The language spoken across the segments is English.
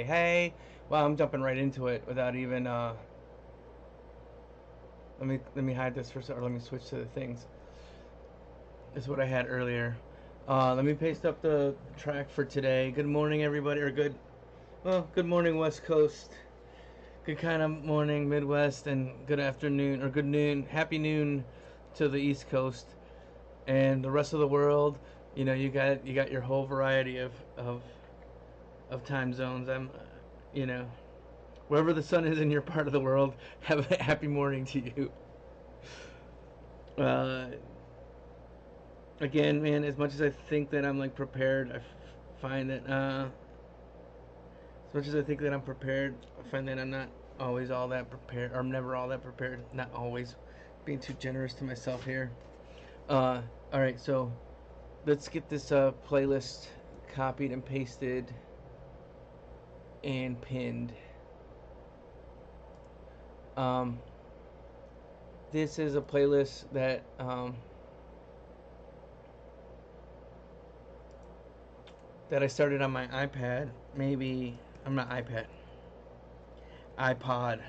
hey. Well, I'm jumping right into it without even let me hide this for or let me switch to the things. This is what I had earlier. Let me paste up the track for today. Good morning, everybody, or good morning, West Coast. Good kind of morning, Midwest, and good afternoon or good noon, happy noon to the East Coast and the rest of the world. You got your whole variety of time zones. You know, wherever the sun is in your part of the world, have a happy morning to you. Uh, Again, man, as much as I think that I'm like prepared, find that as much as I think that I'm prepared, I find that I'm not always all that prepared, or I'm never all that prepared. Not always, being too generous to myself here. All right, so let's get this playlist copied and pasted and pinned. Um, this is a playlist that I started on my iPad. Maybe I'm not iPad, iPod.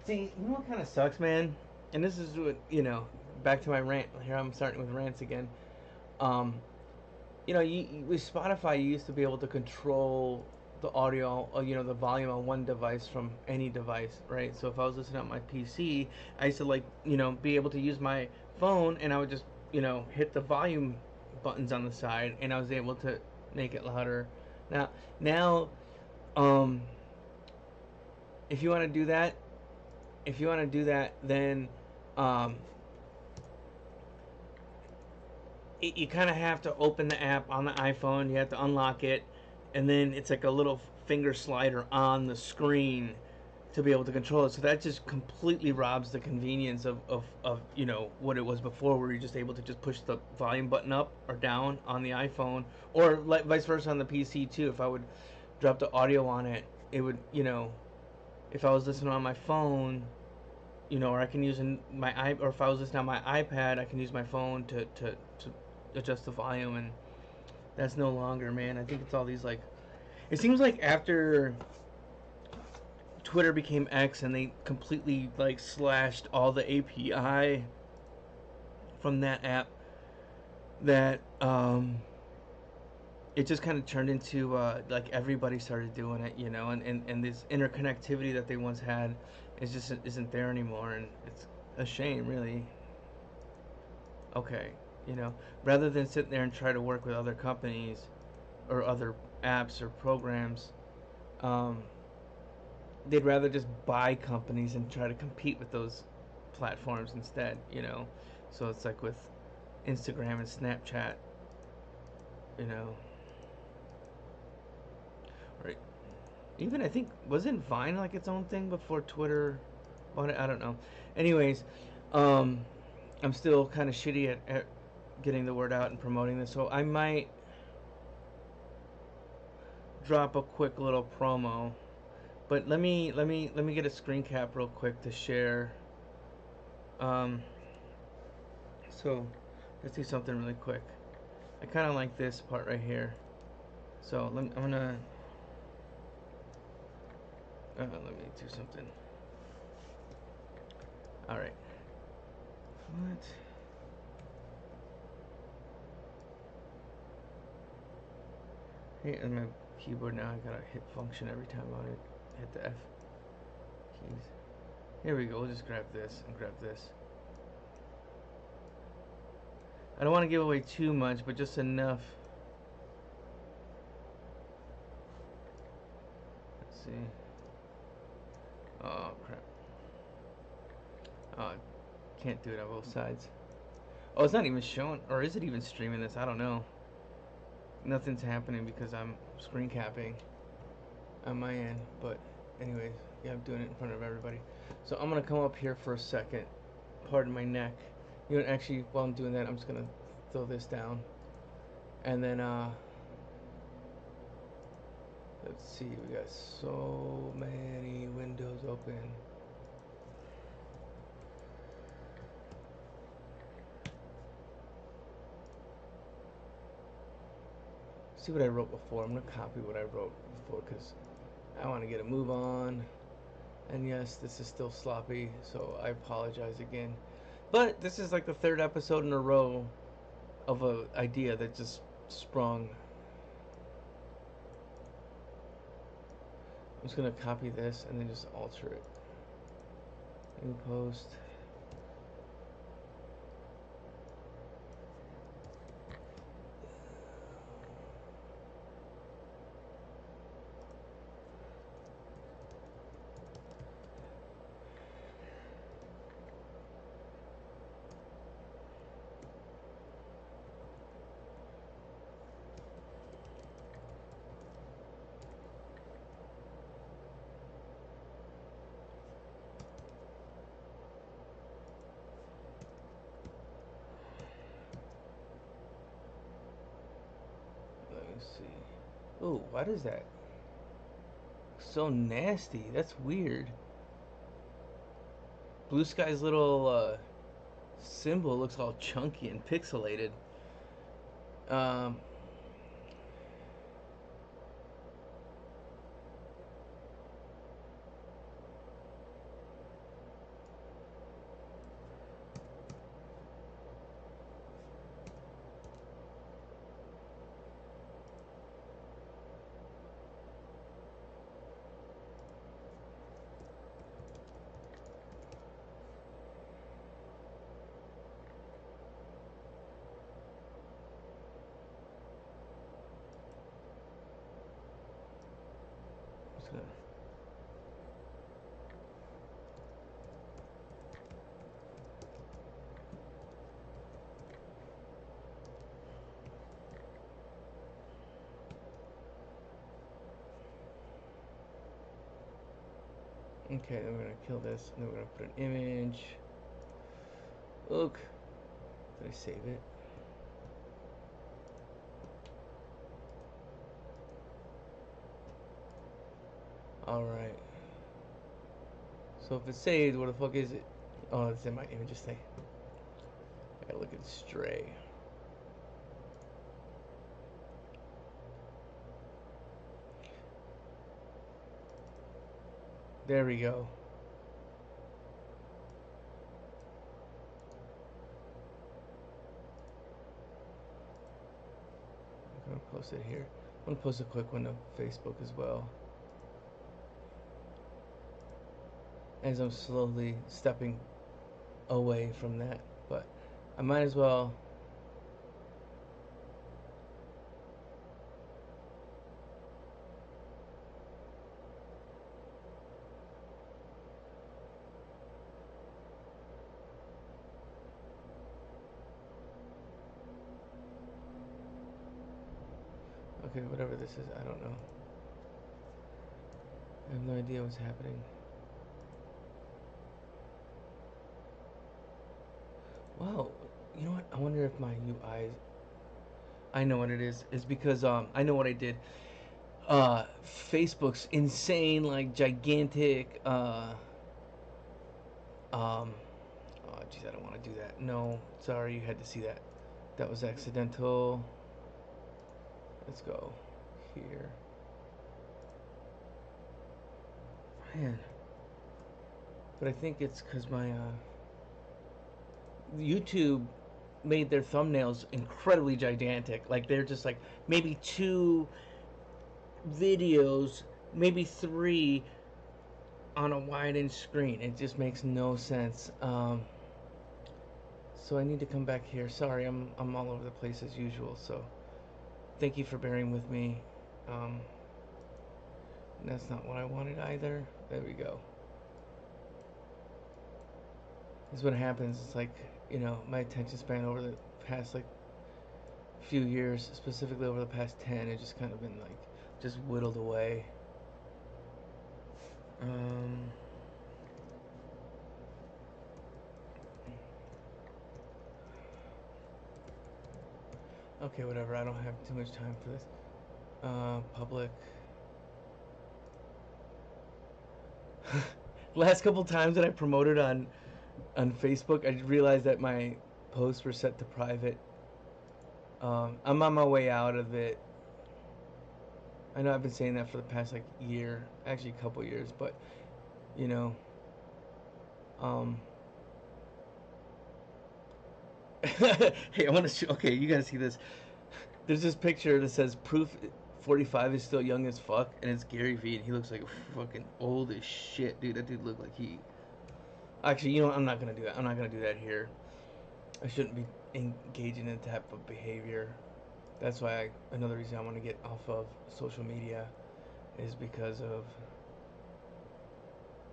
See, you know what kind of sucks, man? And this is what, back to my rant. Here I'm starting with rants again. Um, with Spotify, you used to be able to control the audio, the volume on one device from any device, right? So if I was listening on my PC, I used to be able to use my phone, and I would just, hit the volume buttons on the side, and I was able to make it louder. Now, um, if you want to do that, then um, you kind of have to open the app on the iPhone. You have to unlock it, and then it's like a little finger slider on the screen to be able to control it. So that just completely robs the convenience of what it was before, where you're just able to just push the volume button up or down on the iPhone, or vice versa on the PC too. If I would drop the audio on it, it would, if I was listening on my phone, or I can use or if I was listening on my iPad, I can use my phone to adjust the volume, and that's no longer, man. I think it's all these like, it seems like after Twitter became X and they completely like slashed all the API from that app, that it just kind of turned into like everybody started doing it, and this interconnectivity that they once had is just isn't there anymore, and it's a shame, really. Okay, rather than sit there and try to work with other companies or other apps or programs, um, they'd rather just buy companies and try to compete with those platforms instead. So it's like with Instagram and Snapchat, you know, right? Even I think wasn't Vine like its own thing before Twitter bought it? I don't know. Anyways, um, I'm still kind of shitty at getting the word out and promoting this, so I might drop a quick little promo. But let me get a screen cap real quick to share. Um, so let's do something really quick. I kind of like this part right here. So I'm gonna let me do something. All right. What? Hey, on my keyboard now, I gotta hit function every time I hit the F keys. Here we go. We'll just grab this and grab this. I don't want to give away too much, but just enough. Let's see. Oh crap. Oh, can't do it on both sides. Oh, it's not even showing, or is it even streaming this? I don't know. Nothing's happening because I'm screen capping on my end. But anyways, yeah, I'm doing it in front of everybody. So I'm gonna come up here for a second. Pardon my neck. Actually, while I'm doing that, I'm just gonna throw this down, and then let's see. We got so many windows open. see what I wrote before. I'm gonna copy what I wrote before because I want to get a move on. And yes, this is still sloppy, so I apologize again. But this is like the third episode in a row of a idea that just sprung. I'm just gonna copy this and then just alter it. New post. Let me see. Oh, what is that? So nasty. That's weird. Blue Sky's little symbol looks all chunky and pixelated. Um, just gonna- okay, then we're gonna kill this, and then we're gonna put an image. Look, did I save it? All right. So if it's saved, what the fuck is it? Oh, it's in my images thing. I gotta look at Stray. There we go. I'm gonna post it here. I'm gonna post a quick one to Facebook as well. As I'm slowly stepping away from that, but I might as well. Okay, whatever this is, I don't know. I have no idea what's happening. Wow, you know what? I wonder if my UI. I know what it is. It's because I know what I did. Facebook's insane, like gigantic. Oh, jeez, I don't want to do that. No, sorry, you had to see that. That was accidental. Let's go here. Man, but I think it's because my YouTube made their thumbnails incredibly gigantic. Like they're just like maybe two videos, maybe three on a wide-inch screen. It just makes no sense. So I need to come back here. Sorry, I'm all over the place as usual. So thank you for bearing with me. Um, that's not what I wanted either. There we go. This is what happens. It's like, my attention span over the past like few years, specifically over the past 10, it just kind of been like just whittled away. Um, okay, whatever. I don't have too much time for this. Public. Last couple times that I promoted on Facebook, I realized that my posts were set to private. I'm on my way out of it. I know I've been saying that for the past like year, actually a couple years, but you know, um, hey, I want to show. Okay, you gotta see this. There's this picture that says proof 45 is still young as fuck, and it's Gary Vee, and he looks like fucking old as shit, dude. That dude looked like he. Actually, you know what? I'm not gonna do that. I'm not gonna do that here. I shouldn't be engaging in that type of behavior. That's why another reason I want to get off of social media is because of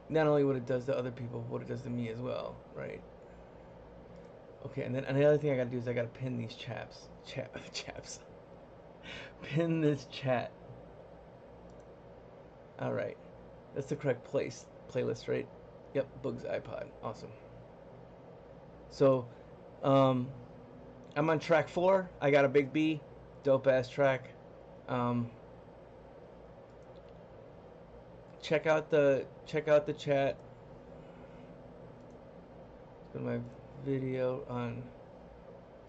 not only what it does to other people, but what it does to me as well, right? Okay, and then another thing I gotta do is I gotta pin these chaps, pin this chat. All right, that's the correct playlist, right? Yep, Boog's iPod, awesome. So, um, I'm on track 4. I got a big B, dope ass track. Um, check out the chat. Go to my video on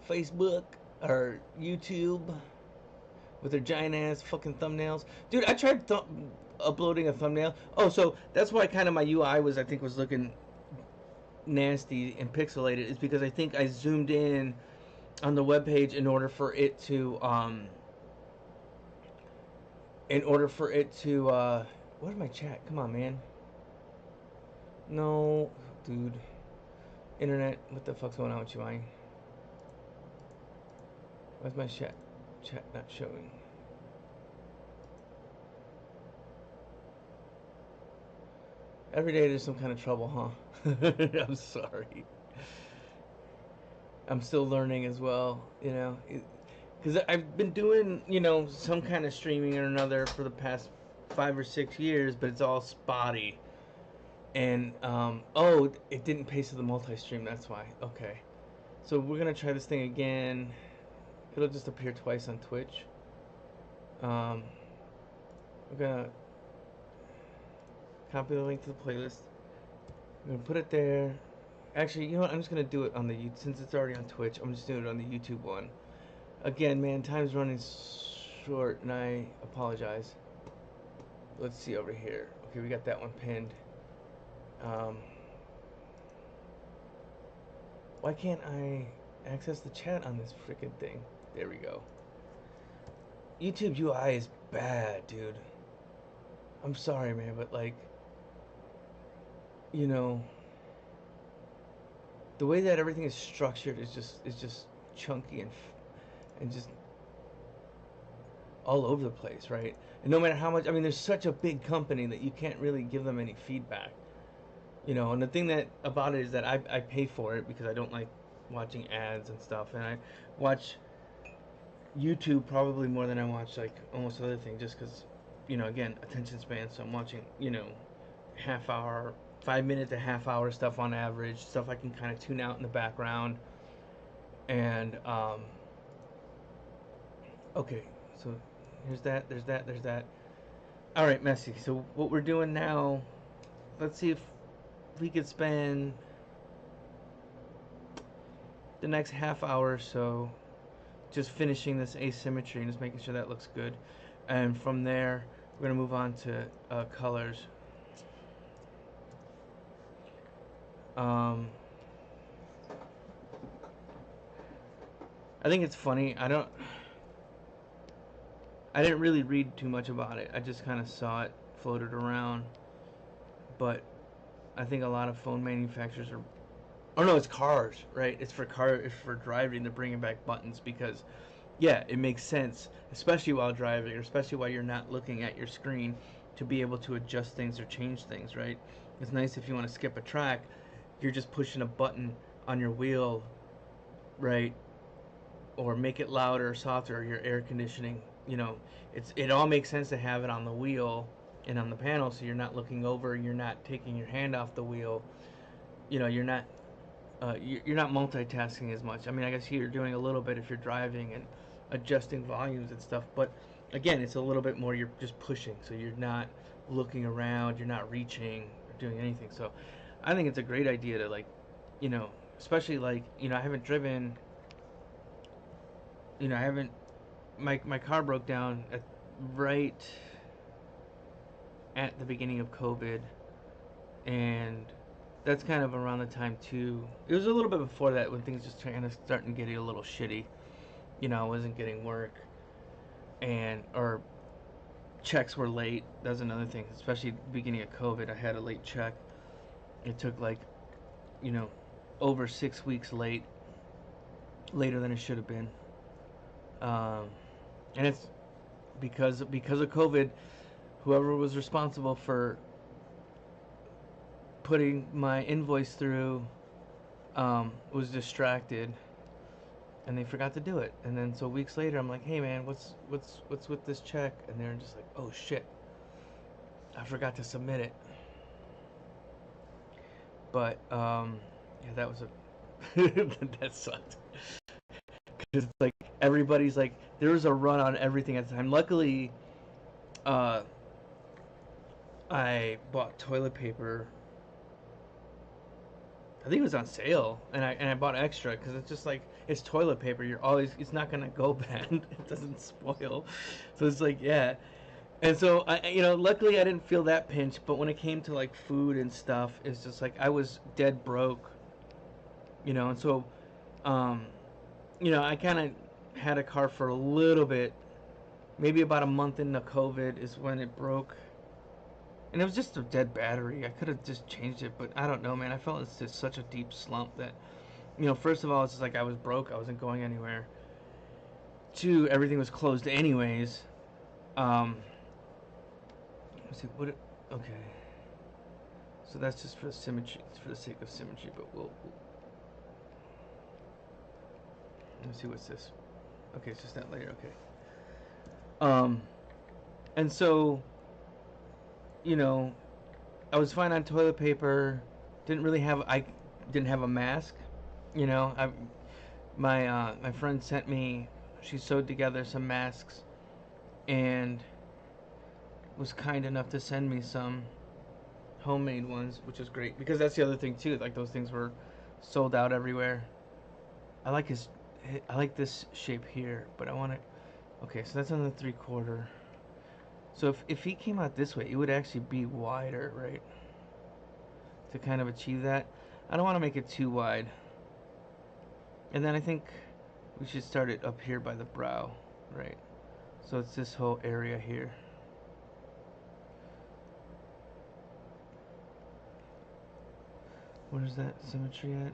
Facebook or YouTube with their giant ass fucking thumbnails. Dude, I tried uploading a thumbnail. Oh, so that's why kind of my UI was looking nasty and pixelated, is because I think I zoomed in on the web page in order for it to where's my chat? Come on, man. No, dude. Internet, what the fuck's going on with you, man? Why's my chat not showing? Every day there's some kind of trouble, huh? I'm sorry. I'm still learning as well, you know. Because I've been doing, some kind of streaming or another for the past 5 or 6 years, but it's all spotty. And, oh, it didn't paste to the multi-stream, that's why. Okay. So we're going to try this thing again. It'll just appear twice on Twitch. We're going to copy the link to the playlist. I'm going to put it there. Actually, you know what? I'm just going to do it on the YouTube. Since it's already on Twitch, I'm just doing it on the YouTube one. Again, man, time's running short, and I apologize. Let's see over here. Okay, we got that one pinned. Why can't I access the chat on this freaking thing? There we go. YouTube UI is bad, dude. I'm sorry, man, but like, the way that everything is structured is just chunky and just all over the place, right? And no matter how much, I mean, there's such a big company that you can't really give them any feedback. And the thing that about it is that I pay for it because I don't like watching ads and stuff, and I watch YouTube probably more than I watch like almost other things, just because, again, attention span. So I'm watching, half hour, 5 minute to half hour stuff on average, stuff I can kind of tune out in the background, and okay, so there's that. All right, Messi. So what we're doing now, let's see if we could spend the next half hour or so just finishing this asymmetry and just making sure that looks good. And from there, we're going to move on to colors. I think it's funny. I didn't really read too much about it. I just kind of saw it floated around. But I think a lot of phone manufacturers are... Oh no, it's cars, right? It's for driving. They're bringing back buttons because, yeah, it makes sense, especially while driving, or especially while you're not looking at your screen, to be able to adjust things or change things, right? It's nice if you want to skip a track, you're just pushing a button on your wheel, right? Or make it louder or softer, or your air conditioning. It all makes sense to have it on the wheel and on the panel, so you're not looking over, you're not taking your hand off the wheel. You're not multitasking as much. I mean, I guess you're doing a little bit if you're driving and adjusting volumes and stuff, but again, it's a little bit more, you're just pushing, so you're not looking around, you're not reaching or doing anything. So I think it's a great idea to, like, especially like, I haven't driven, I haven't, my car broke down right at the beginning of COVID, and that's kind of around the time too. It was a little bit before that when things just kind of starting to get a little shitty. I wasn't getting work, and or checks were late. That was another thing, especially at the beginning of COVID. I had a late check. It took like, you know, over 6 weeks later than it should have been. Um, and it's because of COVID. Whoever was responsible for putting my invoice through was distracted, and they forgot to do it. And then so weeks later, I'm like, "Hey man, what's with this check?" And they're just like, "Oh shit, I forgot to submit it." But yeah, that was a that sucked. Because it's like everybody's like, there was a run on everything at the time. Luckily, uh, I bought toilet paper. I think it was on sale, and I bought extra because it's just like it's toilet paper. It's not gonna go bad. It doesn't spoil, so it's like yeah. And so luckily I didn't feel that pinch. But when it came to like food and stuff, it's just like I was dead broke, and so, um, I kind of had a car for a little bit. Maybe about a month into COVID is when it broke. And it was just a dead battery. I could have just changed it, but I don't know, man. I felt it's just such a deep slump that, first of all, it's just like I was broke. I wasn't going anywhere. Two, everything was closed anyways. Let's see, okay. So that's just for symmetry. It's for the sake of symmetry, but let's see what's this. Okay, it's just that layer. Okay. And so, I was fine on toilet paper. I didn't have a mask. My friend sent me. She sewed together some masks, and was kind enough to send me some homemade ones, which is great because that's the other thing too. Like those things were sold out everywhere. I like this shape here, but I want it. Okay, so that's on the 3/4. So if he came out this way, it would actually be wider, right? To kind of achieve that. I don't want to make it too wide. And then I think we should start it up here by the brow, right? So it's this whole area here. Where's that symmetry at?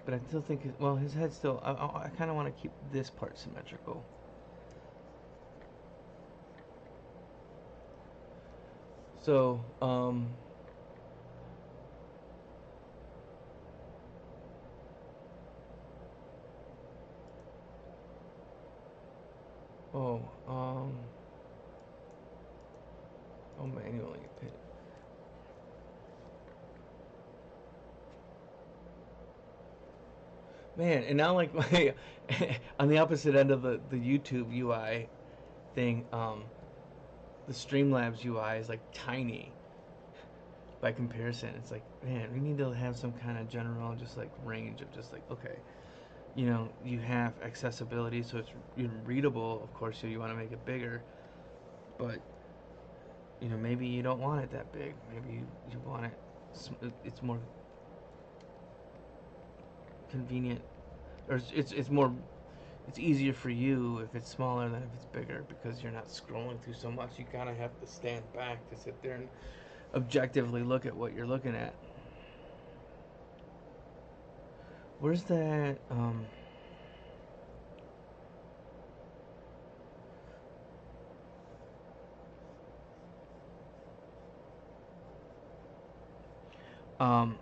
But I still think, his head still, I kind of want to keep this part symmetrical. So, oh, manually pit. Man, and now like on the opposite end of the YouTube UI thing, the Streamlabs UI is like tiny by comparison. It's like, man, we need to have some kind of general just like range of just like, okay, you have accessibility, so it's readable, of course, so you want to make it bigger, but maybe you don't want it that big. Maybe you want it's more convenient, or it's easier for you if it's smaller than if it's bigger because you're not scrolling through so much. You kind of have to stand back to sit there and objectively look at what you're looking at. Where's that?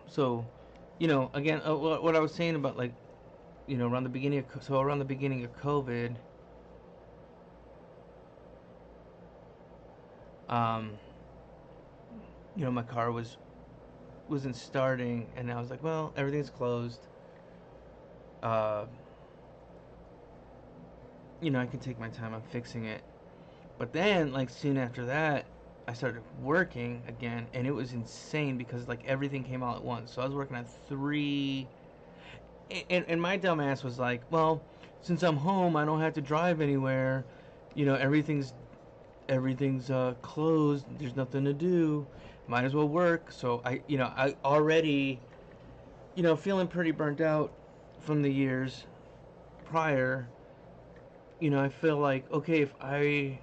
So, again, what I was saying about like, around the beginning of COVID, um, my car wasn't starting, and I was like, well, everything's closed. Uh, I can take my time on fixing it. But then, like soon after that, I started working again, and it was insane because like everything came all at once. So I was working on three, and my dumb ass was like, well, since I'm home, I don't have to drive anywhere. You know, everything's closed. There's nothing to do. Might as well work. So I already, feeling pretty burnt out from the years prior. I feel like, okay, if I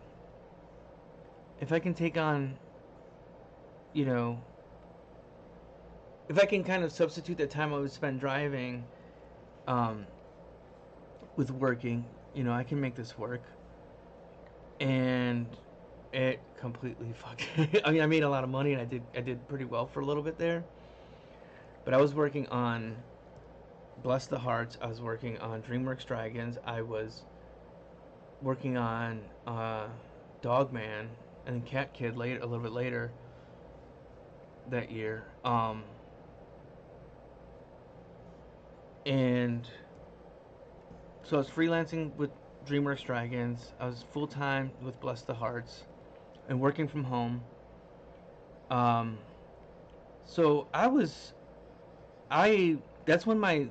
can take on, you know, if I can kind of substitute the time I would spend driving, um, with working, I can make this work. And it completely fucking. I mean, I made a lot of money, and I did pretty well for a little bit there. But I was working on Bless the Hearts. I was working on DreamWorks Dragons. I was working on Dogman and then Cat Kid later, a little bit later that year. And so I was freelancing with DreamWorks Dragons. I was full time with Bless the Hearts and working from home. Um, so I that's when my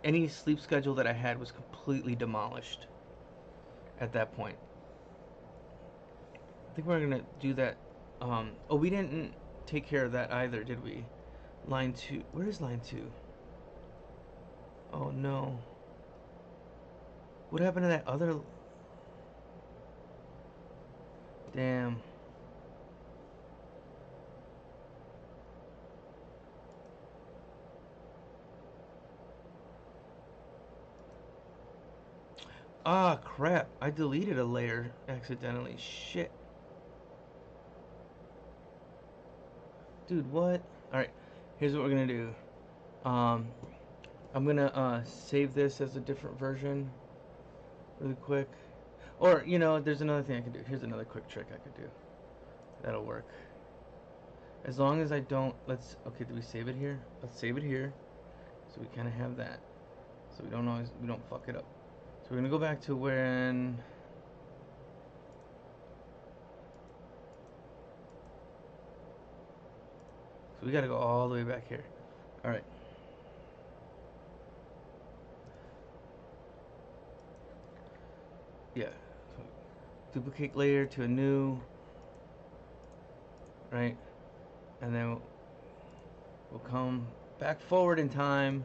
any sleep schedule that I had was completely demolished at that point. I think we're gonna do that. Oh, we didn't take care of that either, did we? Line two. Where is line two? Oh no. What happened to that other? Damn. Ah, crap. I deleted a layer accidentally. Shit. Dude, what? Alright, here's what we're gonna do. Um, I'm gonna save this as a different version really quick. Or, there's another thing I can do. Here's another quick trick I could do. That'll work. As long as I don't, okay, do we save it here? Let's save it here. So we kind of have that. So we don't fuck it up. So we're gonna go back to when, so we gotta go all the way back here. Alright. Yeah. So duplicate layer to a new, right? And then we'll come back forward in time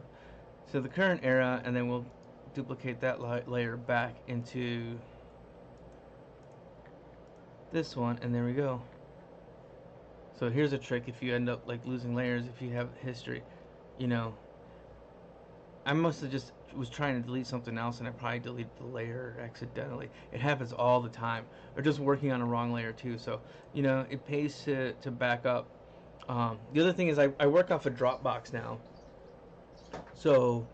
to the current era, and then we'll duplicate that layer back into this one, and there we go. So here's a trick if you end up like losing layers, if you have history. I must have just was trying to delete something else, and I probably deleted the layer accidentally. It happens all the time. Or just working on a wrong layer too. So it pays to back up. The other thing is I work off a Dropbox now, so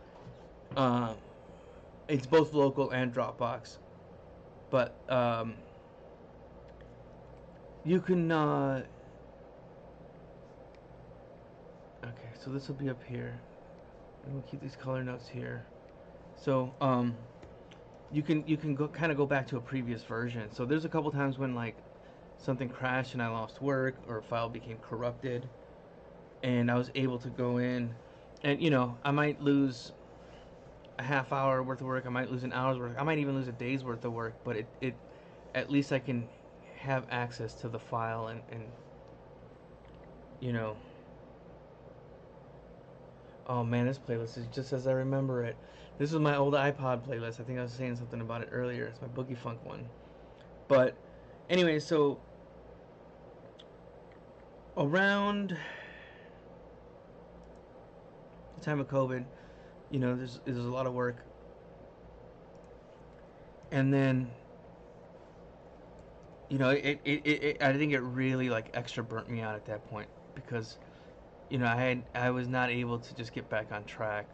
it's both local and Dropbox. But you can. Okay, so this will be up here. And we'll keep these color notes here. So you can go back to a previous version. So there's a couple times when like something crashed and I lost work, or a file became corrupted, and I was able to go in, and I might lose a half hour worth of work, I might lose an hour's work, I might even lose a day's worth of work, but it at least I can have access to the file, and you know oh man, this playlist is just as I remember it. This is my old iPod playlist. I think I was saying something about it earlier. It's my Boogie Funk one. But anyway, so around the time of COVID, there's a lot of work, and then I think it really like extra burnt me out at that point, because I was not able to just get back on track.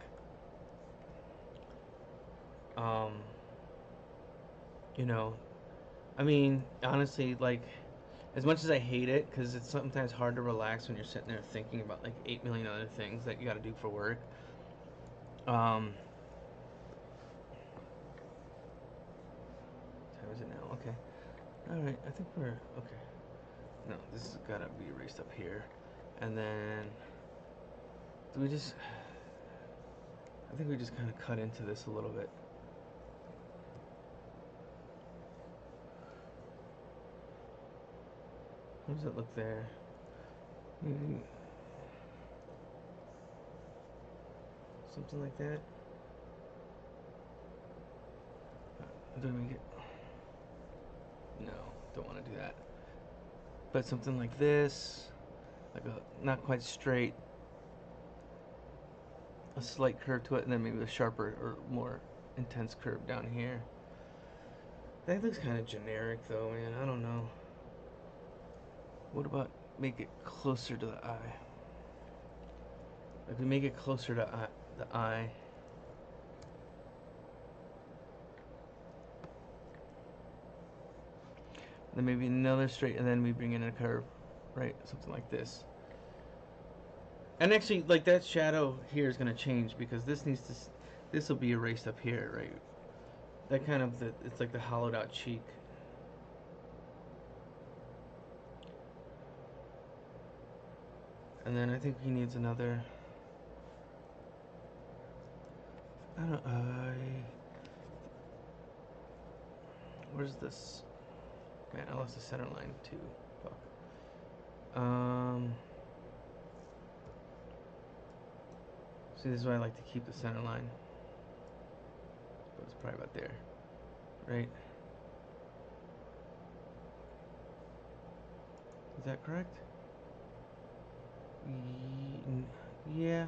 Um, you know, I mean, honestly, like, as much as I hate it, because it's sometimes hard to relax when you're sitting there thinking about like 8 million other things that you got to do for work. Um, what time is it now? Okay. All right. I think we're okay. No, this has got to be erased up here, and then do we just? I think we just kind of cut into this a little bit. How does it look there? Something like that. Do we get? No, don't want to do that. But something like this, like a not quite straight, a slight curve to it, and then maybe a sharper or more intense curve down here. That looks kind of generic, though, man. I don't know. What about make it closer to the eye? If we make it closer to the eye. Then maybe another straight, and then we bring in a curve, right? Something like this. And actually, like that shadow here is gonna change because this will be erased up here, right? That kind of it's like the hollowed out cheek. And then I think he needs another. I don't. Where's this? Man, I lost the center line too. Fuck. See, this is why I like to keep the center line. But it's probably about there, right? Is that correct? Yeah.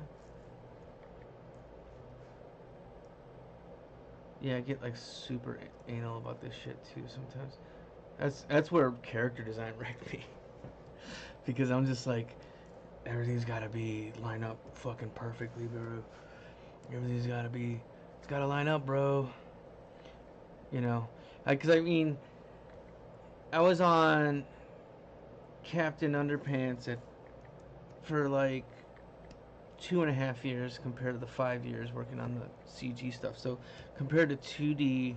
Yeah, I get like super anal about this shit too sometimes. That's where character design wrecked me. Because I'm just like, everything's gotta be lined up fucking perfectly, bro. Everything's gotta be, it's gotta line up, bro. You know, because I mean, I was on Captain Underpants for like 2.5 years compared to the 5 years working on the CG stuff. So compared to 2D,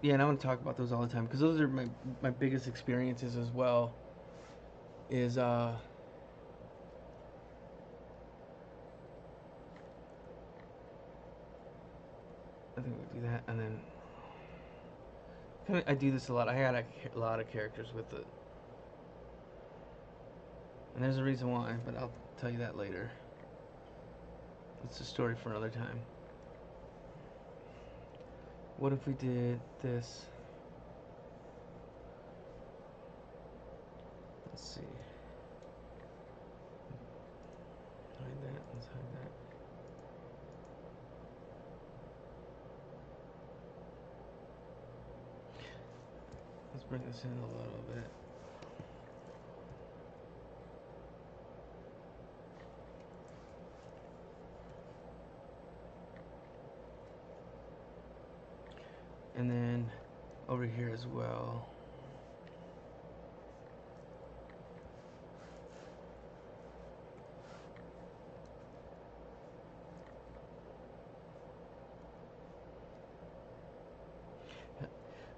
yeah, and I want to talk about those all the time because those are my biggest experiences as well. Is I think we do that, and then I do this a lot. I had a lot of characters with it, and there's a reason why, but I'll tell you that later. It's a story for another time. What if we did this? Let's see. Hide that. Let's hide that. Let's bring this in a little bit. And then over here as well.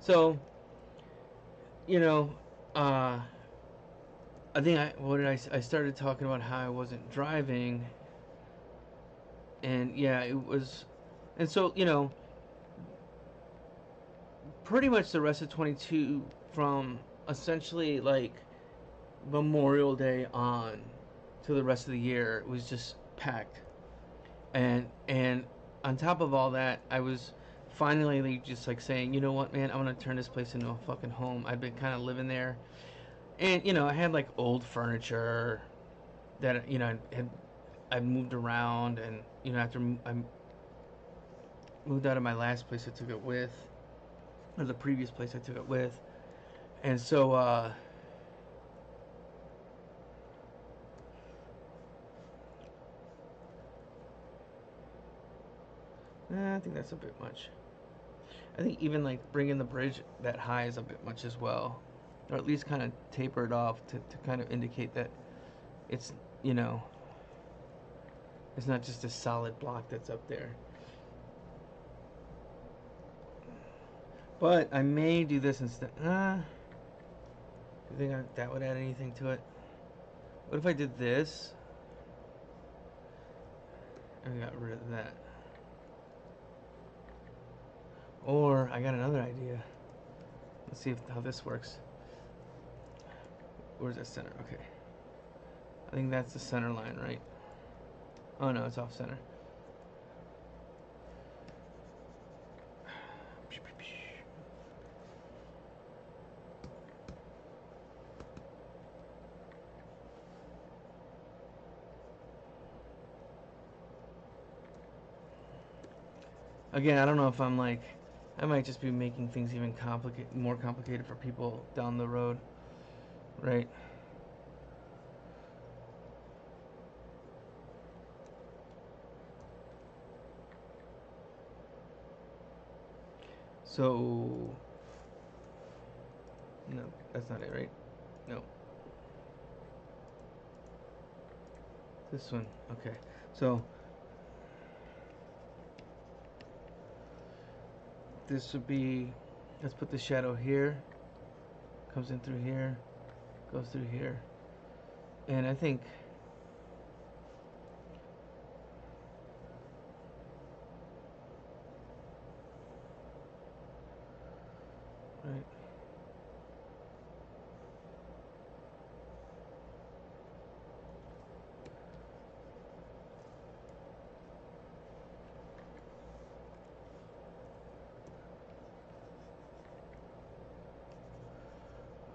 So, you know, I think I started talking about how I wasn't driving, and yeah, it was, and so pretty much the rest of 22 from essentially like Memorial Day on to the rest of the year was just packed, and on top of all that, I was finally just like saying, you know what, man, I'm gonna turn this place into a fucking home. I've been kind of living there, and I had like old furniture that I moved around, and after I moved out of my last place, I took it with, or the previous place I took it with, and so I think that's a bit much. I think even like bringing the bridge that high is a bit much as well, or at least kind of taper it off to kind of indicate that it's it's not just a solid block that's up there. But I may do this instead. Do you think that would add anything to it? What if I did this and got rid of that? Or I got another idea. Let's see how this works. Where's that center? Okay. I think that's the center line, right? Oh no, it's off center. Again, I don't know if I'm like, I might just be making things even more complicated for people down the road, right? So, no, that's not it, right? No, this one. Okay, so this would be, let's put the shadow here, comes in through here, goes through here, and I think right.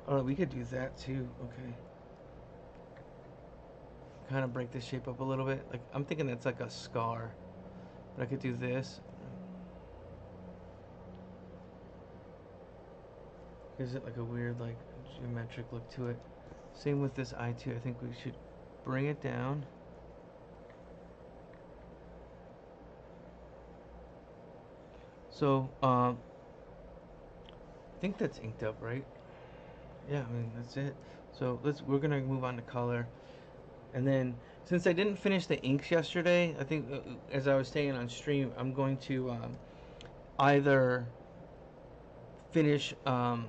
Oh, we could do that too. Okay. Kind of break this shape up a little bit. Like I'm thinking that's like a scar, but I could do this. Gives it like a weird like geometric look to it. Same with this eye too. I think we should bring it down. So I think that's inked up, right? Yeah, I mean that's it. So we're gonna move on to color, and then since I didn't finish the inks yesterday, I think as I was saying on stream, I'm going to either finish the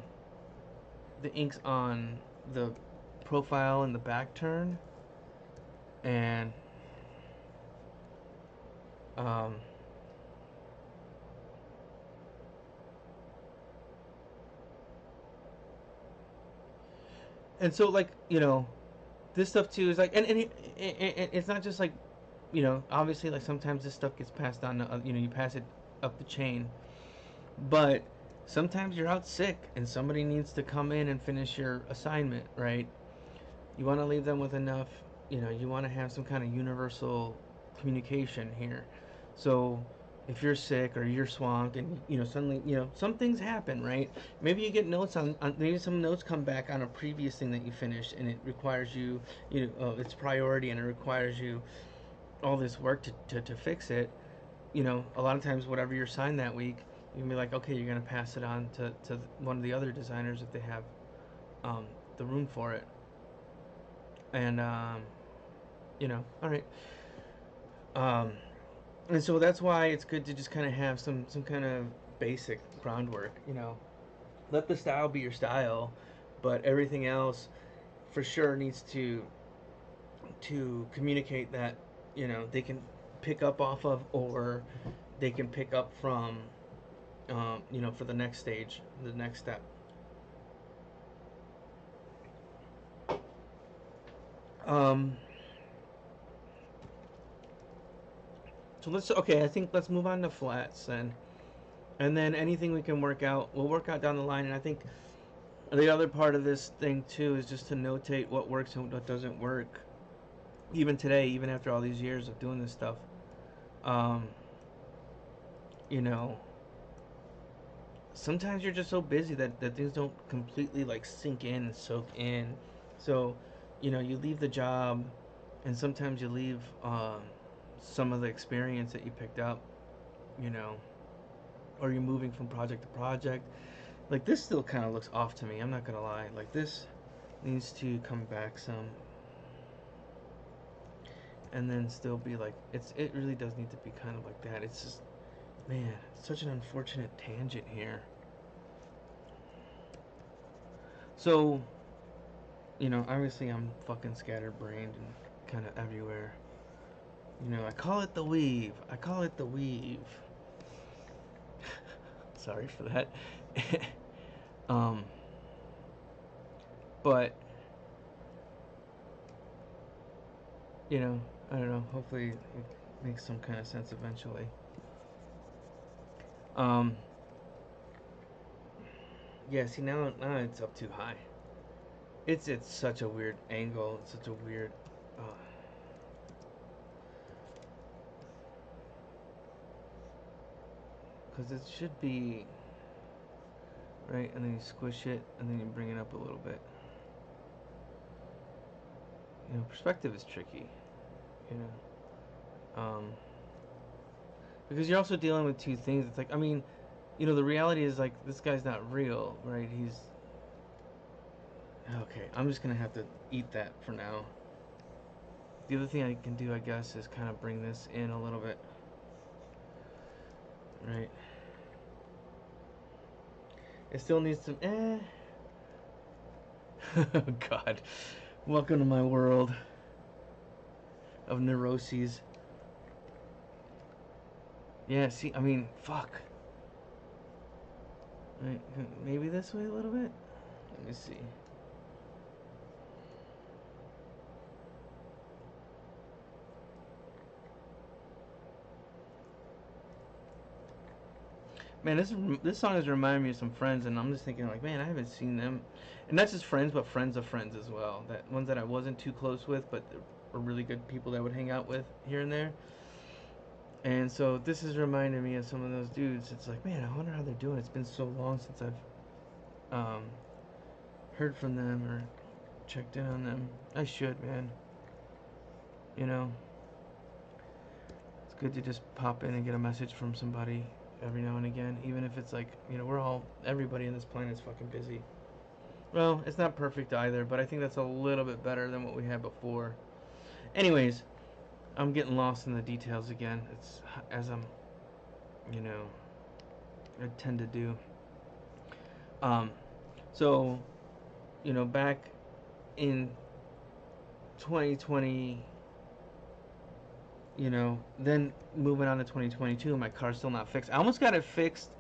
inks on the profile and the back turn, and um, so like this stuff too is like it's not just like obviously like sometimes this stuff gets passed on to, you pass it up the chain, but sometimes you're out sick and somebody needs to come in and finish your assignment, right? You want to leave them with enough, you want to have some kind of universal communication here. So if you're sick or you're swamped and suddenly some things happen, right? Maybe you get notes on maybe some notes come back on a previous thing that you finished and it requires you, it's priority and it requires you all this work to fix it. A lot of times whatever you're assigned that week, you can be like, okay, you're going to pass it on to one of the other designers if they have um, the room for it. And all right. Um, and so that's why it's good to just kind of have some kind of basic groundwork. Let the style be your style, but everything else for sure needs to communicate that they can pick up off of, or they can pick up from, for the next stage, the next step. Um, so okay, I think let's move on to flats then. And then anything we can work out, we'll work out down the line. And I think the other part of this thing too is just to notate what works and what doesn't work. Even today, even after all these years of doing this stuff, um, you know, sometimes you're just so busy that things don't completely like sink in and soak in. So, you leave the job, and sometimes you leave some of the experience that you picked up, you know, or you're moving from project to project. Like this still kind of looks off to me. I'm not gonna lie. Like this needs to come back some, and then still be like it really does need to be kind of like that. It's just, man, it's such an unfortunate tangent here. So, obviously I'm fucking scatterbrained and kind of everywhere. I call it the weave. I call it the weave. sorry for that. um, but you know, I don't know. Hopefully, it makes some kind of sense eventually. Um, yeah. See, now it's up too high. It's such a weird angle. It's such a weird. Because it should be right, and then you squish it, and then you bring it up a little bit. You know, perspective is tricky. You know, because you're also dealing with two things. It's like, I mean, you know, the reality is like this guy's not real, right? He's okay. I'm just gonna have to eat that for now. The other thing I can do, I guess, is kind of bring this in a little bit, right? It still needs some. Oh God, welcome to my world of neuroses. Yeah, see, I mean, fuck. Right, maybe this way a little bit. Let me see. Man, this song is reminding me of some friends, and I'm just thinking like, man, I haven't seen them, and not just friends, but friends of friends as well. That ones that I wasn't too close with, but were really good people that I would hang out with here and there. And so this is reminding me of some of those dudes. It's like, man, I wonder how they're doing. It's been so long since I've heard from them or checked in on them. I should, man. You know, it's good to just pop in and get a message from somebody every now and again, even if it's like, you know, everybody on this planet is fucking busy. Well, it's not perfect either, but I think that's a little bit better than what we had before. Anyways, I'm getting lost in the details again. It's as I'm, you know, I tend to do. Um, so, you know, back in 2020, you know, then moving on to 2022, my car's still not fixed. I almost got it fixed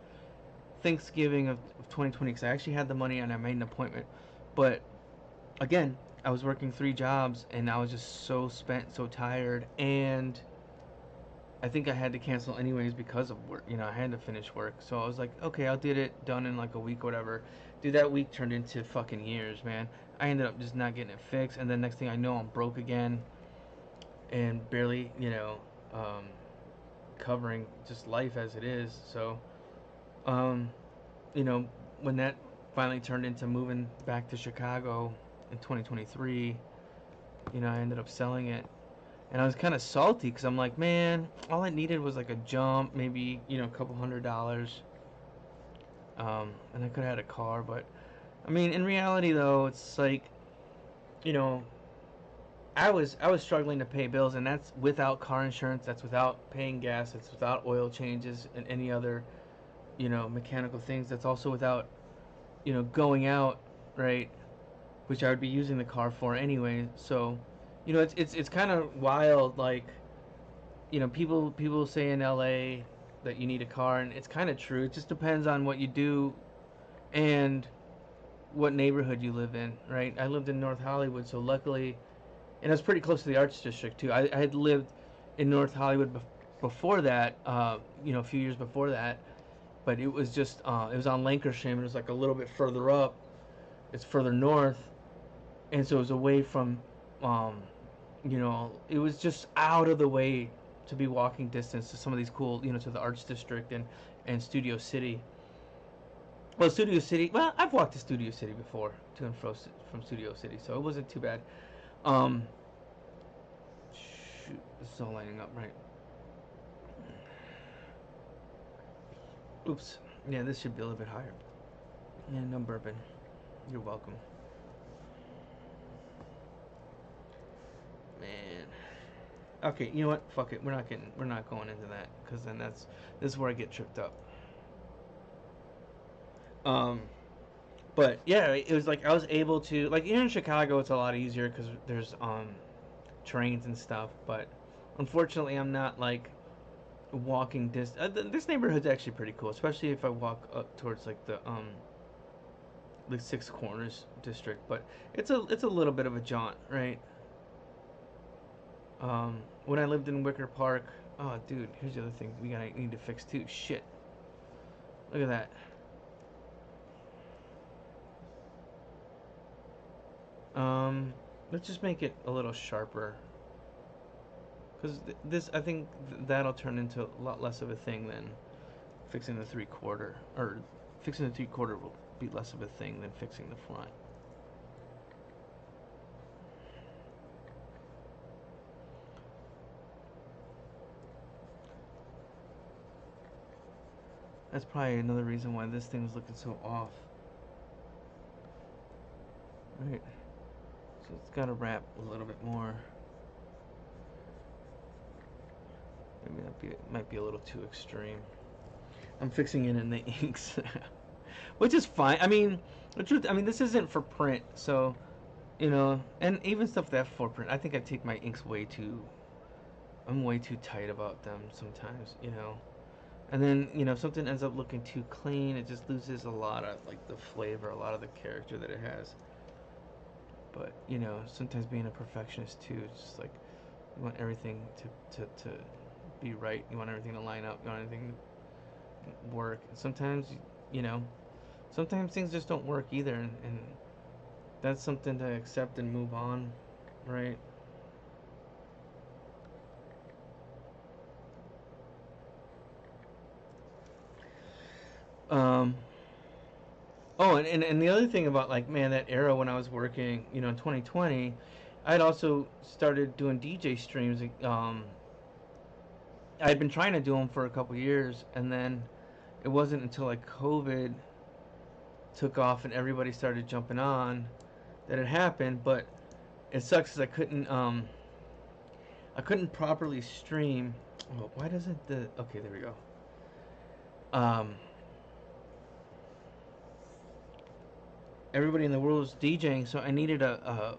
Thanksgiving of 2020 because I actually had the money and I made an appointment. But again, I was working 3 jobs and I was just so spent, so tired, and I think I had to cancel anyways because of work. You know, I had to finish work, so I was like, okay, I'll get it done in like a week, or whatever. Dude, that week turned into fucking years, man. I ended up just not getting it fixed, and then next thing I know, I'm broke again, and barely, you know, um, covering just life as it is. So, um, you know, when that finally turned into moving back to Chicago in 2023, you know, I ended up selling it. And I was kind of salty because I'm like, man, all I needed was like a jump, maybe, you know, a couple $100. And I could have had a car. But, I mean, in reality, though, it's like, you know, I was struggling to pay bills, and that's without car insurance, that's without paying gas, that's without oil changes and any other, you know, mechanical things. That's also without, you know, going out, right, which I would be using the car for anyway. So, you know, it's kind of wild. Like, you know, people say in LA that you need a car, and it's kind of true. It just depends on what you do and what neighborhood you live in, right? I lived in North Hollywood, so luckily, and I was pretty close to the Arts District too. I had lived in North Hollywood before that, you know, a few years before that, but it was just it was on Lancashire. It was like a little bit further up. It's further north, and so it was away from, um, you know, it was just out of the way to be walking distance to some of these cool, you know, to the Arts District and Studio City. Well, Studio City. Well, I've walked to Studio City before, to and from Studio City, so it wasn't too bad. Um, shoot, this is all lining up right. Oops. Yeah, this should be a little bit higher. Yeah, no bourbon. You're welcome. Man. Okay, you know what? Fuck it. We're not going into that because then this is where I get tripped up. Um, but yeah, it was like I was able to, like, here in Chicago it's a lot easier because there's trains and stuff. But unfortunately, I'm not like walking distance. This neighborhood's actually pretty cool, especially if I walk up towards like the Six Corners district. But it's a little bit of a jaunt, right? When I lived in Wicker Park, oh dude, here's the other thing we gotta need to fix too. Shit, look at that. Um, let's just make it a little sharper, because this I think that'll turn into a lot less of a thing than fixing the 3/4, or fixing the 3/4 will be less of a thing than fixing the front. That's probably another reason why this thing's looking so off. Right. So it's got to wrap a little bit more. Maybe that might be a little too extreme. I'm fixing it in the inks, which is fine. I mean, the truth. I mean, this isn't for print, so and even stuff that for print. I think I take my inks way too. I'm way too tight about them sometimes. And then something ends up looking too clean. It just loses a lot of like the flavor, a lot of the character that it has. But sometimes being a perfectionist too, it's just like you want everything to be right. You want everything to line up. You want everything to work. And sometimes things just don't work either, and that's something to accept and move on, right? Um, oh, and the other thing about like man, that era when I was working, in 2020, I'd also started doing DJ streams. I'd been trying to do them for a couple years, and then it wasn't until like COVID took off and everybody started jumping on that it happened. But it sucks because I couldn't properly stream. Oh, why doesn't the okay? There we go. Um, Everybody in the world was DJing, so I needed a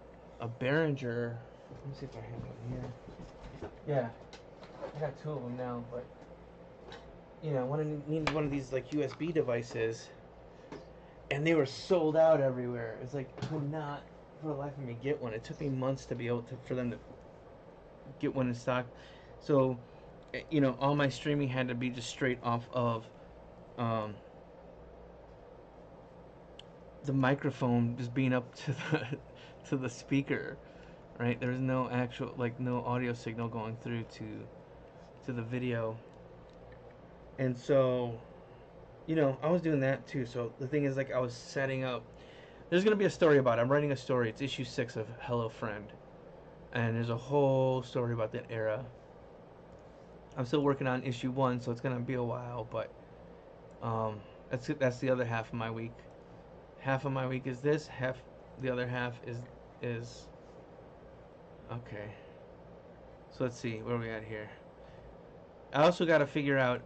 Behringer. Let me see if I have one here. Yeah, I got two of them now, but needed one of these like USB devices, and they were sold out everywhere. It's like I could not, for the life of me, get one. It took me months to be able to for them to get one in stock. So, all my streaming had to be just straight off of um, the microphone just being up to the to the speaker, right? There's no actual like no audio signal going through to the video, and so I was doing that too. So the thing is, like, I was setting up. There's gonna be a story about it. I'm writing a story. It's issue 6 of Hello Friend, and there's a whole story about that era. I'm still working on issue 1, so it's gonna be a while, but that's the other half of my week. Half of my week is this. The other half is okay. So let's see where we at here. I also got to figure out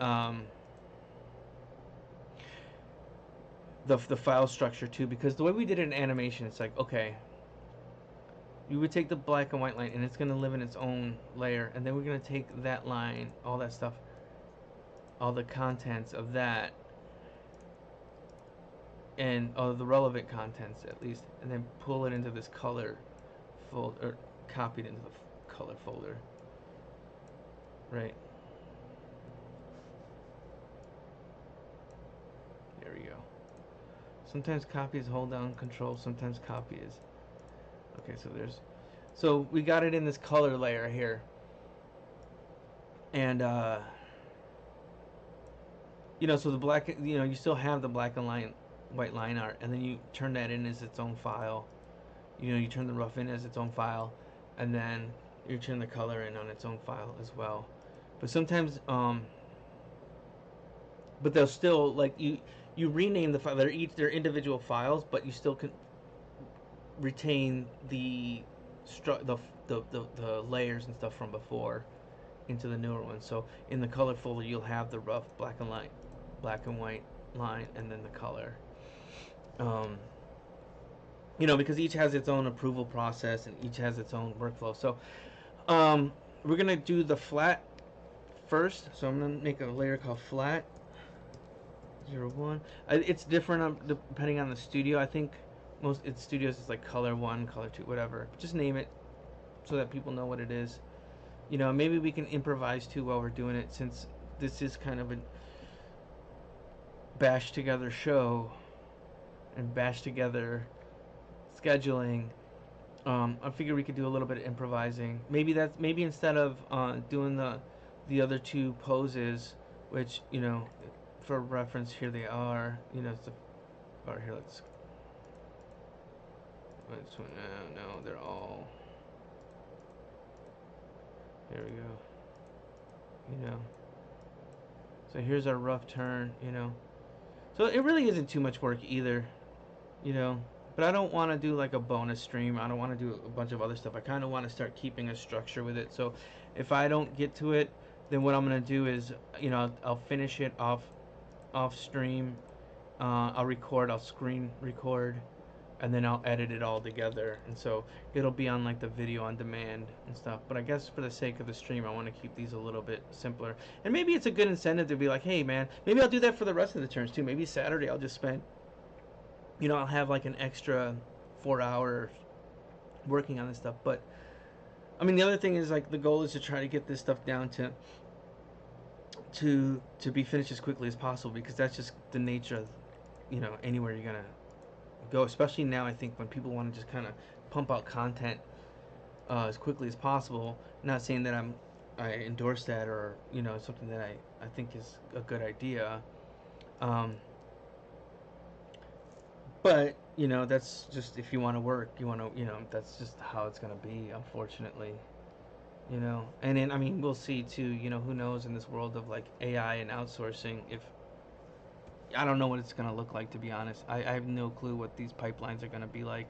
the file structure too, because the way we did it in animation, it's like, okay, you would take the black and white line and it's going to live in its own layer, and then we're going to take that line, all that stuff, all the contents of that, and all the relevant contents at least, and then pull it into this color folder, or copy it into the color folder, right? There we go. Sometimes copy is hold down control, sometimes copy is okay. So we got it in this color layer here, and so the black, you still have the black and white line art, and then you turn that in as its own file. You turn the rough in as its own file, and then you turn the color in on its own file as well. But sometimes but they'll still, like, you rename the file. They're individual files, but you still can retain the layers and stuff from before into the newer one. So in the color folder, you'll have the rough black and white line, and then the color. Because each has its own approval process and each has its own workflow. So we're gonna do the flat first, so I'm gonna make a layer called flat 01. It's different depending on the studio. I think most studios is like color 1, color 2, whatever. Just name it so that people know what it is. You know, maybe we can improvise too while we're doing it, since this is kind of a bash together show and bash together scheduling. I figure we could do a little bit of improvising. Maybe instead of doing the other two poses, which, you know, for reference, here they are. You know, it's or here, let's. No, they're all. There we go. You know. So here's our rough turn. You know. So it really isn't too much work either. You know. But I don't want to do like a bonus stream. I don't want to do a bunch of other stuff. I kind of want to start keeping a structure with it. So if I don't get to it, then what I'm gonna do is, you know, I'll finish it off stream. I'll record. I'll screen record, and then I'll edit it all together. And so it'll be on like the video on demand and stuff. But I guess for the sake of the stream, I want to keep these a little bit simpler. And maybe it's a good incentive to be like, hey man, maybe I'll do that for the rest of the turns too. Maybe Saturday I'll just spend, you know, I'll have like an extra 4 hours working on this stuff. But I mean, the other thing is, like, the goal is to try to get this stuff down to be finished as quickly as possible, because that's just the nature of, you know, anywhere you're gonna go, especially now. I think when people want to just kind of pump out content as quickly as possible. Not saying that I endorse that, or, you know, something that I think is a good idea. But, you know, that's just, if you want to work, you want to, you know, that's just how it's going to be, unfortunately. You know, and then, I mean, we'll see too, you know, who knows in this world of like AI and outsourcing, if, I don't know what it's going to look like, to be honest. I have no clue what these pipelines are going to be like.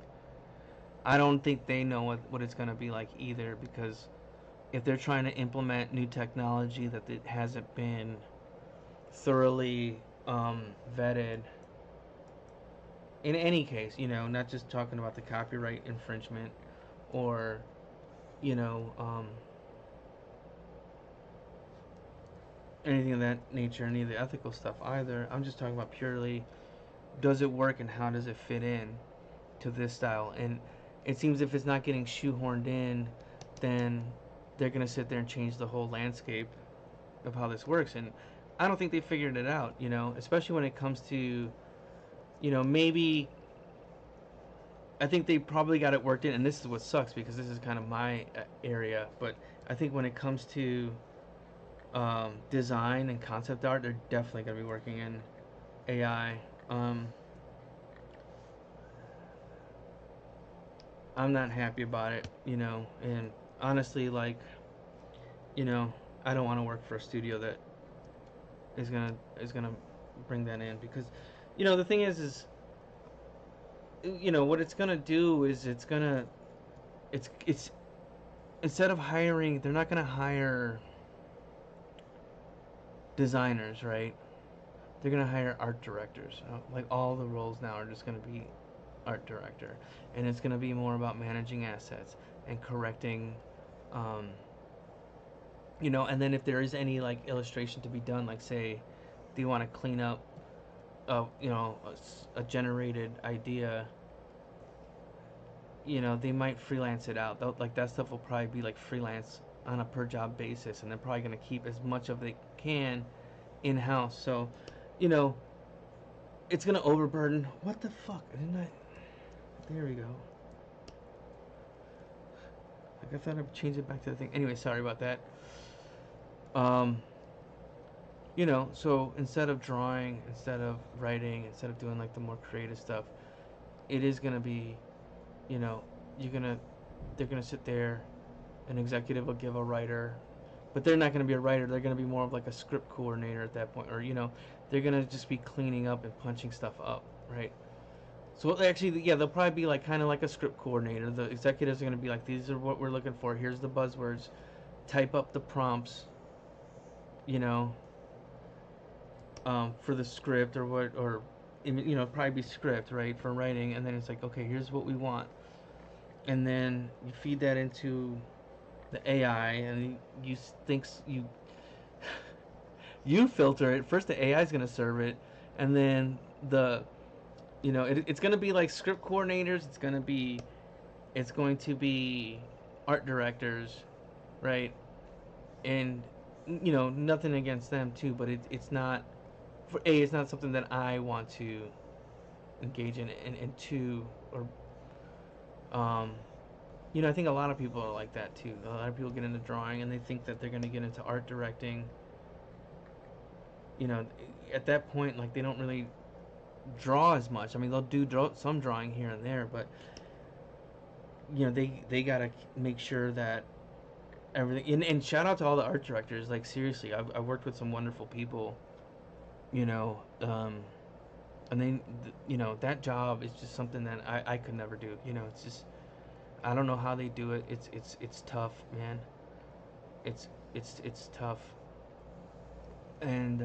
I don't think they know what it's going to be like either, because if they're trying to implement new technology that it hasn't been thoroughly vetted, in any case, you know, not just talking about the copyright infringement, or, you know, anything of that nature, any of the ethical stuff either. I'm just talking about purely, does it work and how does it fit in to this style? And it seems if it's not getting shoehorned in, then they're going to sit there and change the whole landscape of how this works. And I don't think they figured it out, you know, especially when it comes to, you know, maybe, I think they probably got it worked in, and this is what sucks, because this is kind of my area, but I think when it comes to design and concept art, they're definitely going to be working in AI. I'm not happy about it, you know, and honestly, like, you know, I don't want to work for a studio that is gonna bring that in, because, you know, the thing is, you know, what it's gonna do is it's instead of hiring, they're not gonna hire designers, right? They're gonna hire art directors. Like, all the roles now are just gonna be art director, and it's gonna be more about managing assets and correcting, um, you know. And then if there is any like illustration to be done, like say they want to clean up, you know, a generated idea, you know, they might freelance it out. Like, that stuff will probably be like freelance on a per job basis, and they're probably gonna keep as much of they can in house. So, you know, it's gonna overburden. What the fuck? Didn't I? There we go. Like, I thought I'd change it back to the thing. Anyway, sorry about that. Um, you know, so instead of drawing, instead of writing, instead of doing like the more creative stuff, it is gonna be, you know, they're gonna sit there, an executive will give a writer, but they're not gonna be a writer. They're gonna be more of like a script coordinator at that point, or, you know, they're gonna just be cleaning up and punching stuff up, right? So actually, yeah, they'll probably be like kind of like a script coordinator. The executives are gonna be like, these are what we're looking for. Here's the buzzwords. Type up the prompts, you know, for the script, or what, or, you know, probably be script, right, for writing. And then it's like, okay, here's what we want, and then you feed that into the AI, and you think you You filter it first. The AI is going to serve it, and then the it's going to be like script coordinators. It's going to be art directors, right? And nothing against them too, but it's not for a. It's not something that I want to engage in, and two, or um, I think a lot of people are like that too. A lot of people get into drawing and they think that they're going to get into art directing. You know, at that point, like, they don't really draw as much. I mean, they'll do some drawing here and there, but they gotta make sure that everything. And shout out to all the art directors. Like, seriously, I've worked with some wonderful people. You know, and that job is just something that I could never do. It's just, I don't know how they do it. It's tough, man. It's tough, and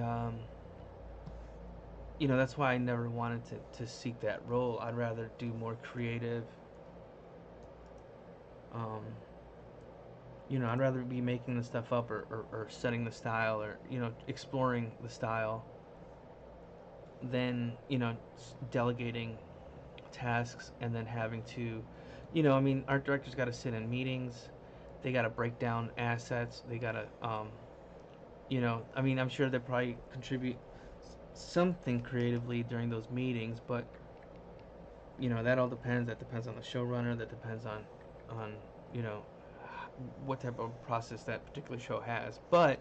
that's why I never wanted to seek that role. I'd rather do more creative. Um, I'd rather be making the stuff up, or setting the style, or exploring the style, than delegating tasks and then having to, I mean, art directors got to sit in meetings. They got to break down assets. They got to, I mean, I'm sure they probably contribute something creatively during those meetings, but that all depends. That depends on the showrunner. That depends on you know what type of process that particular show has. But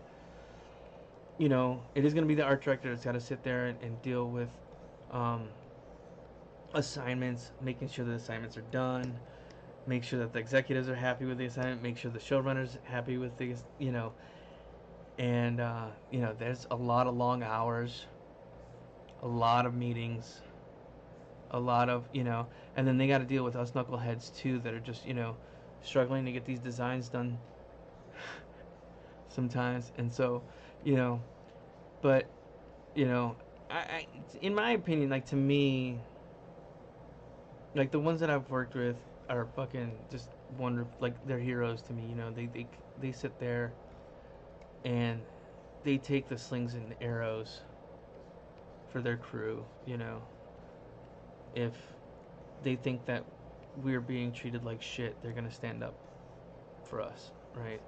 it is going to be the art director that's got to sit there and deal with um, assignments, making sure the assignments are done, make sure that the executives are happy with the assignment, make sure the showrunner's happy with the, and there's a lot of long hours, a lot of meetings, a lot of, and then they got to deal with us knuckleheads too that are just, struggling to get these designs done sometimes. And so, you know, but, I in my opinion, like, to me, like, the ones that I've worked with are fucking just wonderful. Like, they're heroes to me. They sit there and they take the slings and arrows for their crew. If they think that we're being treated like shit, they're gonna stand up for us, right?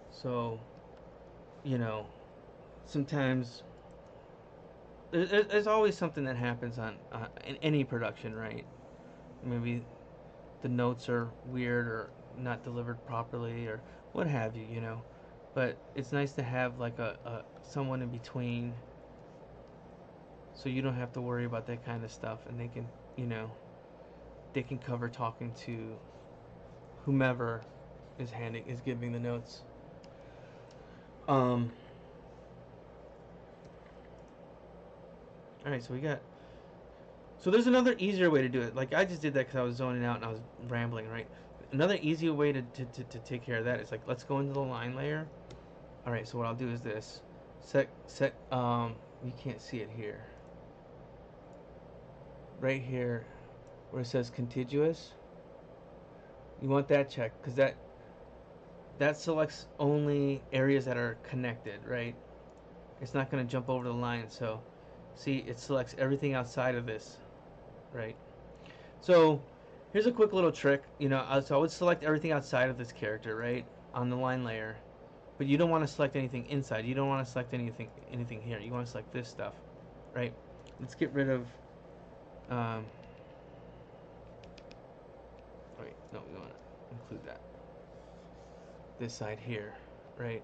So, you know, sometimes there's always something that happens in any production, right? Maybe the notes are weird or not delivered properly or what have you. But it's nice to have like a someone in between, so you don't have to worry about that kind of stuff, and you know, they can cover talking to whomever is giving the notes. Um. All right, so we got. So there's another easier way to do it. Like, I just did that because I was zoning out and I was rambling, right? Another easier way to take care of that is, like, let's go into the line layer. All right, so what I'll do is this. You can't see it here. Right here, where it says contiguous, you want that checked because that selects only areas that are connected, right? It's not going to jump over the line. So, see, it selects everything outside of this, right? So, here's a quick little trick. So I would select everything outside of this character, right, on the line layer, but you don't want to select anything inside. You don't want to select anything here. You want to select this stuff, right? Let's get rid of. Wait, no, we want to include that. This side here, right?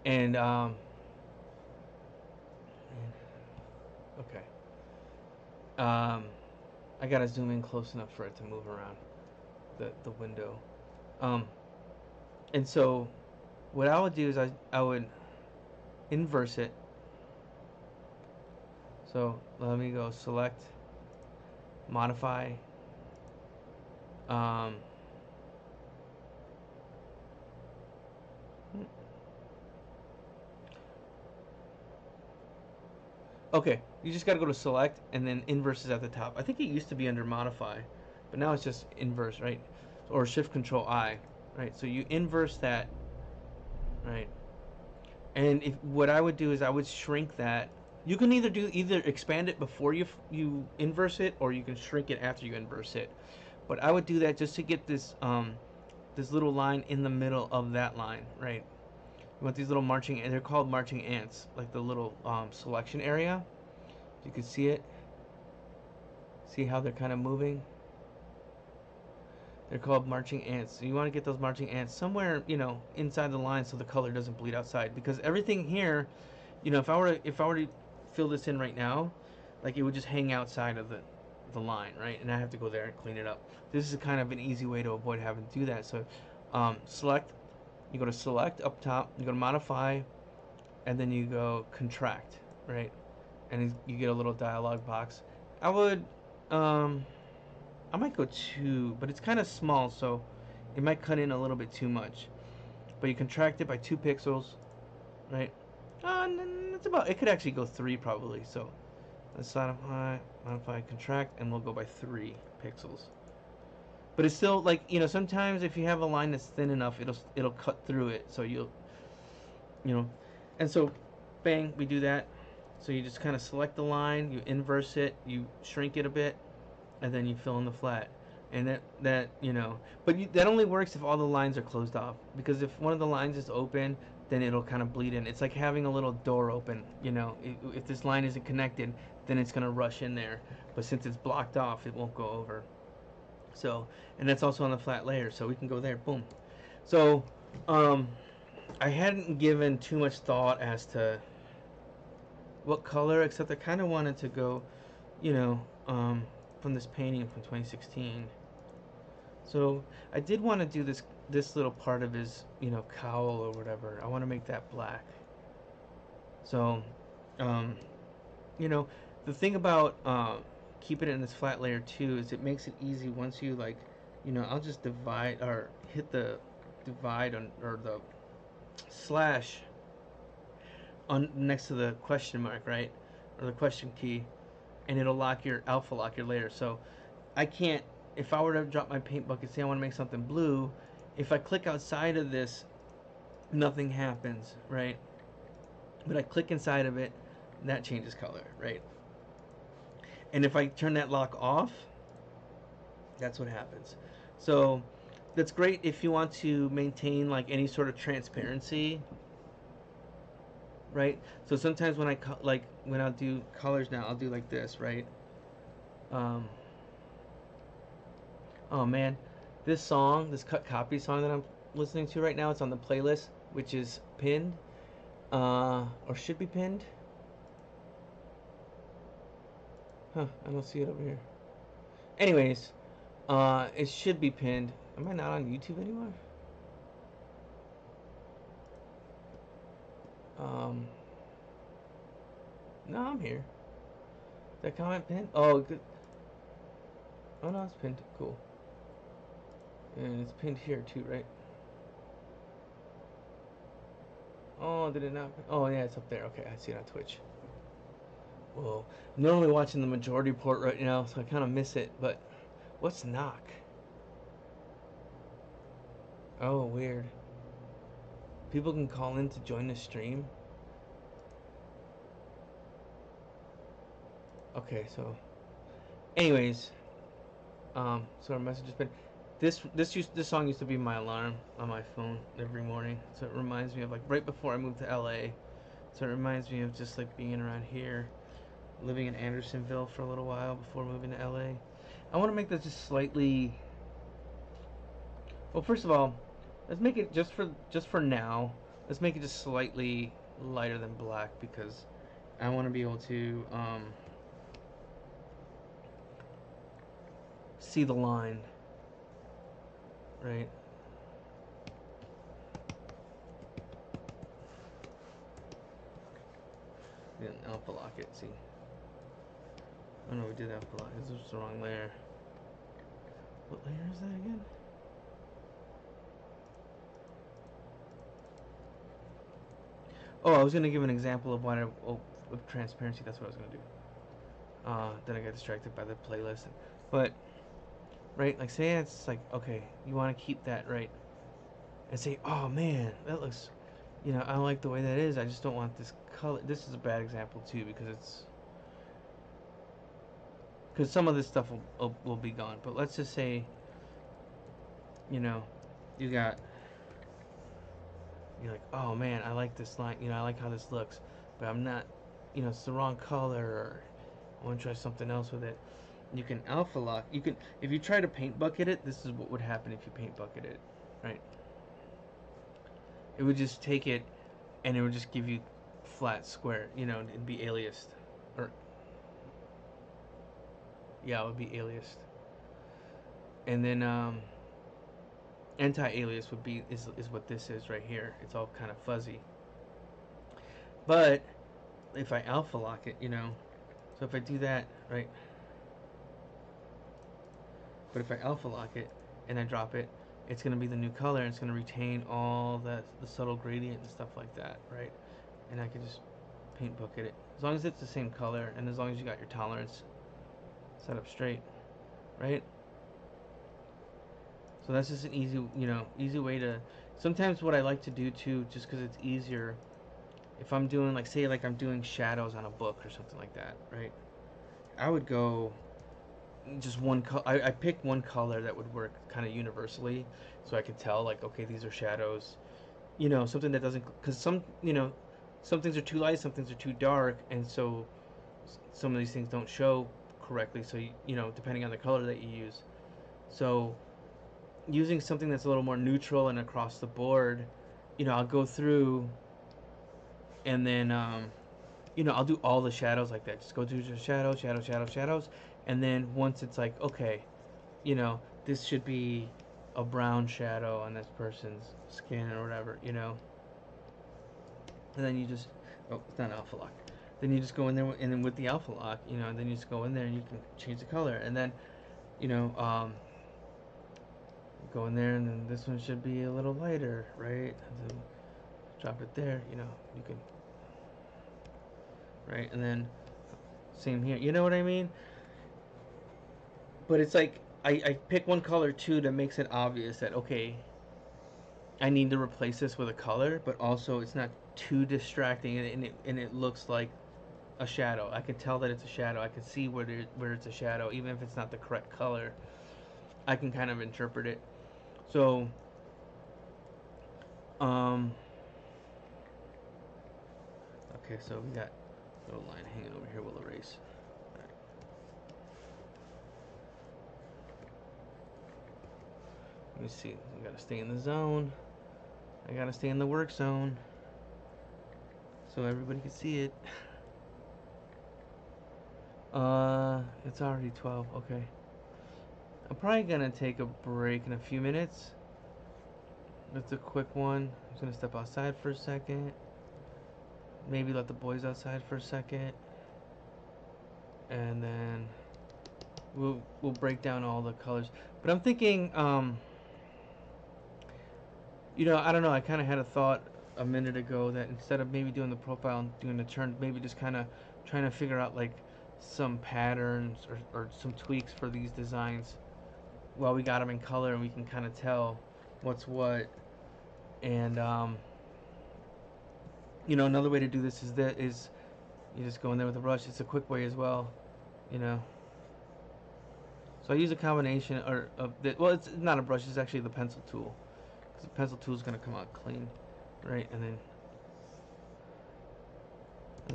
And okay. I gotta zoom in close enough for it to move around the window. Um, and so, what I would do is I would inverse it. So let me go select, modify. Um, okay, you just gotta go to select and then inverse is at the top. I think it used to be under modify, but now it's just inverse, right? Or shift control I, right? So you inverse that And if what I would do is I would shrink that. You can either expand it before you inverse it, or you can shrink it after you inverse it. But I would do that just to get this little line in the middle of that line, right? You want these little marching, and they're called marching ants, like the little selection area. You can see it. See how they're kind of moving? They're called marching ants. So you want to get those marching ants somewhere, inside the line so the color doesn't bleed outside. Because everything here, if I were to fill this in right now, like it would just hang outside of the line, right? And I have to go there and clean it up. This is kind of an easy way to avoid having to do that. So select, you go to select up top, you go to modify, and then you go contract, right? And you get a little dialog box. I would, I might go 2, but it's kind of small, so it might cut in a little bit too much. But you contract it by 2 pixels, right? It's about, it could actually go 3 probably. So let's modify, contract, and we'll go by 3 pixels. But it's still like, sometimes if you have a line that's thin enough, it'll cut through it. So and so, bang, we do that. So you just kind of select the line, you inverse it, you shrink it a bit, and then you fill in the flat. And that that only works if all the lines are closed off. Because if one of the lines is open, then it'll kind of bleed in. It's like having a little door open. If this line isn't connected, then it's gonna rush in there. But since it's blocked off, it won't go over. So, and that's also on the flat layer. So we can go there, boom. So, I hadn't given too much thought as to what color, except I kind of wanted to go, from this painting from 2016. So I did want to do this little part of his, cowl or whatever. I want to make that black. So, the thing about keeping it in this flat layer too is it makes it easy once you I'll just divide or hit the divide or the slash on next to the question mark, right, or the question key, and it'll alpha lock your layer. So I can't, if I were to drop my paint bucket, say I want to make something blue, if I click outside of this, nothing happens, right? But I click inside of it, that changes color, right? And if I turn that lock off, that's what happens. So that's great if you want to maintain like any sort of transparency, right? So sometimes when when I'll do colors now, I'll do like this, right? Oh man, this cut copy song that I'm listening to right now, it's on the playlist, which is pinned, or should be pinned. Huh, I don't see it over here. Anyways, it should be pinned. Am I not on YouTube anymore? No, I'm here. Is that comment pinned? Oh, good. Oh no, it's pinned. Cool. And it's pinned here too, right? Oh, did it not? Oh yeah, it's up there. Okay, I see it on Twitch. Whoa. I'm normally watching the majority report right now, so I kind of miss it. But what's knock? Oh, weird. People can call in to join the stream. Okay, so anyways, so our message has been this song used to be my alarm on my phone every morning. So it reminds me of like right before I moved to LA. So it reminds me of just like being around here, living in Andersonville for a little while before moving to LA. I want to make this just slightly. Well, first of all, let's make it just for now. Let's make it just slightly lighter than black because I want to be able to see the line, right? Then alpha lock it. See? Oh no, we did alpha lock. This was the wrong layer. What layer is that again? Oh, I was gonna give an example of what with transparency. That's what I was gonna do. Then I got distracted by the playlist. But right, like say it's like okay, you want to keep that right, and say, oh man, that looks, you know, I don't like the way that is. I just don't want this color. This is a bad example too because some of this stuff will be gone. But let's just say, you know, you got, you're like, oh man, I like this line. You know, I like how this looks, but I'm not, you know, it's the wrong color, or I want to try something else with it. You can alpha lock. You can, if you try to paint bucket it, this is what would happen if you paint bucket it, right? It would just take it, and it would just give you flat square. You know, it'd be aliased, or yeah, it would be aliased, and then anti-alias would be is what this is right here. It's all kind of fuzzy. But if I alpha lock it, you know, so if I do that, right? But if I alpha lock it and I drop it, it's going to be the new color, and it's going to retain all the subtle gradient and stuff like that, right? And I can just paint bucket it. As long as it's the same color, and as long as you got your tolerance set up straight, right? So that's just an easy, you know, easy way to, sometimes what I like to do too, just because it's easier, if I'm doing, like, say, like I'm doing shadows on a book or something like that, right? I would go just one color. I pick one color that would work kind of universally, so I could tell, like, okay, these are shadows. You know, something that doesn't, because some, you know, some things are too light, some things are too dark, and so some of these things don't show correctly. So you know, depending on the color that you use, so using something that's a little more neutral and across the board, you know, I'll go through, and then you know, I'll do all the shadows like that. Just go through the shadows, shadows, shadows, shadows, and then once it's like, okay, you know, this should be a brown shadow on this person's skin or whatever, you know, and then you just, oh, it's not alpha lock. Then you just go in there, and then with the alpha lock, you know, then you just go in there and you can change the color, and then, you know, go in there, and then this one should be a little lighter, right? And then drop it there, you know, you can, right? And then same here, you know what I mean? But it's like I pick one color too that makes it obvious that, okay, I need to replace this with a color, but also it's not too distracting, and it looks like a shadow. I can tell that it's a shadow. I can see where it's a shadow, even if it's not the correct color. I can kind of interpret it. So, um, okay, so we got a little line hanging over here. We'll erase. Right. Let me see. We gotta stay in the zone. I gotta stay in the work zone so everybody can see it. It's already 12. Okay. I'm probably gonna take a break in a few minutes. It's a quick one. I'm just gonna step outside for a second. Maybe let the boys outside for a second, and then we'll break down all the colors. But I'm thinking, you know, I don't know. I kind of had a thought a minute ago that instead of maybe doing the profile and doing the turn, maybe just kind of trying to figure out like some patterns or some tweaks for these designs while we got them in color, and we can kind of tell what's what. And you know, another way to do this is you just go in there with a brush. It's a quick way as well, you know. So I use a combination of the, well, it's not a brush. It's actually the pencil tool, because the pencil tool is gonna come out clean, right? And then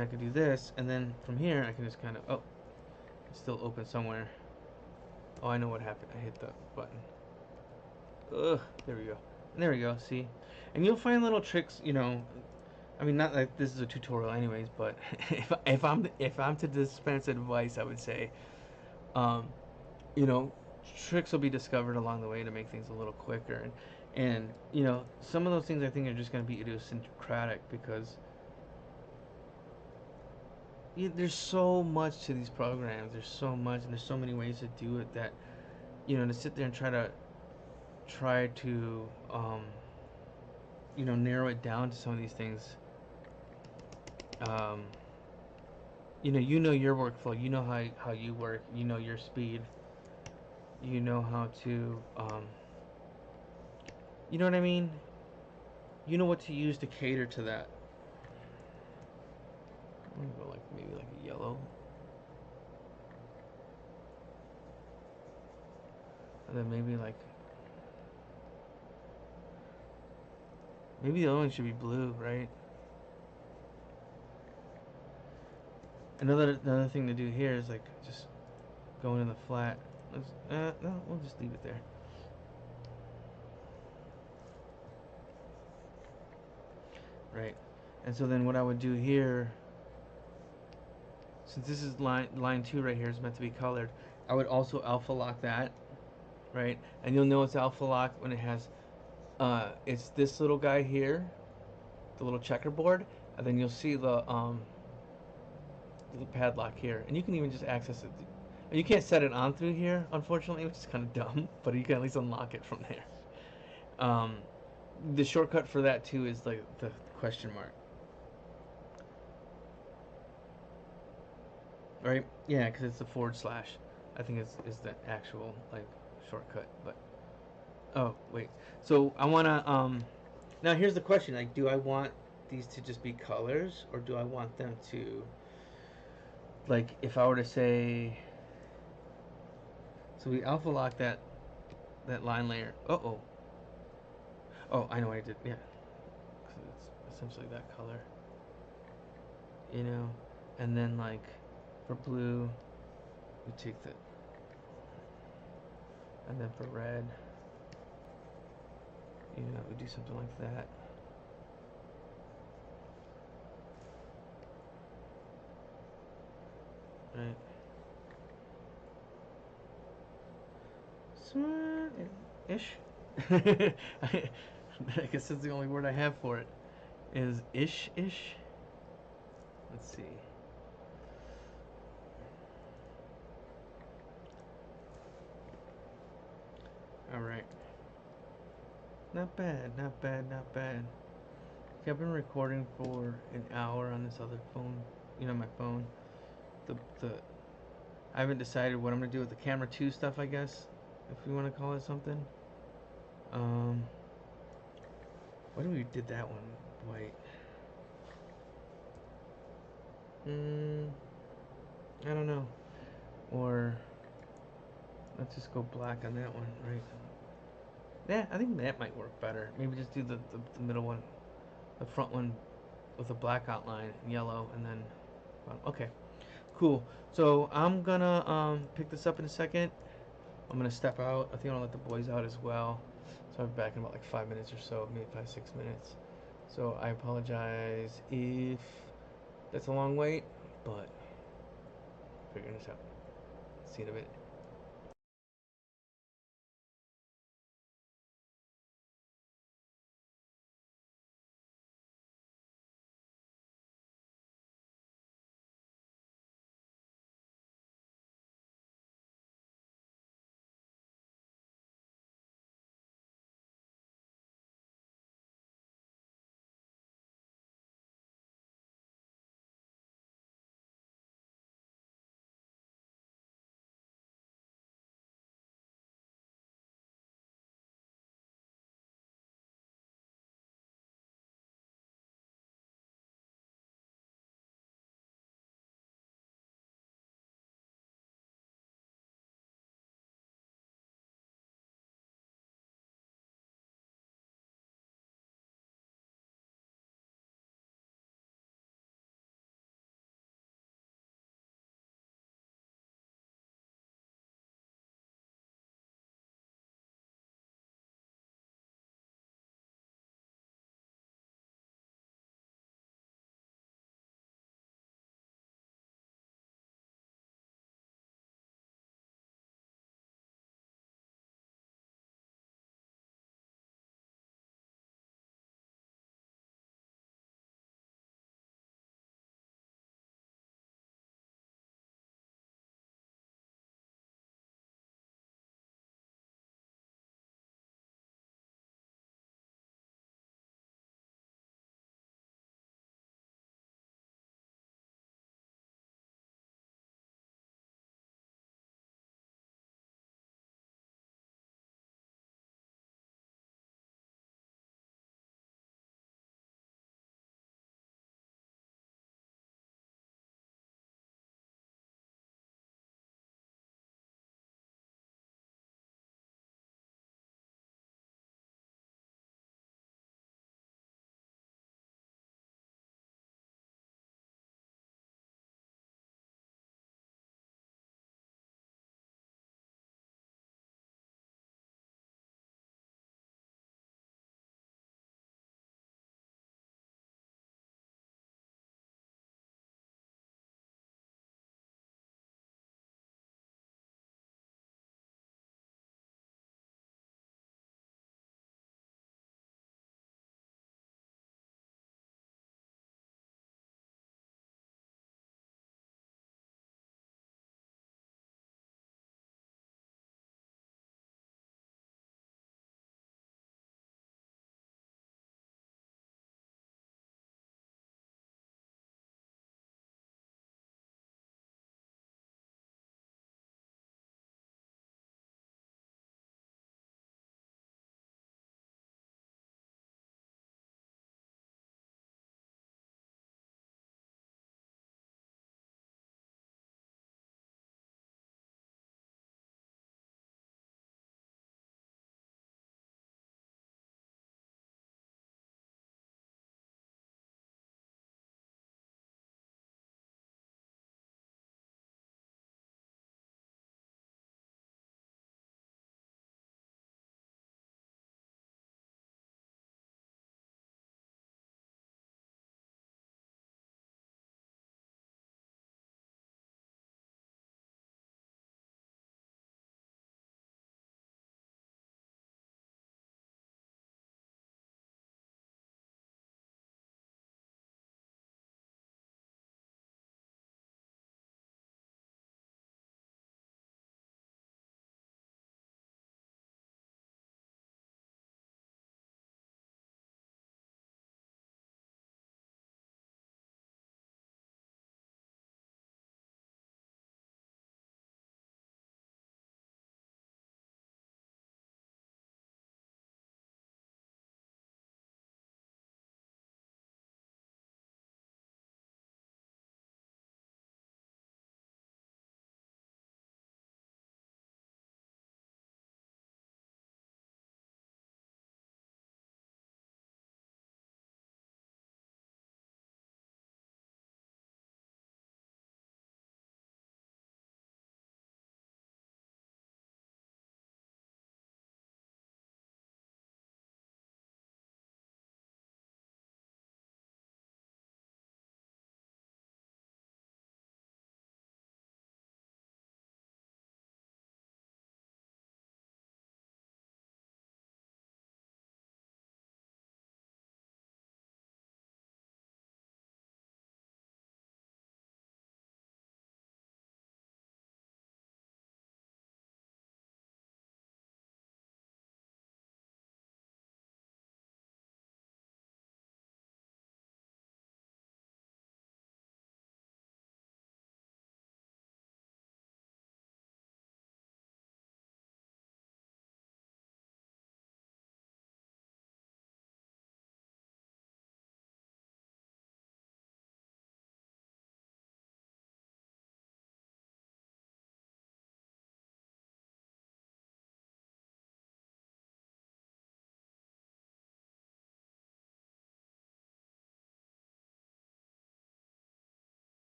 I can do this, and then from here I can just kind of, oh, it's still open somewhere. Oh, I know what happened. I hit the button. Ugh, there we go. And there we go. See, and you'll find little tricks, you know. I mean, not like this is a tutorial, anyways. But if I'm to dispense advice, I would say, um, you know, tricks will be discovered along the way to make things a little quicker, and you know, some of those things I think are just going to be idiosyncratic because there's so much to these programs. There's so much, and there's so many ways to do it that, you know, to sit there and try to you know, narrow it down to some of these things. Um, you know your workflow. You know how you work. You know your speed. You know how to you know what I mean. you know what to use to cater to that. I'm gonna go like maybe like a yellow, and then maybe the other one should be blue, right? Another thing to do here is like just go into the flat. No, we'll just leave it there. Right. And so then what I would do here, since this is line two right here is meant to be colored, I would also alpha lock that, right? And you'll know it's alpha locked when it has, it's this little guy here, the little checkerboard, and then you'll see the padlock here, and you can even just access it. You can't set it on through here, unfortunately, which is kind of dumb, but you can at least unlock it from there. Um, the shortcut for that too is like the question mark, right? Yeah, because it's the forward slash. I think is the actual like shortcut. But oh wait, so I wanna now here's the question: like, do I want these to just be colors, or do I want them to, like, if I were to say, so we alpha lock that line layer. Oh, I know what I did. Yeah, so it's essentially that color, you know, and then like for blue, we take the, and then for red, you know, we do something like that. Right. Smart ish. I guess that's the only word I have for it. Is ish. Let's see. All right. Not bad. Not bad. Not bad. Okay, I've been recording for an hour on this other phone. You know, my phone. The I haven't decided what I'm gonna do with the camera 2 stuff. I guess, if we want to call it something. Um, what do we did that one white? I don't know. Or let's just go black on that one, right? Yeah, I think that might work better. Maybe just do the middle one, the front one with a black outline, yellow, and then, well, okay, cool. So I'm gonna pick this up in a second. I'm gonna step out. I think I'll let the boys out as well. So I'm back in about like 5 minutes or so, maybe 5, 6 minutes. So I apologize if that's a long wait, but figuring this out. See you in a bit.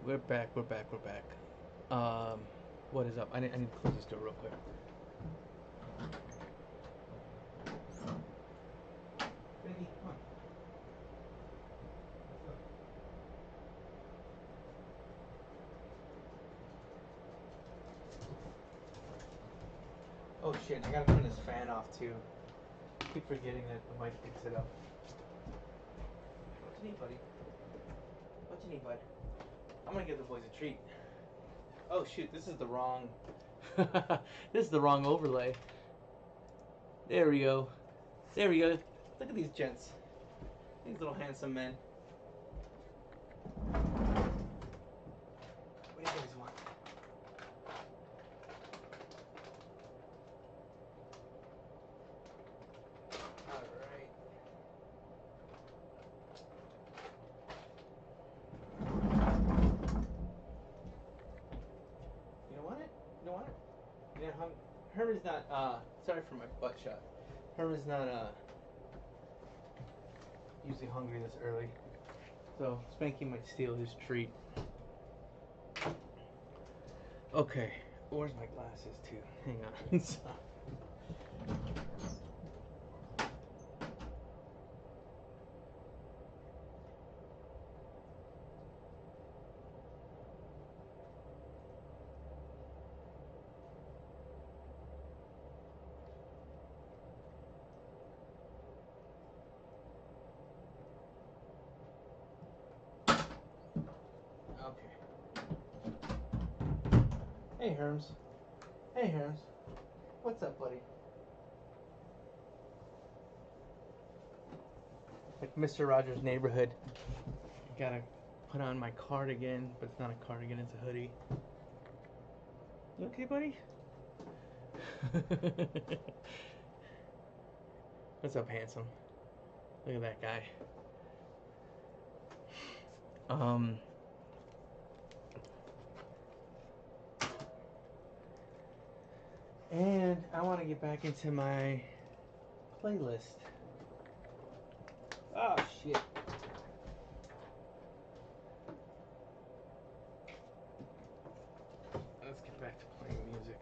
We're back. We're back. We're back. What is up? I need to close this door real quick. Baby, come on. Oh shit! I gotta turn this fan off too. I keep forgetting that the mic picks it up. What you need, buddy? What you need, bud? I'm gonna give the boys a treat. Oh shoot! This is the wrong. This is the wrong overlay. There we go. There we go. Look at these gents. These little handsome men. What do you guys want? Alright. You don't want it? You don't want it? You know, Herman's not, sorry for my butt shot. Herman's not, usually hungry this early. So, Spanky might steal his treat. Okay, where's my glasses too? Hang on. Okay. Hey, Herms. Hey, Herms. What's up, buddy? Like Mr. Rogers' Neighborhood. Gotta put on my cardigan, but it's not a cardigan, it's a hoodie. You okay, buddy? What's up, handsome? Look at that guy. And I want to get back into my playlist. Oh, shit. Let's get back to playing music.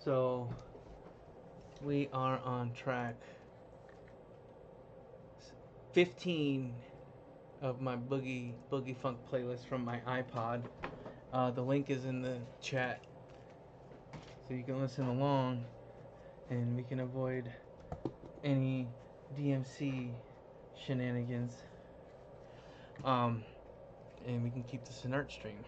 So, we are on track 15 of my boogie funk playlist from my iPod. The link is in the chat, so you can listen along, and we can avoid any DMC shenanigans. And we can keep this an art stream.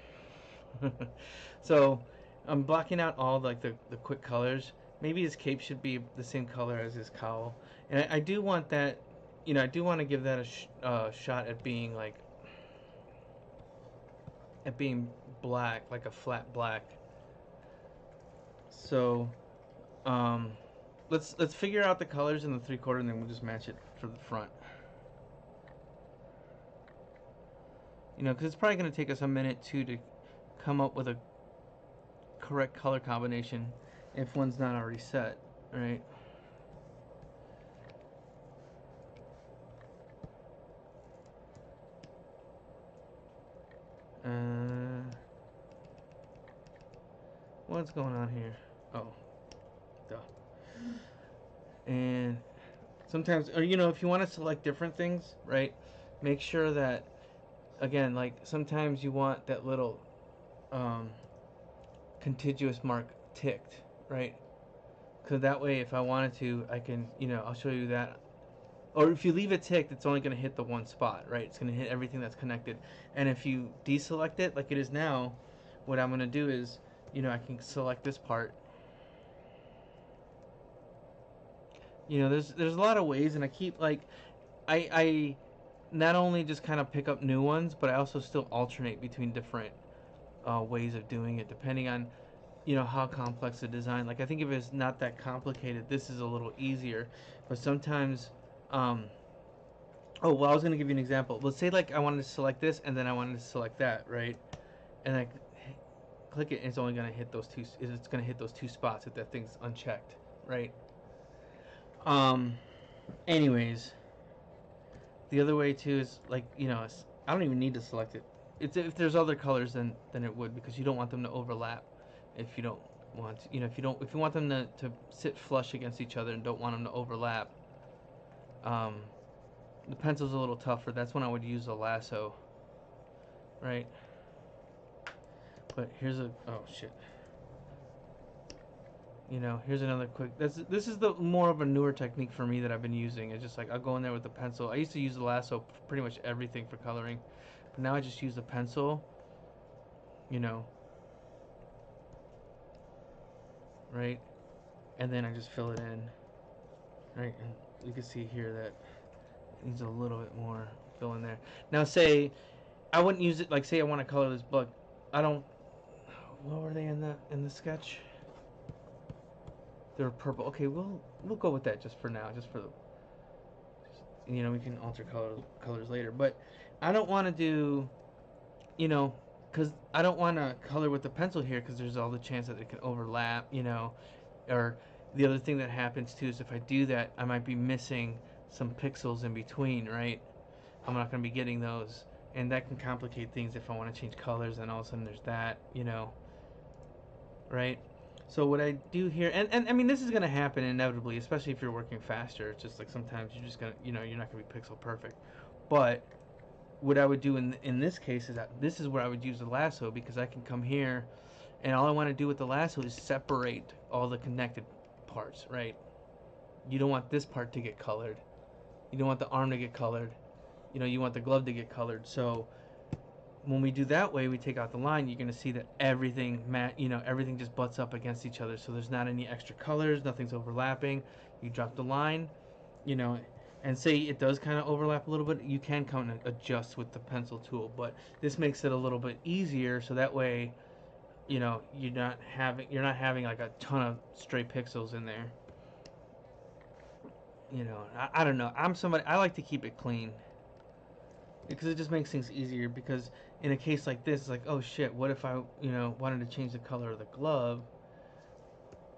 So I'm blocking out all like the quick colors. Maybe his cape should be the same color as his cowl, and I do want that. You know, I do want to give that a shot at being like black, like a flat black. So, let's figure out the colors in the 3/4, and then we'll just match it for the front. You know, because it's probably going to take us a minute to come up with a correct color combination if one's not already set, right? What's going on here? Oh, duh. And sometimes, or you know, if you want to select different things, right? Make sure that, again, like sometimes you want that little contiguous mark ticked, right? Because that way, if I wanted to, I can, you know, I'll show you that. Or if you leave it ticked, it's only going to hit the one spot, right? It's going to hit everything that's connected. And if you deselect it, like it is now, what I'm going to do is, you know, I can select this part. You know, there's a lot of ways, and I keep like, I not only just kind of pick up new ones, but I also still alternate between different ways of doing it, depending on, you know, how complex the design. Like I think if it's not that complicated, this is a little easier. But sometimes, oh well, I was gonna give you an example. Let's say like I wanted to select this, and then I wanted to select that, right? And I click it, and it's only gonna hit those two. It's gonna hit those two spots if that thing's unchecked. right? Um, anyways, the other way too is like, I don't even need to select it. It's if there's other colors, then it would, because you don't want them to overlap. If you don't want to, if you want them to sit flush against each other and don't want them to overlap, um, the pencil's a little tougher. That's when I would use a lasso, right? But here's a, oh shit. Here's another quick. This is the more of a newer technique for me that I've been using. It's just like I'll go in there with the pencil. I used to use the lasso for pretty much everything for coloring, but now I just use the pencil. You know, right? And then I just fill it in, right? And you can see here that it needs a little bit more fill in there. Now, say I wouldn't use it. Like, say I want to color this book. I don't. What were they in the sketch? They're purple. Okay, we'll go with that just for now, just for the. We can alter colors later, but I don't want to do, because I don't want to color with the pencil here because there's all the chance that it can overlap, or the other thing that happens too is if I do that, I might be missing some pixels in between, right? I'm not going to be getting those, and that can complicate things if I want to change colors, and all of a sudden there's that, right? So what I do here, and I mean, this is going to happen inevitably, especially if you're working faster. It's just like sometimes you're just going to, you're not going to be pixel perfect. But what I would do in this case is that this is where I would use the lasso, because I can come here and all I want to do with the lasso is separate all the connected parts, right? You don't want this part to get colored. You don't want the arm to get colored. You want the glove to get colored. So when we do that way, we take out the line, you're going to see that everything everything just butts up against each other. So there's not any extra colors, nothing's overlapping. You drop the line, and say it does kind of overlap a little bit, you can come and adjust with the pencil tool. But this makes it a little bit easier, so that way, you're not having like a ton of stray pixels in there. I don't know. I like to keep it clean because it just makes things easier. Because in a case like this, it's like, oh shit, what if I, wanted to change the color of the glove?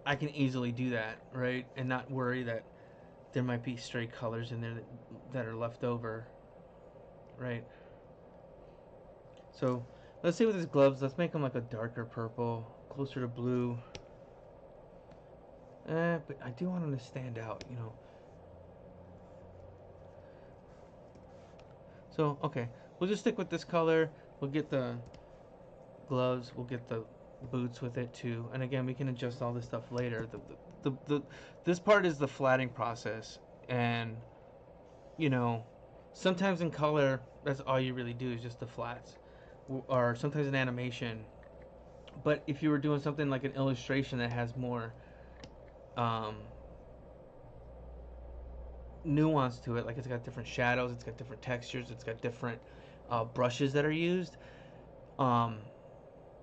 I can easily do that, right? And not worry that there might be stray colors in there that are left over, right? So let's say with his gloves, let's make them like a darker purple, closer to blue. But I do want him to stand out, So, okay, we'll just stick with this color. We'll get the gloves, we'll get the boots with it too. And again, we can adjust all this stuff later. This part is the flatting process. And, sometimes in color, that's all you really do is just the flats. Or sometimes in animation. But if you were doing something like an illustration that has more um, nuance to it, like it's got different shadows, it's got different textures, it's got different brushes that are used. Um,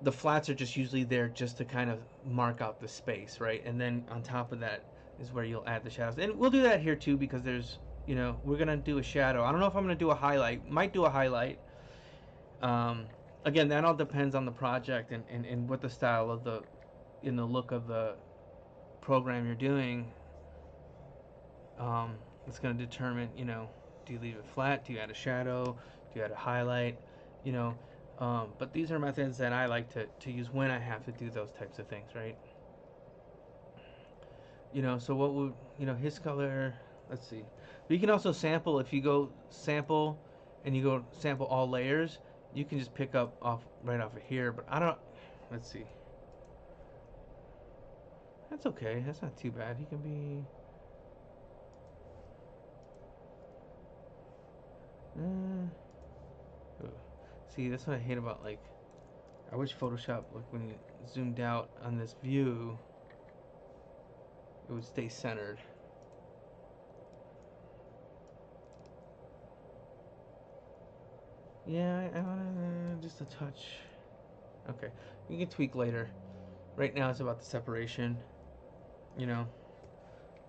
the flats are just usually there just to kind of mark out the space, right? And then on top of that is where you'll add the shadows. And we'll do that here too, because there's, we're gonna do a shadow. I don't know if I'm gonna do a highlight. Might do a highlight. Um, Again, that all depends on the project and what the style of the, in the look of the program you're doing. It's going to determine, do you leave it flat? Do you add a shadow? Do you add a highlight? You know, but these are methods that I like to use when I have to do those types of things, right? So what would, his color, let's see. But you can also sample. If you go sample and you go sample all layers, you can just pick up right off of here. But I don't, let's see. That's okay. That's not too bad. He can be. See, that's what I hate about, like, I wish Photoshop, like, when you zoomed out on this view, it would stay centered. Yeah, I want to just a touch. Okay, you can tweak later. Right now it's about the separation. I'm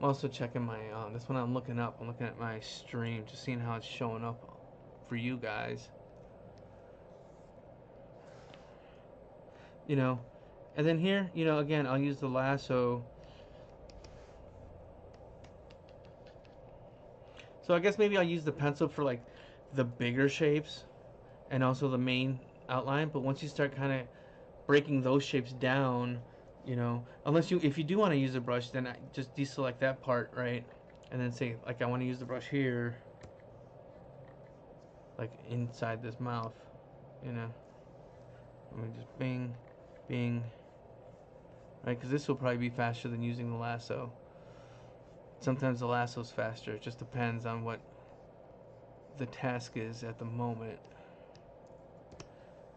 also checking my, that's when I'm looking up. I'm looking at my stream, just seeing how it's showing up for you guys. And then here, again, I'll use the lasso So I guess maybe I'll use the pencil for like the bigger shapes and also the main outline. But once you start kind of breaking those shapes down, you know, unless you, if you do want to use a brush, then I just deselect that part, right? And then say, like, I want to use the brush here, like inside this mouth, you know. Let me just bing, bing, right? Because this will probably be faster than using the lasso. Sometimes the lasso's faster. It just depends on what the task is at the moment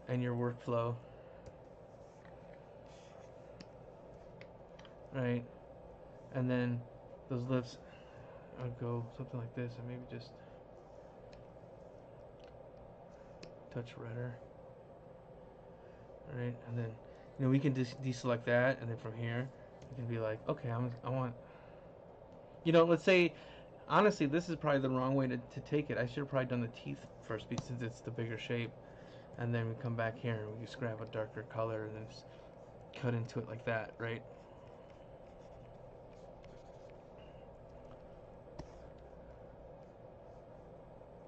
and your workflow, right? And then those lips, I'll go something like this, and maybe just touch redder, right? And then, you know, we can just deselect that, and then from here, you can be like, okay, I want, you know, let's say, honestly, this is probably the wrong way to take it. I should have probably done the teeth first, since it's the bigger shape, and then we come back here and we just grab a darker color and then just cut into it like that, right?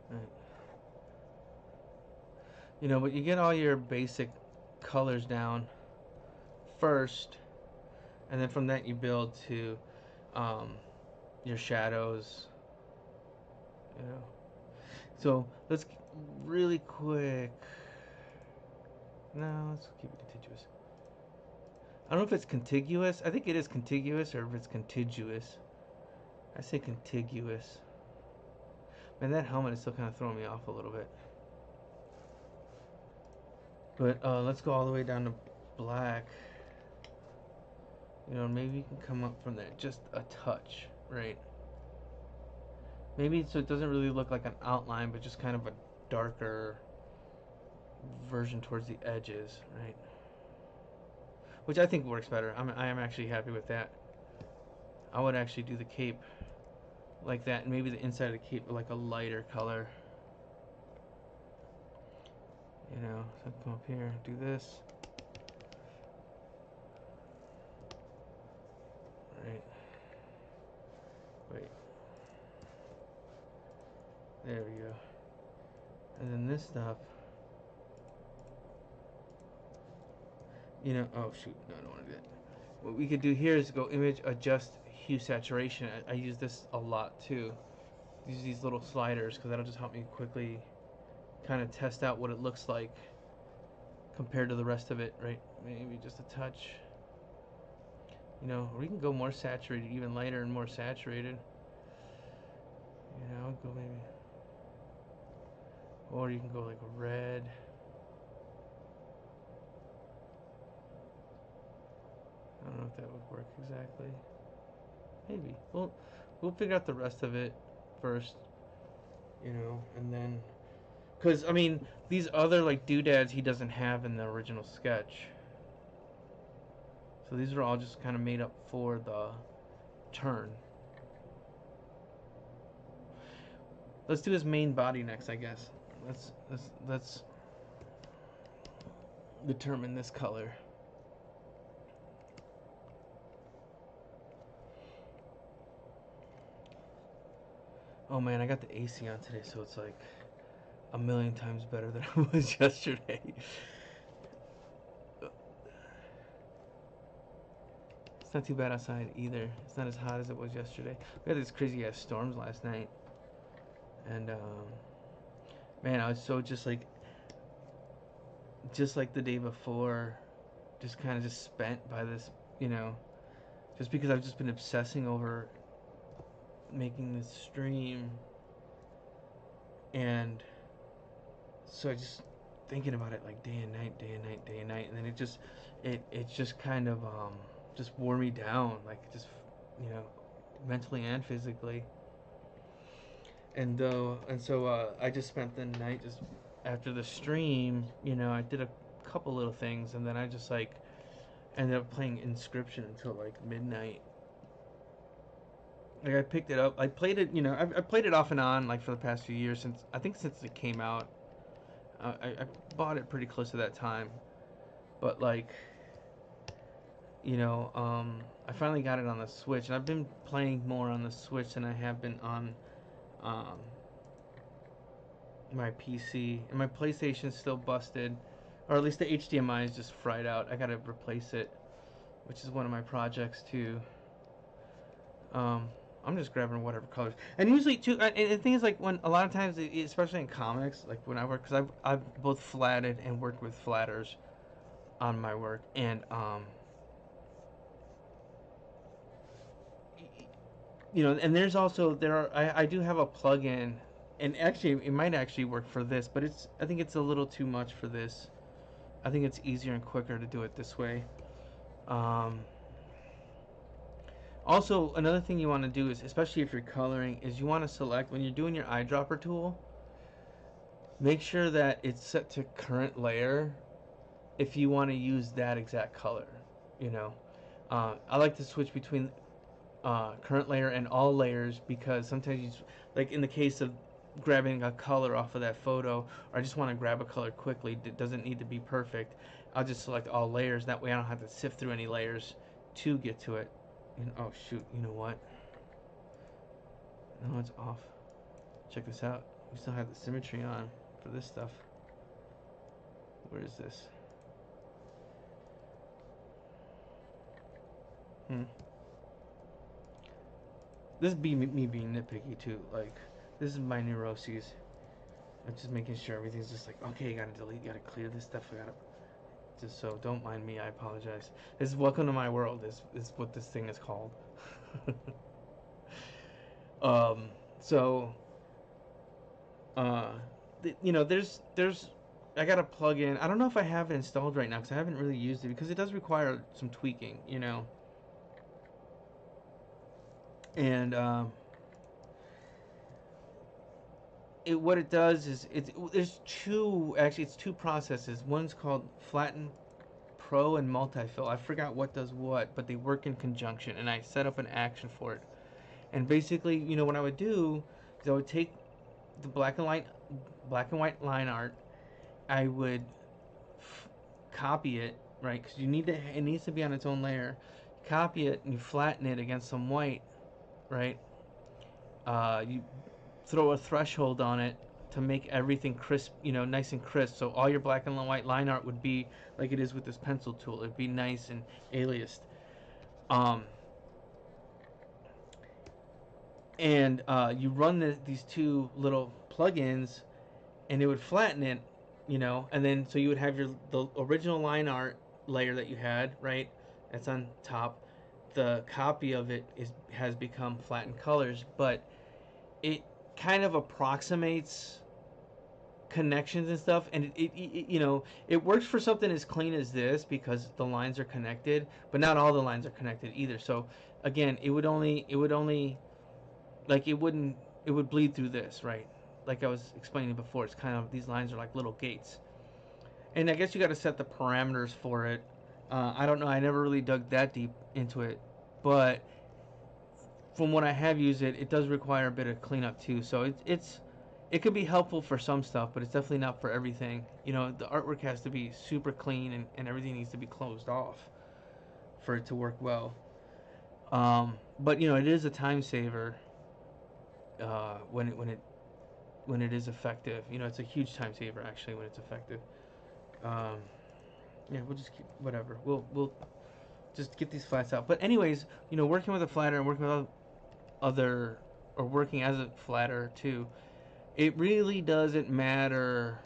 Right. You know, but you get all your basic colors down first, and then from that you build to um, your shadows, you know. So let's really quick. No, let's keep it contiguous. I don't know if it's contiguous. I think it is contiguous, or if it's contiguous. I say contiguous. Man, that helmet is still kind of throwing me off a little bit. But let's go all the way down to black. You know, maybe you can come up from there just a touch, right? Maybe so it doesn't really look like an outline, but just kind of a darker version towards the edges, right? Which I think works better. I am actually happy with that. I would actually do the cape like that, and maybe the inside of the cape like a lighter color. You know, so come up here, do this. Right. Wait. There we go. And then this stuff, you know, oh shoot, no, I don't want to do that. What we could do here is go image, adjust hue saturation. I use this a lot too. Use these little sliders because that'll just help me quickly kind of test out what it looks like compared to the rest of it, right? Maybe just a touch. You know, or we can go more saturated, even lighter and more saturated. You know, go maybe, or you can go like red. I don't know if that would work exactly. Maybe we'll figure out the rest of it first, you know, and then, because I mean these other like doodads he doesn't have in the original sketch. So these are all just kind of made up for the turn. Let's do his main body next, I guess. Let's determine this color. Oh man, I got the AC on today, so it's like a million times better than it was yesterday. It's not too bad outside either. It's not as hot as it was yesterday. We had these crazy ass storms last night, and man, I was so just like the day before, just kind of just spent by this, you know, just because I've just been obsessing over making this stream, and so I just thinking about it like day and night, day and night, day and night, and then it just kind of just wore me down, like just, you know, mentally and physically. And so I just spent the night just after the stream, you know, I did a couple little things, and then I just like ended up playing Inscription until like midnight. Like I picked it up, I played it, you know, I played it off and on like for the past few years since it came out. I bought it pretty close to that time, but like, you know, I finally got it on the Switch, and I've been playing more on the Switch than I have been on um, my PC, and my PlayStation's still busted, or at least the HDMI is just fried out. I gotta replace it, which is one of my projects too. Um, I'm just grabbing whatever colors, and usually too. And the thing is, like when a lot of times, especially in comics, like when I work, because I've both flatted and worked with flatters on my work, and and there's also I do have a plugin, and actually it might actually work for this, but I think it's a little too much for this. I think it's easier and quicker to do it this way. Um, Also, another thing you want to do is, especially if you're coloring, is you want to select when you're doing your eyedropper tool. Make sure that it's set to current layer if you want to use that exact color. You know, I like to switch between current layer and all layers because sometimes like in the case of grabbing a color off of that photo, or I just want to grab a color quickly. It doesn't need to be perfect. I'll just select all layers. That way I don't have to sift through any layers to get to it. Oh shoot! You know what? No, it's off. Check this out. We still have the symmetry on for this stuff. Where is this? Hmm. This is me being nitpicky too. Like, this is my neuroses. I'm just making sure everything's just like, okay, you gotta delete, you gotta clear this stuff, I gotta. Just so, don't mind me, I apologize. This is welcome to my world, is what this thing is called. um, so, uh, there's I got to plug in. I don't know if I have it installed right now because I haven't really used it because it does require some tweaking. And what it does is it's two processes. One's called Flatten Pro and Multifill. I forgot what does what, but they work in conjunction, and I set up an action for it. And basically, what I would do is I would take the black and white line art. I would copy it, right? Because it needs to be on its own layer. Copy it and you flatten it against some white, right? You throw a threshold on it to make everything crisp, nice and crisp. So all your black and white line art would be like it is with this pencil tool. It'd be nice and aliased. Um, and you run these two little plugins, and it would flatten it, and then so you would have the original line art layer that you had, right? That's on top. The copy of it has become flattened colors, but it kind of approximates connections and stuff, and it works for something as clean as this because the lines are connected, but not all the lines are connected either. So again, it would only like it would bleed through this, right? Like I was explaining before, it's kind of these lines are like little gates, and I guess you got to set the parameters for it. I don't know, I never really dug that deep into it, but from what I have used it does require a bit of cleanup too. So it could be helpful for some stuff, but it's definitely not for everything. The artwork has to be super clean, and everything needs to be closed off for it to work well. But it is a time saver when it is effective. It's a huge time saver actually when it's effective. Um, yeah, we'll just keep whatever. We'll just get these flats out. But anyways, working with a flatter and working with other or working as a flatter too, it really doesn't matter.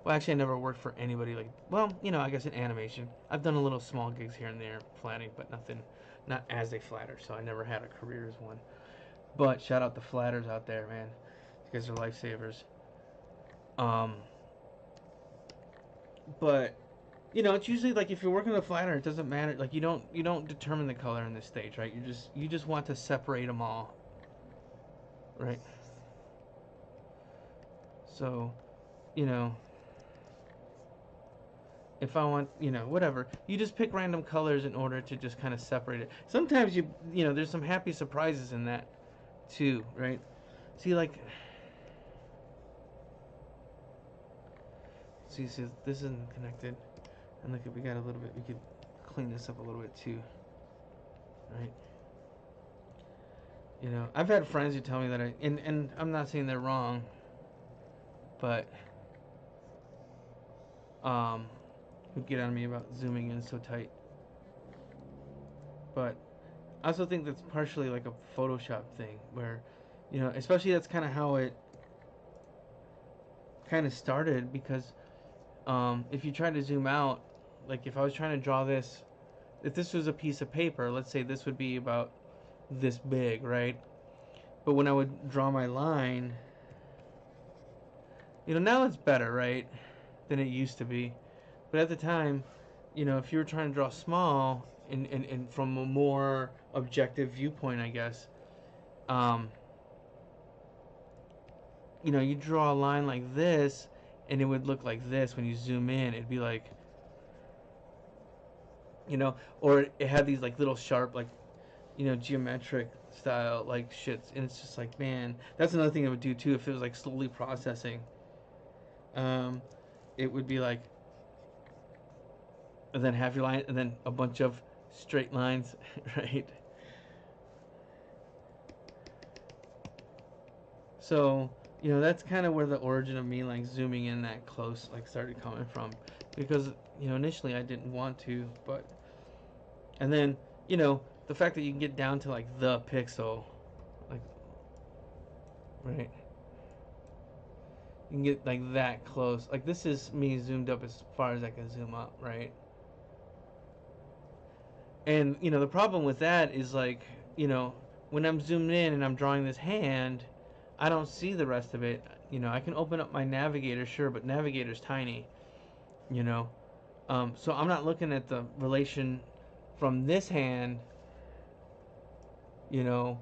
Well, actually, I never worked for anybody like. Well, I guess in animation, I've done a little small gigs here and there, flatting, but nothing, not as a flatter. So I never had a career as one. But shout out the flatters out there, man. You guys are lifesavers. Um, but it's usually like if you're working with a flatter, it doesn't matter. Like you don't determine the color in this stage, right? You just want to separate them all, right? So, you know, if I want, whatever, you just pick random colors in order to just kind of separate it. Sometimes there's some happy surprises in that too, right? See, like, see, this isn't connected, and look, we got a little bit. We could clean this up a little bit too, right? You know, I've had friends who tell me that and I'm not saying they're wrong, but um, who get on me about zooming in so tight. But I also think that's partially like a Photoshop thing, where, you know, especially that's kind of how it kind of started because if you try to zoom out, like if I was trying to draw this, if this was a piece of paper, let's say this would be about this big, right? But when I would draw my line, you know, now it's better, right, than it used to be. But at the time, you know, if you were trying to draw small and from a more objective viewpoint, I guess, um, you know, you draw a line like this, and it would look like this when you zoom in. It'd be like, you know, or it had these like little sharp, like, you know, geometric style like shits, and it's just like, man, that's another thing it would do too if it was like slowly processing. Um, it would be like, and then half your line, and then a bunch of straight lines, right? So, you know, that's kind of where the origin of me like zooming in that close like started coming from, because, you know, initially I didn't want to, but and then, you know, the fact that you can get down to like the pixel, like, right, you can get like that close. Like this is me zoomed up as far as I can zoom up, right? And you know, the problem with that is like, you know, when I'm zoomed in and I'm drawing this hand, I don't see the rest of it. You know, I can open up my navigator, sure, but navigator's tiny, you know. So I'm not looking at the relation from this hand, you know,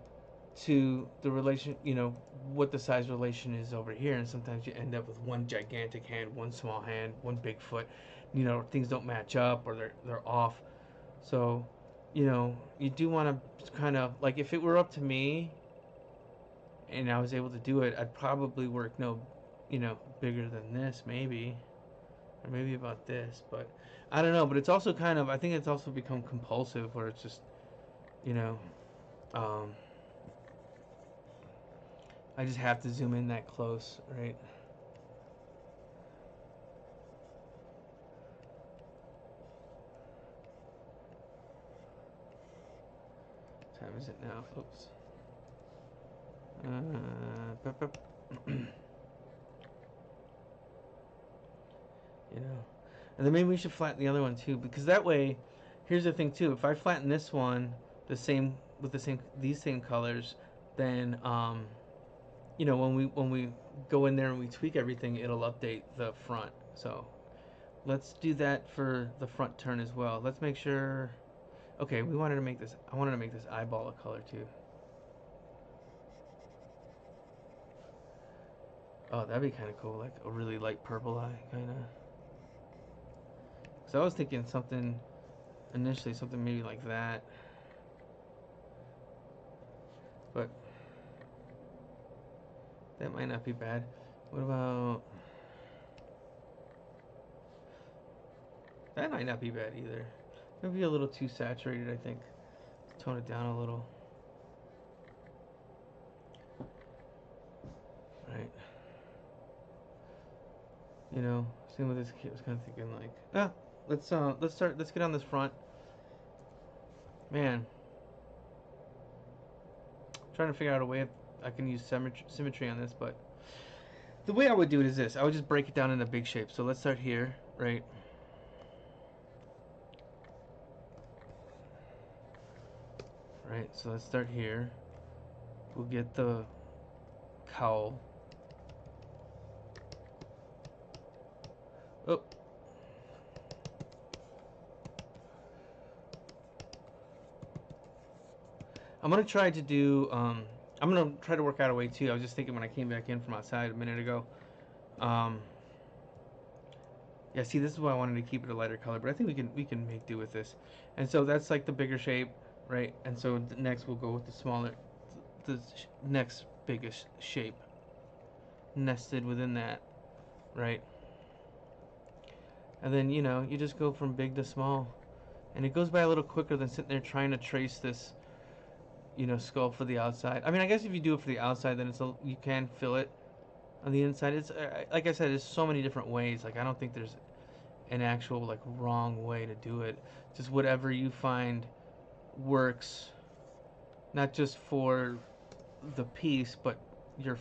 to the relation, you know, what the size relation is over here. And sometimes you end up with one gigantic hand, one small hand, one big foot. You know, things don't match up or they're off. So, you know, you do want to kind of like, if it were up to me and I was able to do it, I'd probably work no, you know, bigger than this maybe, or maybe about this, but I don't know. But it's also kind of, I think it's also become compulsive where it's just, you know, um, I just have to zoom in that close, right? What time is it now? Oops. You know, and then maybe we should flatten the other one too, because that way, here's the thing too. If I flatten this one the same with the same these same colors, then you know, when we go in there and we tweak everything, it'll update the front. So let's do that for the front turn as well. Let's make sure. Okay, we wanted to make this. I wanted to make this eyeball a color too. Oh, that'd be kind of cool, like a really light purple eye, kind of. So I was thinking something initially, something maybe like that, but that might not be bad. What about that? Might not be bad either. Maybe a little too saturated, I think. Tone it down a little. Right. You know, same with this kid. I was kind of thinking like, let's get on this front. Man, I'm trying to figure out a way I can use symmetry on this, but the way I would do it is this. I would just break it down into big shapes. So let's start here, right? Right. So let's start here. We'll get the cowl. Oh, I'm gonna try to do. I'm gonna try to work out a way too. I was just thinking when I came back in from outside a minute ago. Um, yeah, see, this is why I wanted to keep it a lighter color, but I think we can make do with this. And so that's like the bigger shape, right? And so next we'll go with the smaller, the next biggest shape nested within that, right? And then, you know, you just go from big to small, and it goes by a little quicker than sitting there trying to trace this you know, sculpt for the outside. I mean, I guess if you do it for the outside, then you can fill it on the inside. It's like I said, there's so many different ways. Like I don't think there's an actual like wrong way to do it. Just whatever you find works, not just for the piece, but your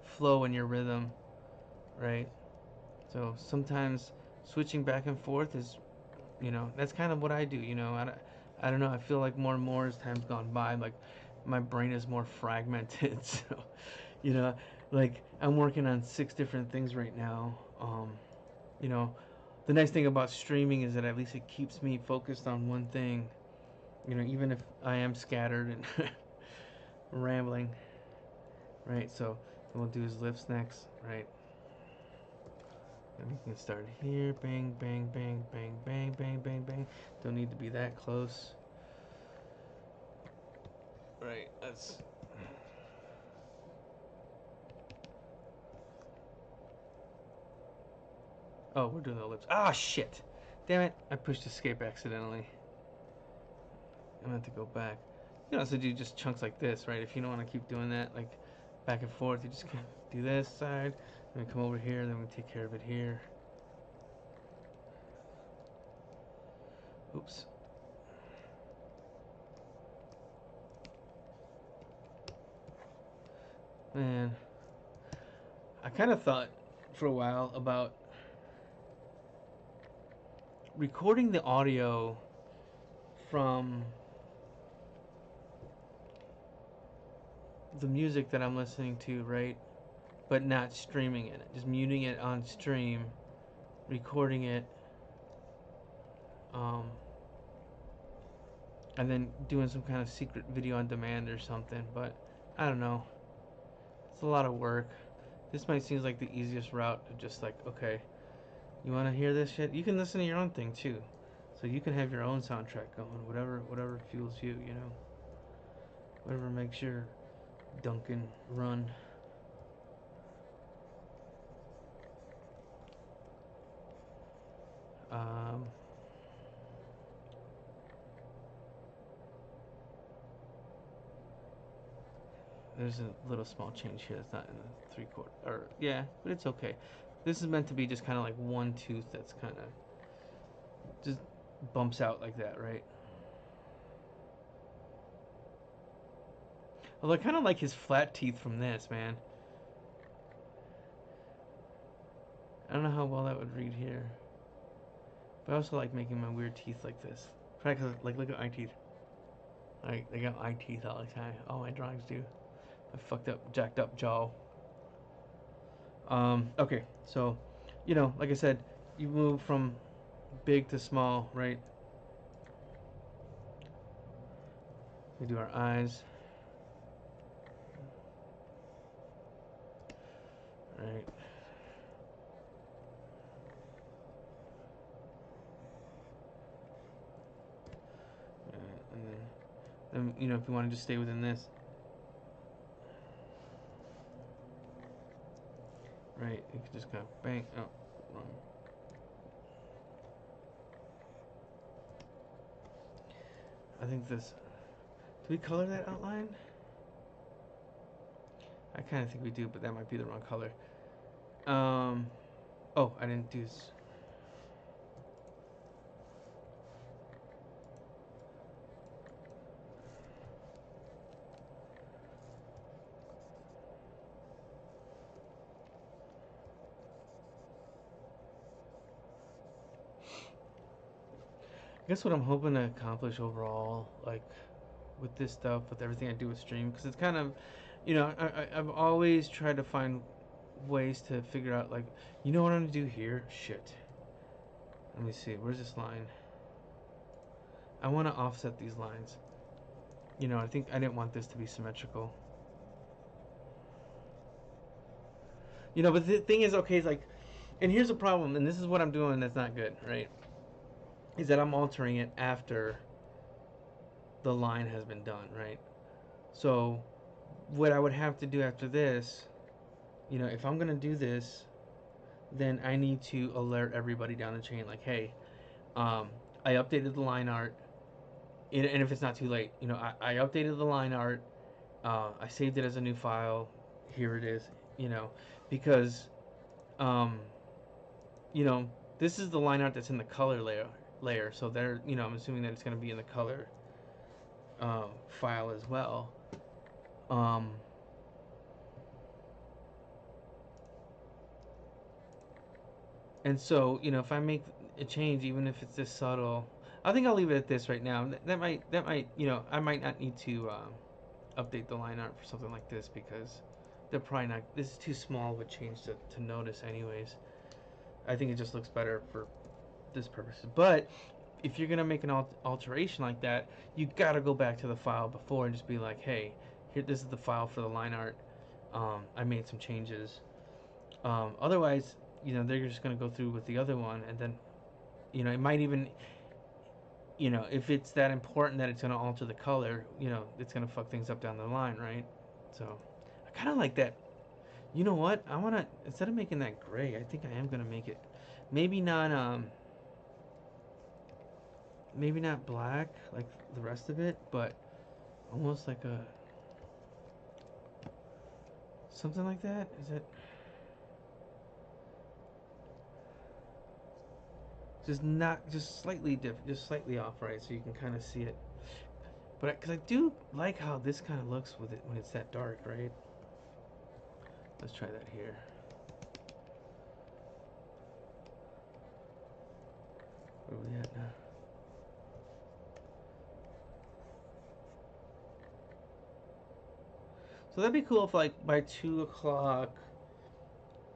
flow and your rhythm, right? So sometimes switching back and forth is, you know, that's kind of what I do. You know, I don't know. I feel like more and more as time's gone by, like my brain is more fragmented. So, you know, like I'm working on 6 different things right now. You know, the nice thing about streaming is that at least it keeps me focused on one thing. You know, even if I am scattered and rambling, right? So we'll do his lifts next, right? And we can start here, bang, bang, bang, bang, bang, bang, bang, bang. Don't need to be that close. Right, that's... Oh, we're doing the lips. Ah, shit! Damn it, I pushed escape accidentally. I meant to go back. You can also do just chunks like this, right? If you don't want to keep doing that, like back and forth, you just do this side, then we come over here, then we take care of it here. Oops. Man, I kind of thought for a while about recording the audio from the music that I'm listening to, right? But not streaming it. Just muting it on stream, recording it, um, and then doing some kind of secret video on demand or something. But I don't know. It's a lot of work. This might seem like the easiest route to just like, okay, you want to hear this shit? You can listen to your own thing too. So you can have your own soundtrack going, whatever fuels you, you know. Whatever makes your Duncan run. Um, there's a little small change here that's not in the 3/4, or yeah, but it's okay. This is meant to be just kind of like one tooth that's kind of just bumps out like that, right? Although I kind of like his flat teeth from this, man. I don't know how well that would read here. But I also like making my weird teeth like this. Probably 'cause, like, look at my teeth. Like, they got eye teeth all the time. All my drawings do. I fucked up, jacked up jaw. Okay, so, you know, like I said, you move from big to small, right? We do our eyes. Right. And then, you know, if you want to just stay within this. Right, you can just kind of bang. Oh, wrong. I think this. Do we color that outline? I kind of think we do, but that might be the wrong color. Oh, I didn't do this. I guess what I'm hoping to accomplish overall, like with this stuff, with everything I do with stream, because it's kind of, you know, I've always tried to find ways to figure out, like, you know what I'm gonna do here? Shit. Let me see. Where's this line? I want to offset these lines. You know, I think I didn't want this to be symmetrical. You know, but the thing is, okay, it's like, and here's the problem, and this is what I'm doing that's not good, right? Is that I'm altering it after the line has been done, right? So, what I would have to do after this, you know, if I'm gonna do this, then I need to alert everybody down the chain, like, hey, I updated the line art. and if it's not too late, I updated the line art. I saved it as a new file. Here it is. You know, because um, you know, this is the line art that's in the color layer. So there, I'm assuming that it's going to be in the color file as well. Um, and so, if I make a change, even if it's this subtle, I think I'll leave it at this right now. That might, I might not need to update the line art for something like this because they're probably not. This is too small of a change to notice, anyways. I think it just looks better for this purpose. But if you're gonna make an alteration like that, you gotta go back to the file before and just be like, hey, here, this is the file for the line art. I made some changes. Otherwise, they're just gonna go through with the other one, and then, it might even, if it's that important that it's gonna alter the color, it's gonna fuck things up down the line, right? So, I kind of like that. You know what? I wanna, instead of making that gray, I think I am gonna make it, maybe not maybe not black like the rest of it, but almost like a something like that. Is it just not just slightly different, just slightly off, right? So you can kind of see it. But because I do like how this kind of looks with it when it's that dark, right? Let's try that here. Where are we at now? So that'd be cool if, like, by 2 o'clock,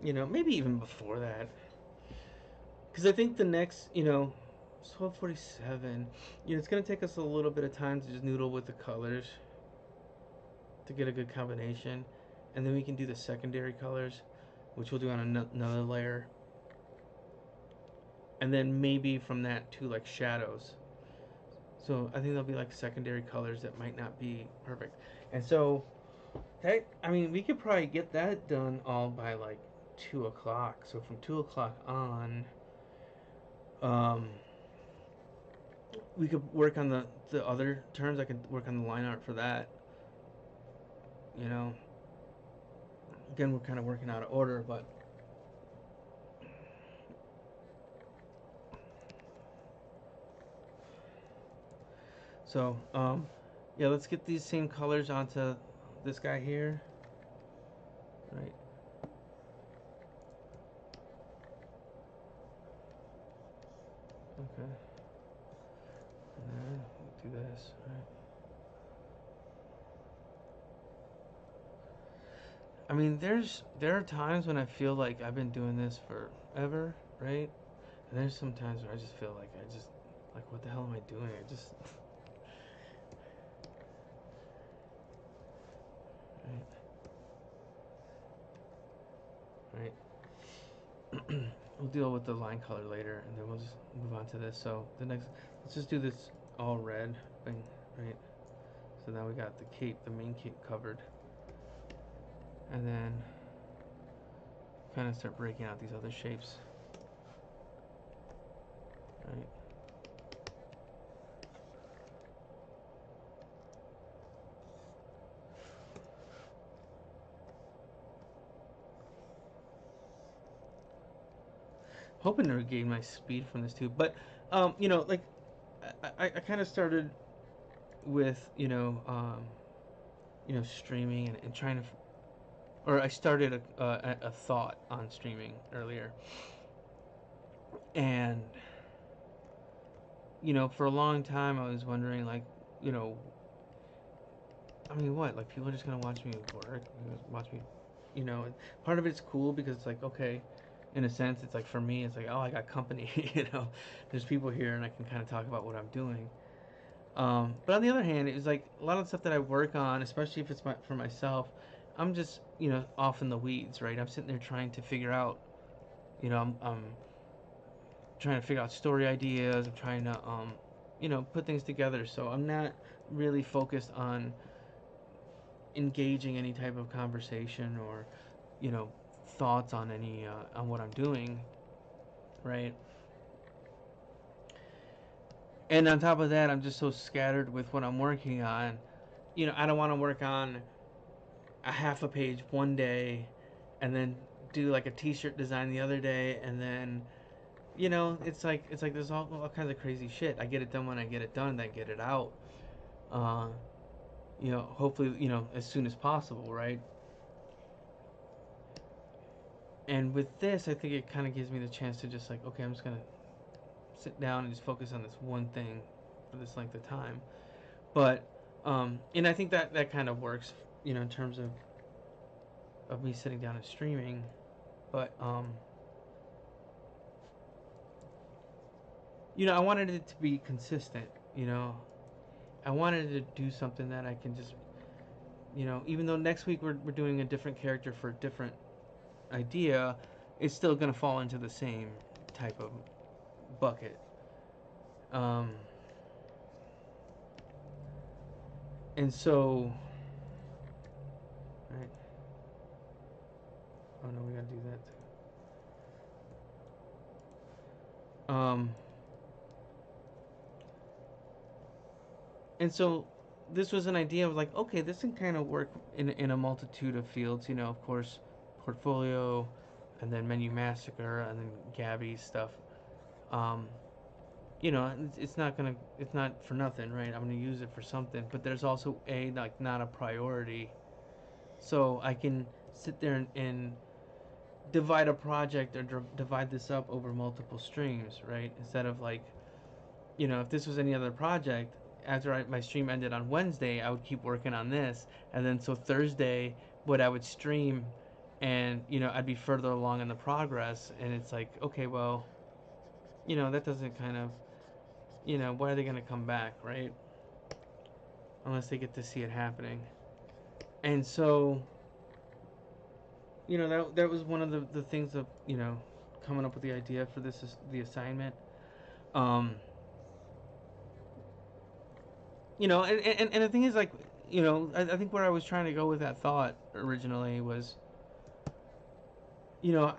maybe even before that, because I think the next, 12:47, it's gonna take us a little bit of time to just noodle with the colors to get a good combination, and then we can do the secondary colors, which we'll do on another layer, and then maybe from that to like shadows. So I think there'll be like secondary colors that might not be perfect, and so that, I mean, we could probably get that done all by like 2 o'clock. So from 2 o'clock on, um, we could work on the other terms. I could work on the line art for that. You know, again, we're kind of working out of order, but so yeah, let's get these same colors onto this guy here, right? Okay, and then do this, right? I mean, there are times when I feel like I've been doing this forever, right? And there's some times where I just feel like I just like, what the hell am I doing? I just right, right. We'll deal with the line color later, and then we'll just move on to this. So the next, let's just do this all red thing, right? So now we got the cape, the main cape covered, and then kind of start breaking out these other shapes, right? Hoping to regain my speed from this too, but like I kind of started with streaming and trying to, or I started a thought on streaming earlier, and for a long time I was wondering, like, you know I mean, what, like, people are just gonna watch me work, watch me, and part of it's cool because it's like, okay, in a sense, it's like, for me, it's like, oh, I got company, there's people here and I can kind of talk about what I'm doing. But on the other hand, it was like a lot of the stuff that I work on, especially if it's for myself, I'm just, off in the weeds, right? I'm sitting there trying to figure out, I'm trying to figure out story ideas. I'm trying to, put things together. So I'm not really focused on engaging any type of conversation or, you know, thoughts on any, on what I'm doing, right? And on top of that, I'm just so scattered with what I'm working on. I don't want to work on a half a page one day, and then do like a T-shirt design the other day, and then it's like there's all kinds of crazy shit. I get it done when I get it done, then get it out. Uh, hopefully, as soon as possible, right? And with this, I think it kind of gives me the chance to just like, okay, I'm just gonna sit down and just focus on this one thing for this length of time. But and I think that kind of works, in terms of me sitting down and streaming. But I wanted it to be consistent. I wanted to do something that I can just, even though next week we're doing a different character for a different idea, it's still gonna fall into the same type of bucket. Um, and so, right? Oh no, we gotta do that too. And so this was an idea of like, okay, this can kind of work in a multitude of fields. Of course, portfolio, and then menu massacre, and then Gabby's stuff. Um, it's not for nothing, right? I'm gonna use it for something, but there's also like not a priority, so I can sit there and divide a project or divide this up over multiple streams, right? Instead of like, if this was any other project, after my stream ended on Wednesday, I would keep working on this, and then so Thursday, I would stream, and I'd be further along in the progress, and it's like, okay, well, that doesn't kind of, why are they gonna come back, right? Unless they get to see it happening, and so, that was one of the things of coming up with the idea for this is the assignment. Um, and the thing is, like, I think where I was trying to go with that thought originally was, you know,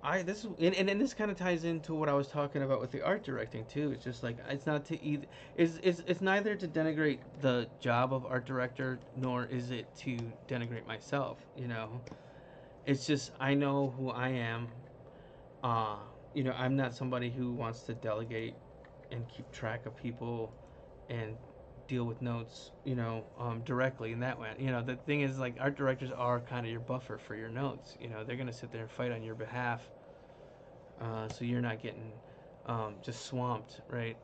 I this and this kind of ties into what I was talking about with the art directing too. It's just like it's not to either it's neither to denigrate the job of art director nor is it to denigrate myself. It's just I know who I am. Uh, I'm not somebody who wants to delegate and keep track of people and deal with notes, directly in that way. The thing is, like, art directors are kind of your buffer for your notes. They're gonna sit there and fight on your behalf, so you're not getting just swamped, right?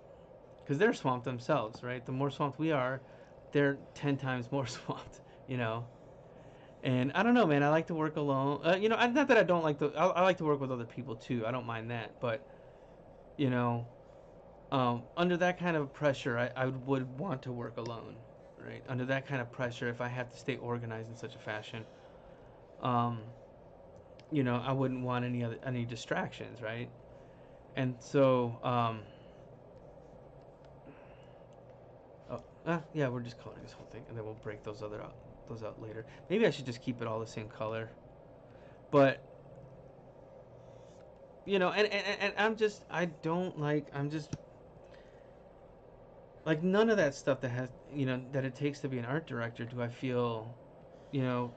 Because they're swamped themselves, right? The more swamped we are, they're 10 times more swamped, you know. And I don't know, man. I like to work alone. Not that I don't like to. I like to work with other people too. I don't mind that, but you know, under that kind of pressure, I would want to work alone, right? Under that kind of pressure, if I have to stay organized in such a fashion, um, I wouldn't want any distractions, right? And so, yeah, we're just coloring this whole thing, and then we'll break those out later. Maybe I should just keep it all the same color, but and I don't like, I'm just like none of that stuff that has that it takes to be an art director do I feel you know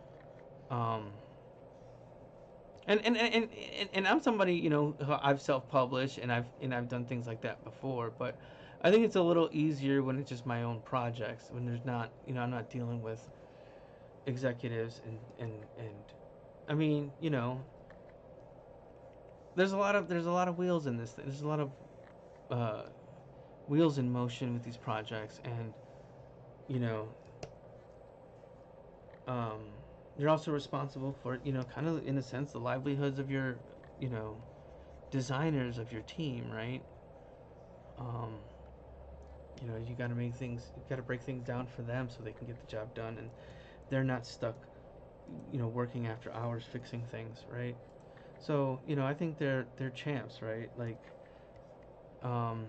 um and I'm somebody who I've self-published and I've done things like that before, but I think it's a little easier when it's just my own projects, when there's not I'm not dealing with executives and I mean there's a lot of wheels in this thing. There's a lot of uh, wheels in motion with these projects, and you know um, you're also responsible for kind of in a sense the livelihoods of your you know designers of your team, right? um, you got to break things down for them so they can get the job done and they're not stuck working after hours fixing things, right? So I think they're champs, right? Like um,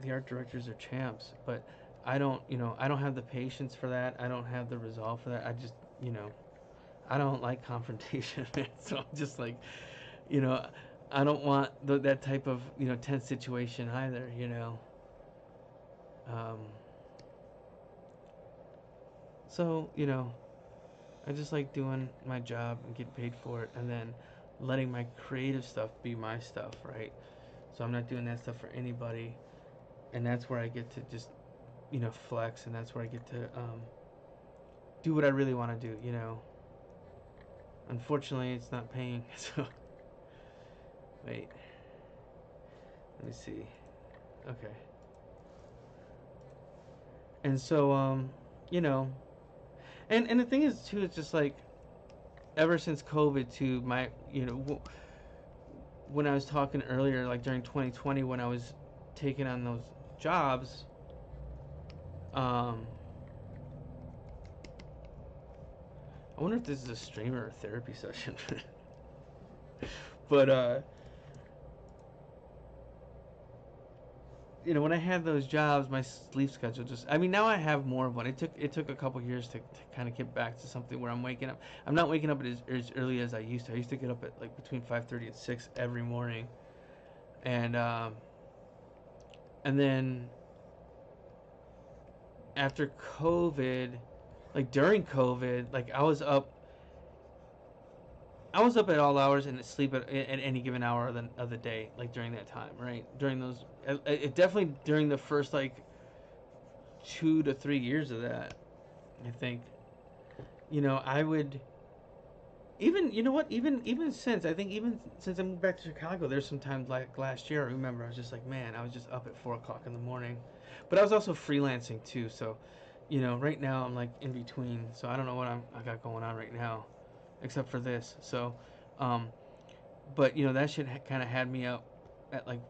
the art directors are champs, but I don't have the patience for that. I don't have the resolve for that. I just I don't like confrontation, man. So I'm just like, you know, I don't want that type of tense situation either. Um, so I just like doing my job and getting paid for it, and then letting my creative stuff be my stuff, right? So I'm not doing that stuff for anybody, and that's where I get to just flex, and that's where I get to do what I really want to do. Unfortunately, it's not paying. So wait, let me see. Okay, and so you know, and the thing is too, it's just like ever since COVID too, my when I was talking earlier, like during 2020 when I was taking on those jobs, um, I wonder if this is a stream or a therapy session. But when I had those jobs, my sleep schedule just—I mean, now I have more of one. It took a couple years to kind of get back to something where I'm waking up. I'm not waking up as early as I used to. I used to get up at like between 5:30 and 6 every morning, and then after COVID, like during COVID, like I was up at all hours and sleep at any given hour of the day, like during that time, right? During those, it definitely during the first like 2 to 3 years of that, I think. I would even, what, even since I think even since I moved back to Chicago, there's some times like last year. I remember I was just like, man, I was just up at 4 o'clock in the morning, but I was also freelancing too, so right now I'm like in between, so I don't know what I got going on right now, except for this. So, um, but that shit kind of had me up at like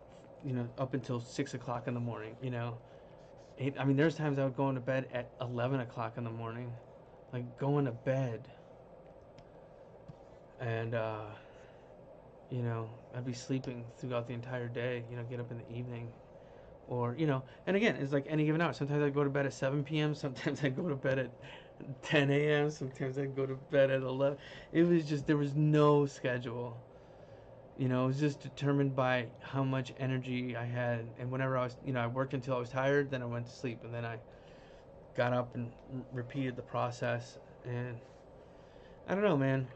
up until 6 o'clock in the morning. I mean, there's times I would go into bed at 11 o'clock in the morning, like going to bed, and I'd be sleeping throughout the entire day. Get up in the evening, or and again, it's like any given hour. Sometimes I'd go to bed at 7 p.m. Sometimes I'd go to bed at 10 a.m. Sometimes I'd go to bed at 11. It was just there was no schedule. It was just determined by how much energy I had, and whenever I worked until I was tired, then I went to sleep, and then I got up and repeated the process. And I don't know, man.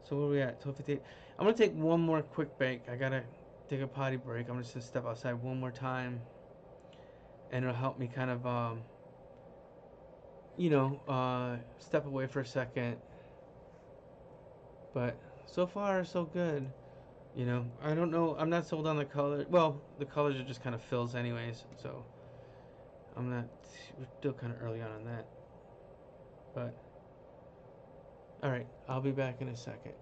So where are we at? 12:58. I'm gonna take one more quick break. I gotta take a potty break. I'm just gonna step outside one more time, and it'll help me kind of step away for a second. But so far so good. I don't know. I'm not sold on the color. Well, the colors are just kind of fills anyways. So I'm not. We're still kind of early on that. But all right, I'll be back in a second.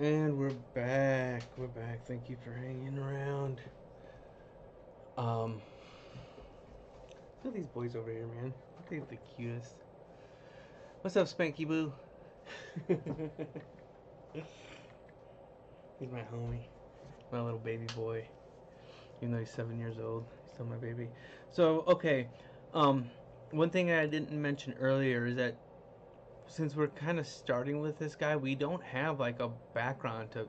And we're back. We're back. Thank you for hanging around. Look at these boys over here, man. They're the cutest. What's up, Spanky Boo? He's my homie, my little baby boy. Even though he's 7 years old, he's still my baby. So, okay. Um, One thing I didn't mention earlier is that since we're kind of starting with this guy, we don't have like a background to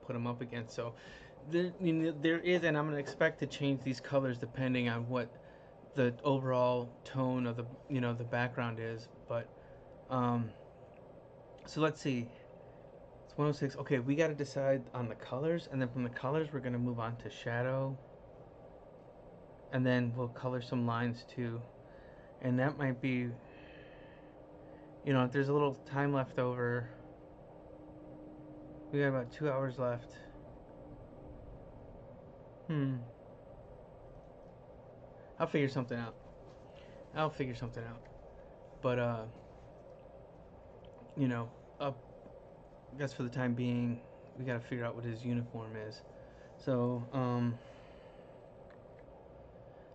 put him up against. So there is, and I'm gonna expect to change these colors depending on what the overall tone of the background is. But um, so let's see. It's 106. Okay, we got to decide on the colors, and then from the colors we're gonna move on to shadow, and then we'll color some lines too. And that might be, if there's a little time left over. We got about 2 hours left. I'll figure something out. But you know, I guess for the time being, we gotta figure out what his uniform is. So, I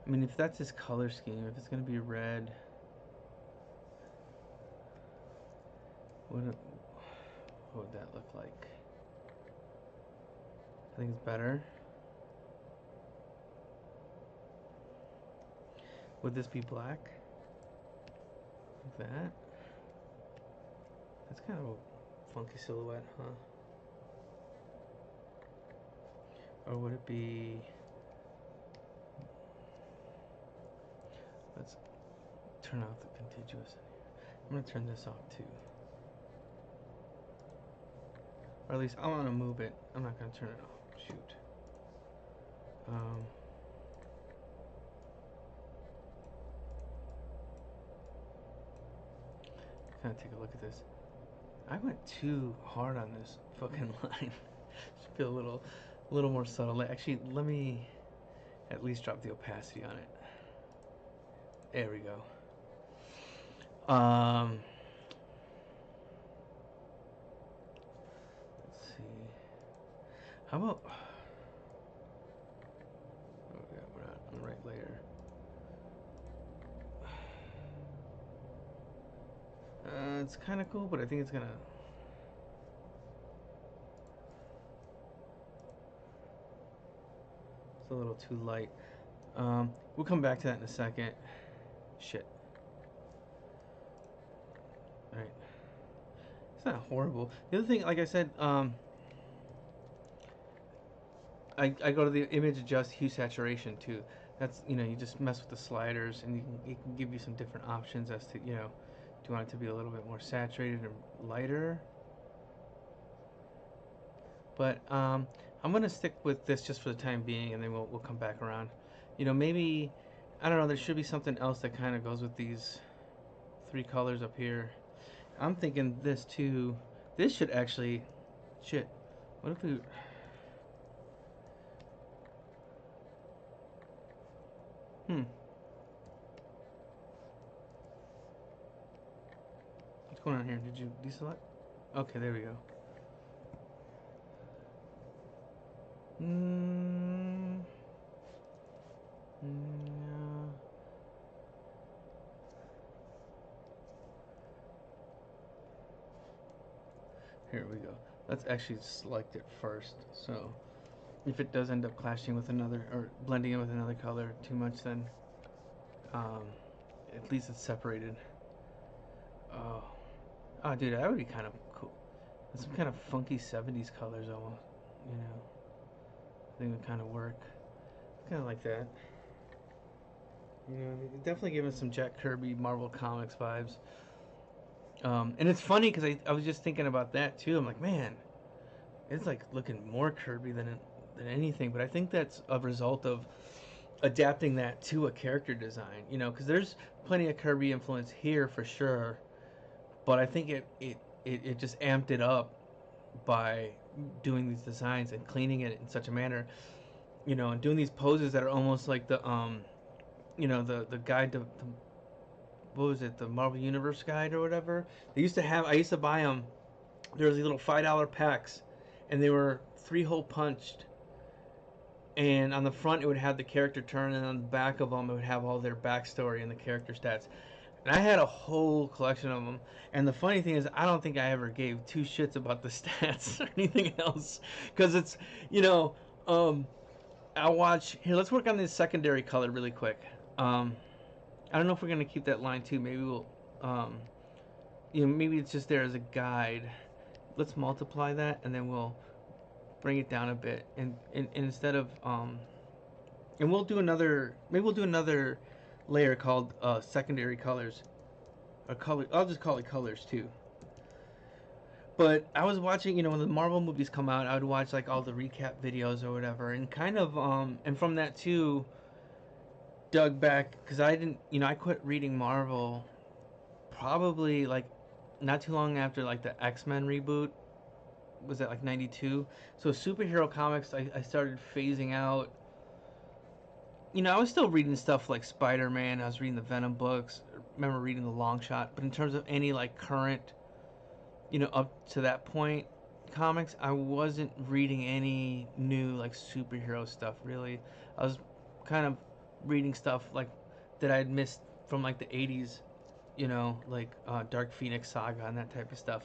mean, if that's his color scheme, if it's gonna be red, what would that look like? I think it's better. Would this be black? Like that? That's kind of a funky silhouette, huh? Or would it be... Let's turn off the contiguous in here. I'm gonna turn this off too. Or at least I want to move it. I'm not gonna turn it off. Shoot. Kind of take a look at this. I went too hard on this fucking line. Should feel a little more subtle. Actually, let me at least drop the opacity on it. There we go. Let's see. How about? Oh yeah, we're not on the right layer. It's kind of cool, but I think it's gonna. It's a little too light. We'll come back to that in a second. Shit. Alright. It's not horrible. The other thing, like I said, I go to the image adjust hue saturation too. That's, you just mess with the sliders and it can give you some different options as to, do you want it to be a little bit more saturated or lighter? But I'm gonna stick with this just for the time being, and then we'll come back around. Maybe, I don't know. There should be something else that kind of goes with these three colors up here. I'm thinking this too. This should actually, shit. What if we? What's going on here? Did you deselect? Okay, there we go. Here we go. Let's actually select it first. So if it does end up clashing with another or blending in with another color too much, then at least it's separated. Oh, dude, that would be kind of cool. Some kind of funky 70s colors almost, I think it would kind of work. Kind of like that. Definitely giving some Jack Kirby, Marvel Comics vibes. And it's funny because I was just thinking about that too. I'm like, man, it's like looking more Kirby than anything. But I think that's a result of adapting that to a character design. Because there's plenty of Kirby influence here for sure. But I think it just amped it up by doing these designs and cleaning it in such a manner, and doing these poses that are almost like the the guide to what was it, the Marvel Universe guide or whatever. I used to buy them. There was these little $5 packs, and they were 3-hole punched. And on the front, it would have the character turn, and on the back of them, it would have all their backstory and the character stats. And I had a whole collection of them. And the funny thing is, I don't think I ever gave two shits about the stats or anything else, because it's, you know, um, I'll watch here. Let's work on this secondary color really quick. I don't know if we're gonna keep that line too. Maybe we'll, um, maybe it's just there as a guide. Let's multiply that, and then we'll bring it down a bit, and instead of and we'll do another. Maybe we'll do another layer called secondary colors, or color. I'll just call it colors too. But I was watching, when the Marvel movies come out, I would watch like all the recap videos or whatever, and kind of and from that too, dug back because I didn't, I quit reading Marvel probably like not too long after like the X-Men reboot. Was that like 92? So superhero comics, I started phasing out. I was still reading stuff like Spider-Man. I was reading the Venom books. I remember reading the Long Shot. But in terms of any like current, up to that point, comics, I wasn't reading any new like superhero stuff really. I was kind of reading stuff like that I had missed from like the 80s, like Dark Phoenix Saga and that type of stuff.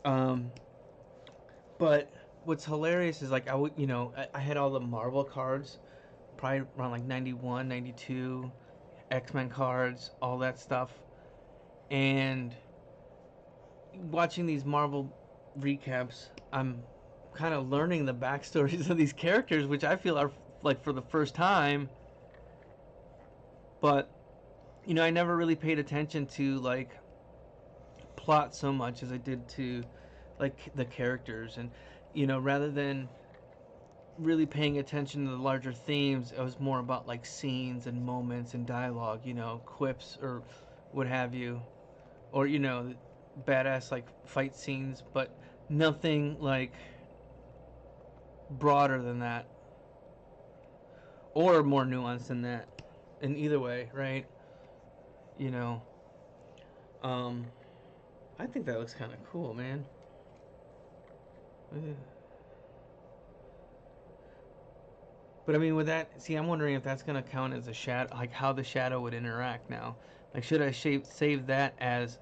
Um, but what's hilarious is like I would, I had all the Marvel cards probably around like 91, 92, X-Men cards, all that stuff. And watching these Marvel recaps, I'm kind of learning the backstories of these characters, which I feel are like for the first time. But I never really paid attention to like plot so much as I did to like the characters, and rather than really paying attention to the larger themes, it was more about like scenes and moments and dialogue, quips or what have you, or badass like fight scenes, but nothing like broader than that or more nuanced than that. In either way, right? You know, um, I think that looks kind of cool, man. But I mean, with that, see, I'm wondering if that's gonna count as a shadow, like how the shadow would interact now. Like, should I save that as,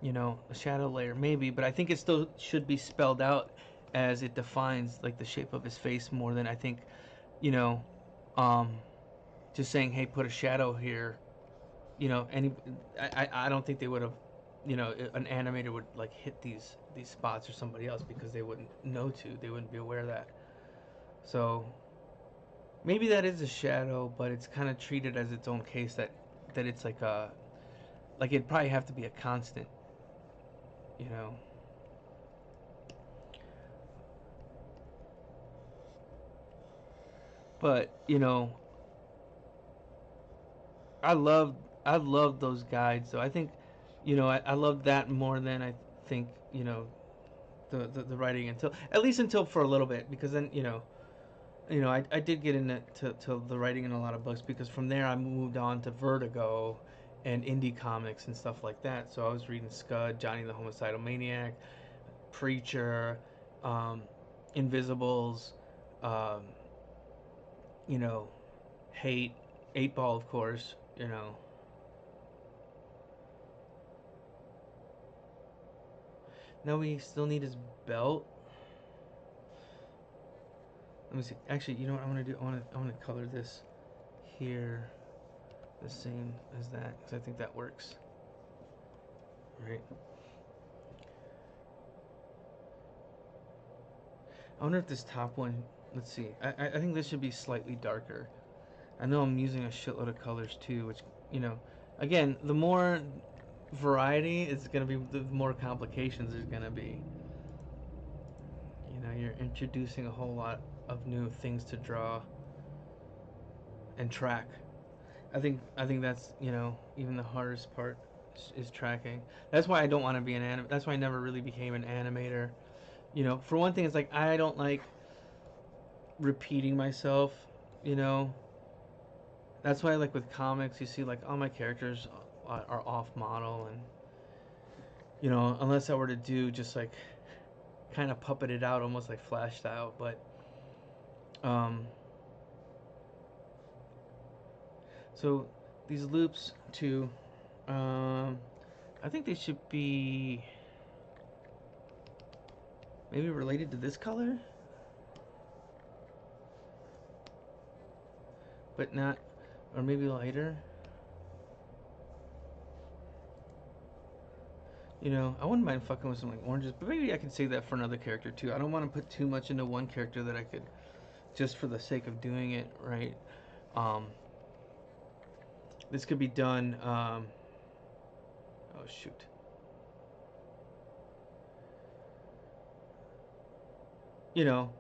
a shadow layer? Maybe, but I think it still should be spelled out as it defines like the shape of his face more than I think, you know, um, just saying, hey, put a shadow here. Any, I don't think they would have, an animator would like hit these spots or somebody else because they wouldn't know to, they wouldn't be aware of that. So maybe that is a shadow, but it's kind of treated as its own case that it's like a like it'd probably have to be a constant, you know. But I love I love those guides. So I think, I love that more than I think the writing until at least until for a little bit, because then I did get into to the writing in a lot of books, because from there I moved on to Vertigo and indie comics and stuff like that. So I was reading Scud, Johnny the Homicidal Maniac, Preacher, um, Invisibles, um, you know, Hate, Eight Ball, of course. Now we still need his belt. Let me see. Actually, you know what I want to do? I want to color this here the same as that, because I think that works. Right. I wonder if this top one. Let's see. I think this should be slightly darker. I know I'm using a shitload of colors too, which again, the more variety is gonna be, the more complications there's gonna be. You're introducing a whole lot of new things to draw and track. I think that's even the hardest part is tracking. That's why I don't want to be an anim. That's why I never really became an animator. For one thing, it's like I don't like repeating myself. You know, that's why like with comics, you see like all my characters are off model, and unless I were to do just like kind of puppeted out almost like Flash style. But um, so these loops too, I think they should be maybe related to this color, but not, or maybe lighter. You know, I wouldn't mind fucking with some like oranges, but maybe I could save that for another character too. I don't want to put too much into one character that I could, just for the sake of doing it, right? Um, this could be done. Oh shoot. You know,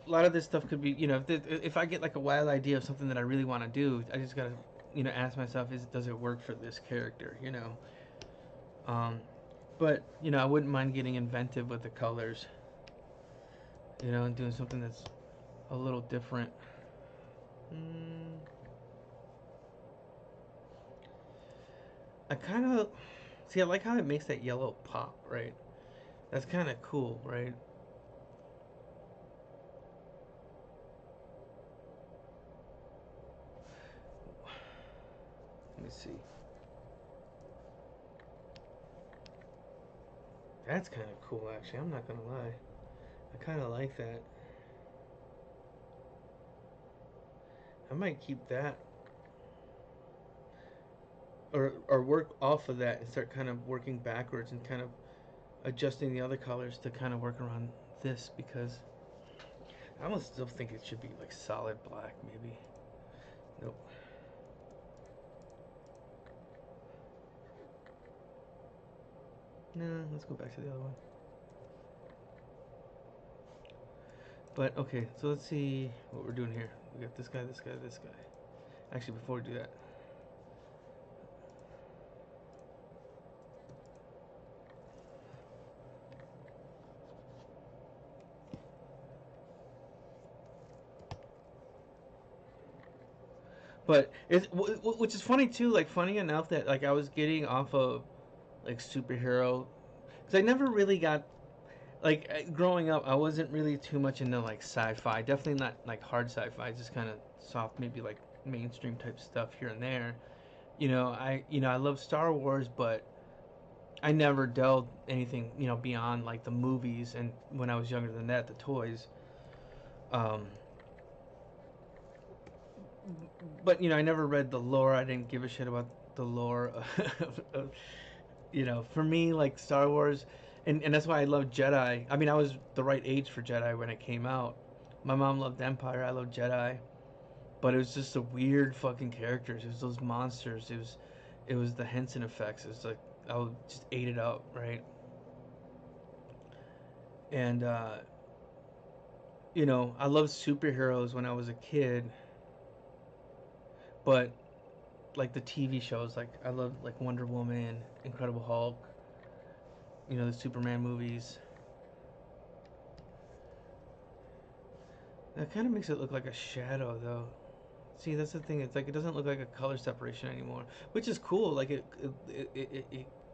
a lot of this stuff could be, you know, if I get like a wild idea of something that I really want to do, I just gotta, you know, ask myself, does it work for this character? You know, um, but you know, I wouldn't mind getting inventive with the colors. You know, and doing something that's a little different. Mm, I kind of see. I like how it makes that yellow pop, right? That's kind of cool, right? Let me see. That's kind of cool, actually. I'm not gonna lie. I kind of like that. I might keep that, or work off of that and start kind of working backwards and kind of adjusting the other colors to kind of work around this, because I almost still think it should be like solid black, maybe. Nope. No, let's go back to the other one. But okay, so let's see what we're doing here. We got this guy, this guy, this guy. Actually, before we do that, but it's which is funny too. Like funny enough that like I was getting off of like superhero, because I never really got like growing up. I wasn't really too much into like sci-fi. Definitely not like hard sci-fi. Just kind of soft, maybe like mainstream type stuff here and there. I love Star Wars, but I never delved anything beyond like the movies, and when I was younger than that, the toys. Um, but I never read the lore. I didn't give a shit about the lore. For me, like Star Wars, and that's why I love Jedi. I mean, I was the right age for Jedi when it came out. My mom loved Empire. I loved Jedi, but it was just the weird fucking characters. It was those monsters. It was the Henson effects. It's like I would just ate it up, right? And I loved superheroes when I was a kid, but like the TV shows, like I loved like Wonder Woman, Incredible Hulk, the Superman movies. That kind of makes it look like a shadow, though. See, that's the thing. It's like it doesn't look like a color separation anymore, which is cool. Like it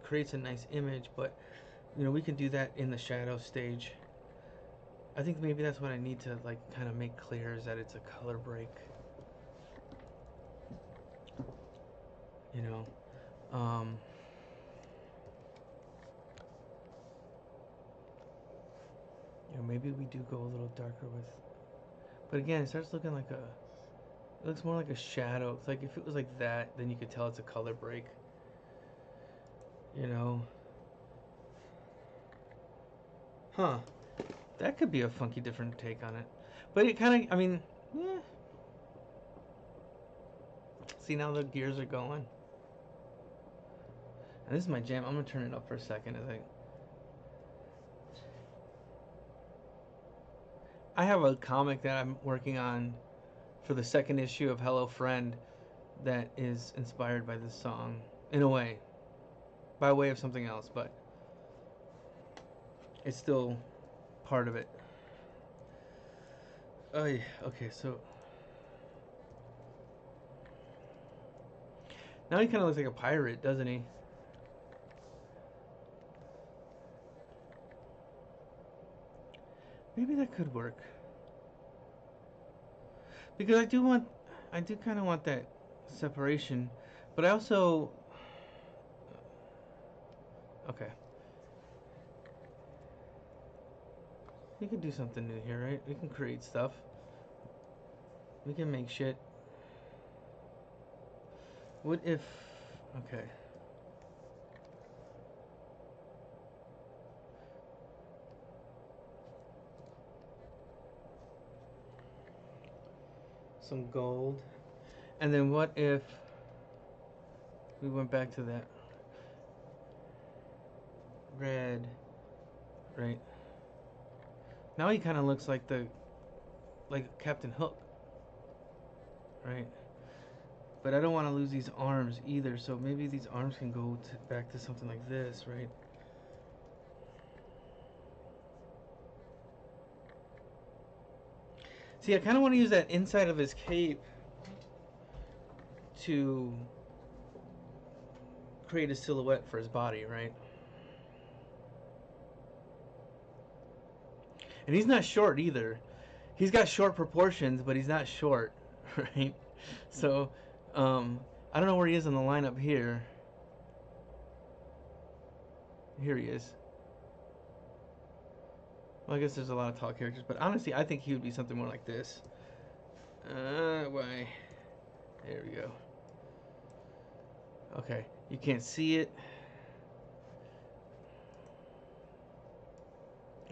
creates a nice image, but we can do that in the shadow stage. I think maybe that's what I need to like kind of make clear, is that it's a color break. You know, um, maybe we do go a little darker with. But again, it starts looking like a. It looks more like a shadow. It's like if it was like that, then you could tell it's a color break. You know. Huh. That could be a funky different take on it. But it kind of, I mean, yeah. See, now the gears are going. And this is my jam. I'm going to turn it up for a second. I have a comic that I'm working on for the second issue of Hello Friend that is inspired by this song, in a way. By way of something else, but it's still part of it. Oh, yeah. Okay, so now he kind of looks like a pirate, doesn't he? Maybe that could work. Because I do kind of want that separation, but I also, okay. We can do something new here, right? We can create stuff. We can make shit. What if, okay. Some gold. And then what if we went back to that red, right? Now he kind of looks like Captain Hook, right? But I don't want to lose these arms either, so maybe these arms can go back to something like this, right? See, I kind of want to use that inside of his cape to create a silhouette for his body, right? And he's not short either. He's got short proportions, but he's not short, right? So, I don't know where he is in the lineup here. Here he is. Well, I guess there's a lot of tall characters, but honestly, I think he would be something more like this. Why? There we go. Okay, you can't see it.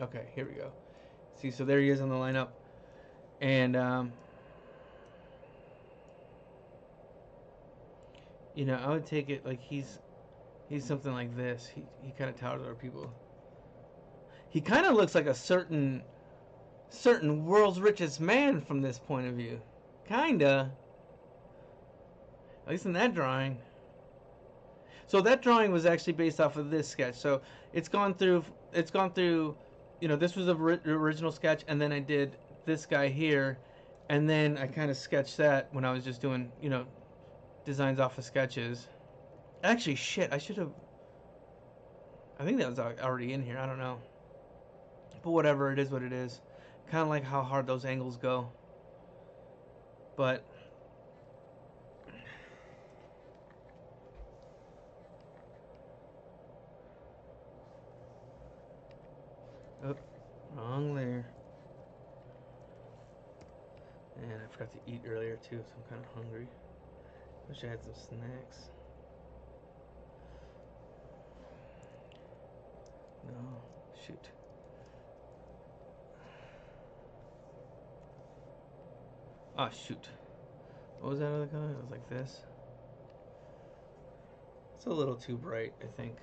Okay, here we go. See, so there he is on the lineup. And, you know, I would take it like he's something like this. He kind of towers over people. He kind of looks like a certain world's richest man from this point of view. Kinda. At least in that drawing. So that drawing was actually based off of this sketch. So it's gone through, you know, this was the original sketch, and then I did this guy here, and then I kind of sketched that when I was just doing, you know, designs off of sketches. Actually, shit, I should have. I think that was already in here. I don't know. But whatever, it is what it is. Kind of like how hard those angles go. But oh, wrong layer. And I forgot to eat earlier too, so I'm kind of hungry. Wish I had some snacks. No, shoot. Oh, shoot. What was that other color? It was like this. It's a little too bright, I think.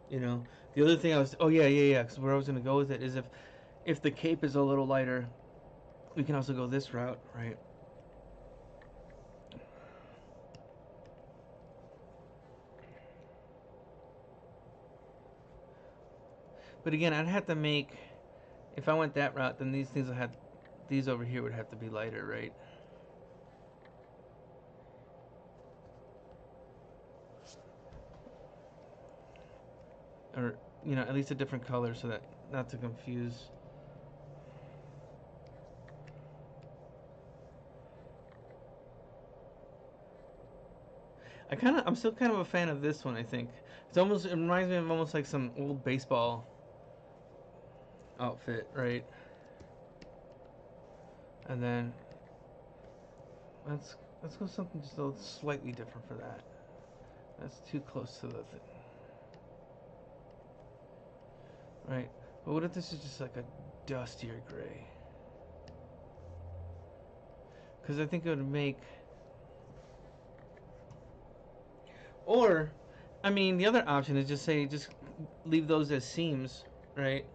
You know, the other thing I was, oh yeah, because where I was gonna go with it is if the cape is a little lighter, we can also go this route, right? But again, I'd have to make, if I went that route, then these over here would have to be lighter, right? Or, you know, at least a different color so that not to confuse. I'm still kind of a fan of this one, I think. It reminds me of almost like some old baseball outfit, right? And then let's go something just a little slightly different for that. That's too close to the thing. Right. But what if this is just like a dustier gray? Because I think it would make. Or, I mean, the other option is just leave those as seams, right?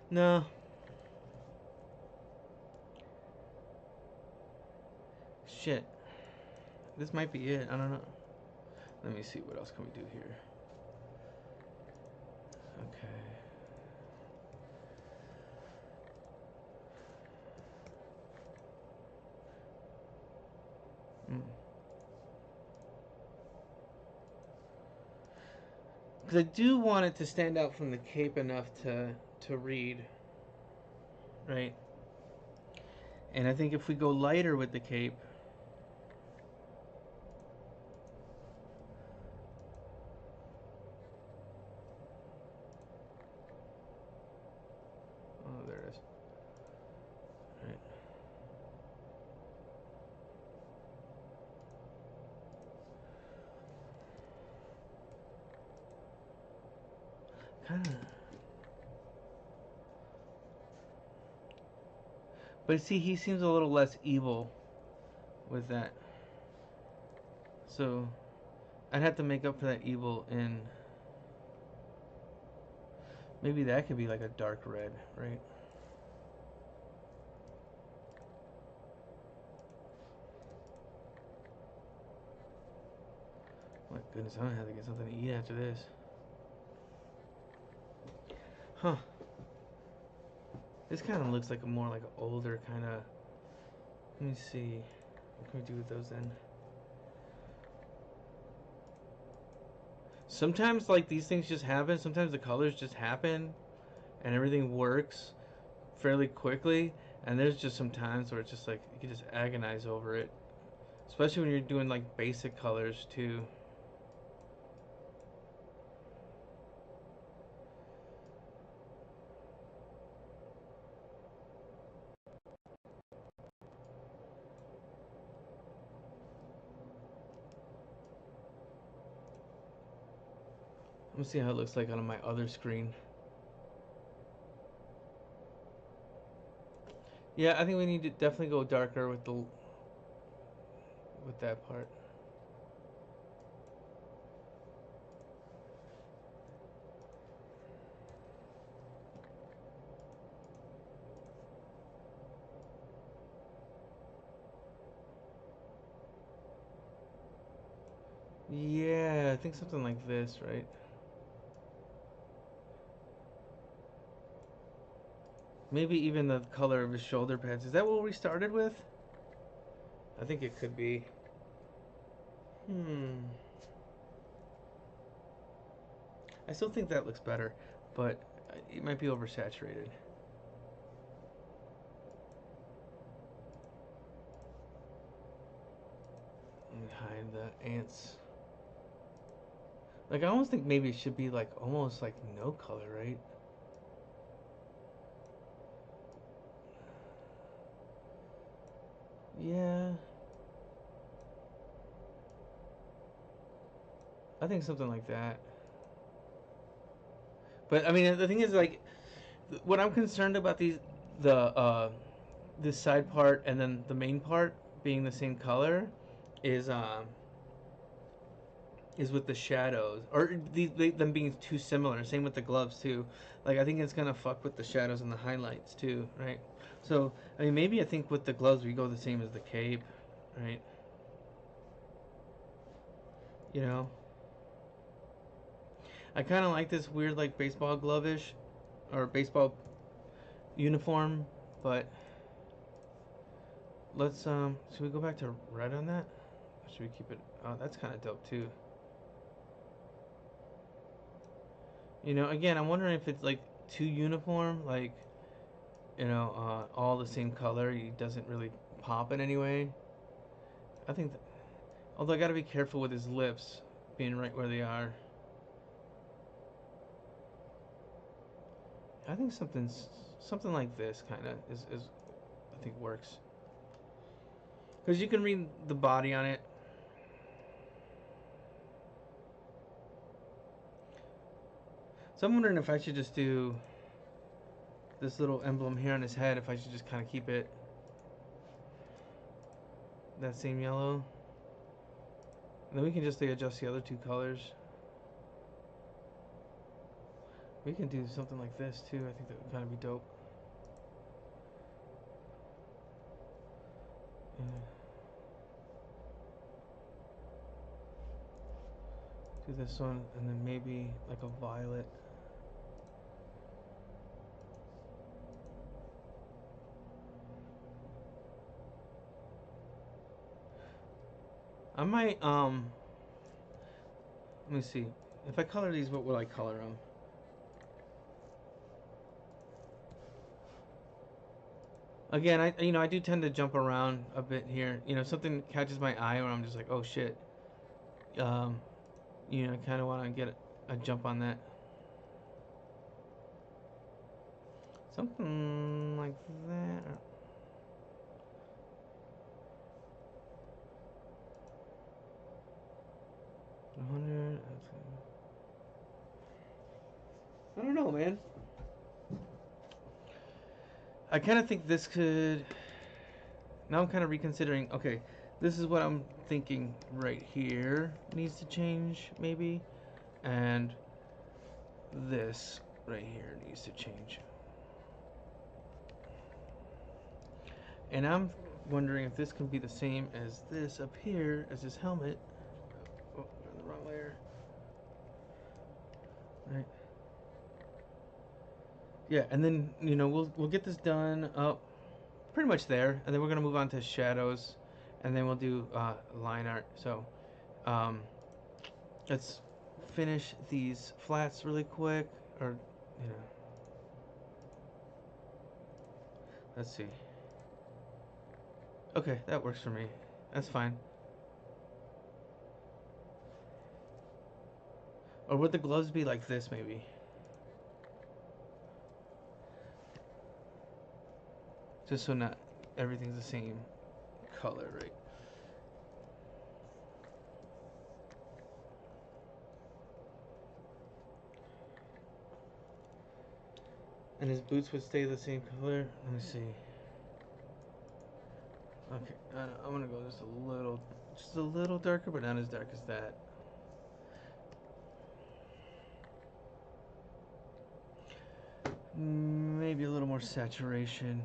No. Shit. This might be it. I don't know. Let me see. What else can we do here? Okay. because I do want it to stand out from the cape enough to read, right? And I think if we go lighter with the cape, oh, there it is. Right. Kind of. But see, he seems a little less evil with that. So I'd have to make up for that evil in. Maybe that could be like a dark red, right? My goodness, I'm gonna have to get something to eat after this. Huh. This kind of looks like a more like an older kind of. Let me see. What can we do with those then? Sometimes like these things just happen. Sometimes the colors just happen, and everything works fairly quickly. And there's just some times where it's just like you can just agonize over it, especially when you're doing like basic colors too. Let me see how it looks like on my other screen. Yeah, I think we need to definitely go darker with that part. Yeah, I think something like this, right? Maybe even the color of his shoulder pads. Is that what we started with? I think it could be. Hmm. I still think that looks better, but it might be oversaturated. Let me hide the ants. Like I almost think maybe it should be like almost like no color, right? Yeah. I think something like that. But I mean, the thing is, like, what I'm concerned about the this side part and then the main part being the same color, is is with the shadows or them being too similar. Same with the gloves too. Like I think it's gonna fuck with the shadows and the highlights too, right? So I mean, maybe I think with the gloves we go the same as the cape, right? You know, I kind of like this weird like baseball glove-ish or baseball uniform, but let's should we go back to red on that? Or should we keep it? Oh, that's kind of dope too. You know, again, I'm wondering if it's like too uniform, like all the same color. He doesn't really pop in any way. I think, although I got to be careful with his lips being right where they are. I think something like this kind of is I think works because you can read the body on it. So I'm wondering if I should just do this little emblem here on his head. If I should just kind of keep it that same yellow. And then we can just adjust the other two colors. We can do something like this too. I think that would kind of be dope. Yeah. Do this one and then maybe like a violet. I might let me see. If I color these, what will I color them? Again, I do tend to jump around a bit here. Something catches my eye where I'm just like, oh shit. Um, I kind of want to get a jump on that. Something like that. 100. I don't know, man. I kind of think this could. Now I'm kind of reconsidering. Okay, this is what I'm thinking right here needs to change, maybe. And this right here needs to change. And I'm wondering if this can be the same as this up here, as this helmet. Oh, I'm in the wrong layer. Right. Yeah, and then we'll get this done up pretty much there, and then we're gonna move on to shadows, and then we'll do line art. So let's finish these flats really quick, or let's see. Okay, that works for me. That's fine. Or would the gloves be like this, maybe? Just so not everything's the same color, right? And his boots would stay the same color. Let me see. Okay, I'm gonna go just a little darker, but not as dark as that. Maybe a little more saturation.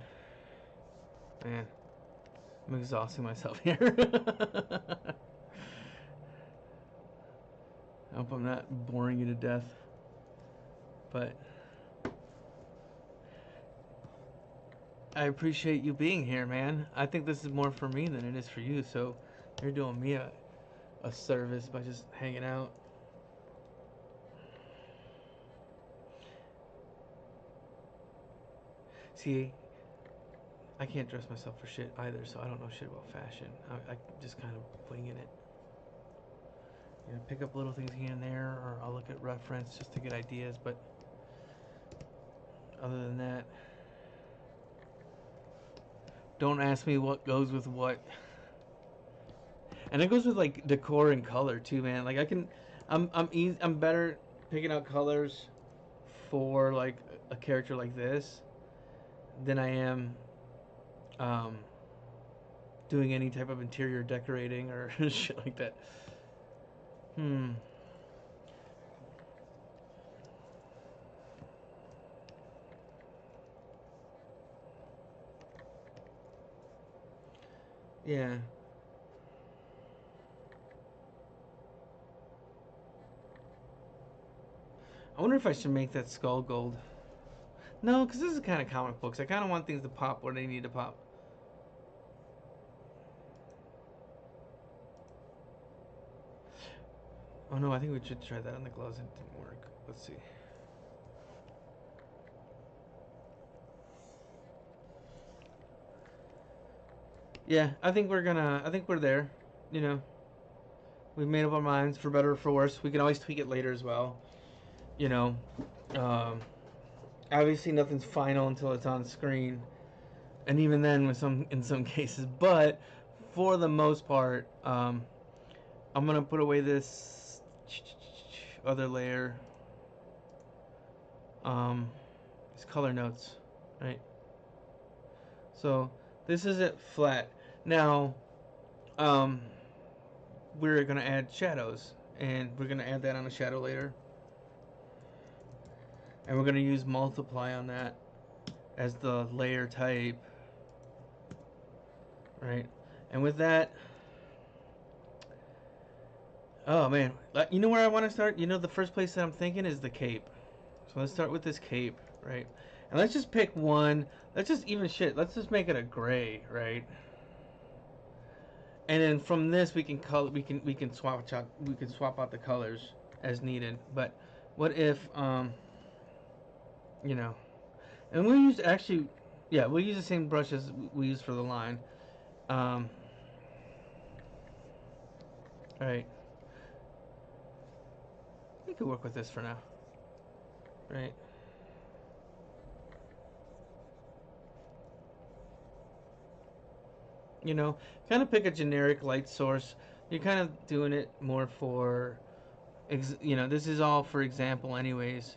Man, I'm exhausting myself here. I hope I'm not boring you to death. But I appreciate you being here, man. I think this is more for me than it is for you, so you're doing me a service by just hanging out. See, I can't dress myself for shit either, so I don't know shit about fashion. I just kind of winging it. Pick up little things here and there, or I'll look at reference just to get ideas, but other than that, don't ask me what goes with what. And it goes with like decor and color too, man. Like I'm better picking out colors for like a character like this than I am doing any type of interior decorating or shit like that. Yeah. I wonder if I should make that skull gold. No, because this is kind of comic books. I kind of want things to pop where they need to pop. Oh no, I think we should try that on the gloves. It didn't work. Let's see. Yeah, I think we're there. We've made up our minds for better or for worse. We can always tweak it later as well. You know, um, obviously nothing's final until it's on screen, and even then, in some cases. But for the most part, I'm gonna put away this other layer. These color notes, right? So this is it flat. Now, we're gonna add shadows, and we're gonna add that on a shadow later. And we're going to use multiply on that as the layer type, right? And with that, oh man, you know where I want to start? The first place that I'm thinking is the cape. So let's start with this cape, right? And let's just pick one. Let's just let's just make it a gray, right? And then from this we can swap out the colors. as needed. But what if you know, and we use actually, yeah, we'll use the same brush as we use for the line. Um, all right, we could work with this for now, right? You know, kind of pick a generic light source. You're kind of doing it more for, you know, this is all for example, anyways.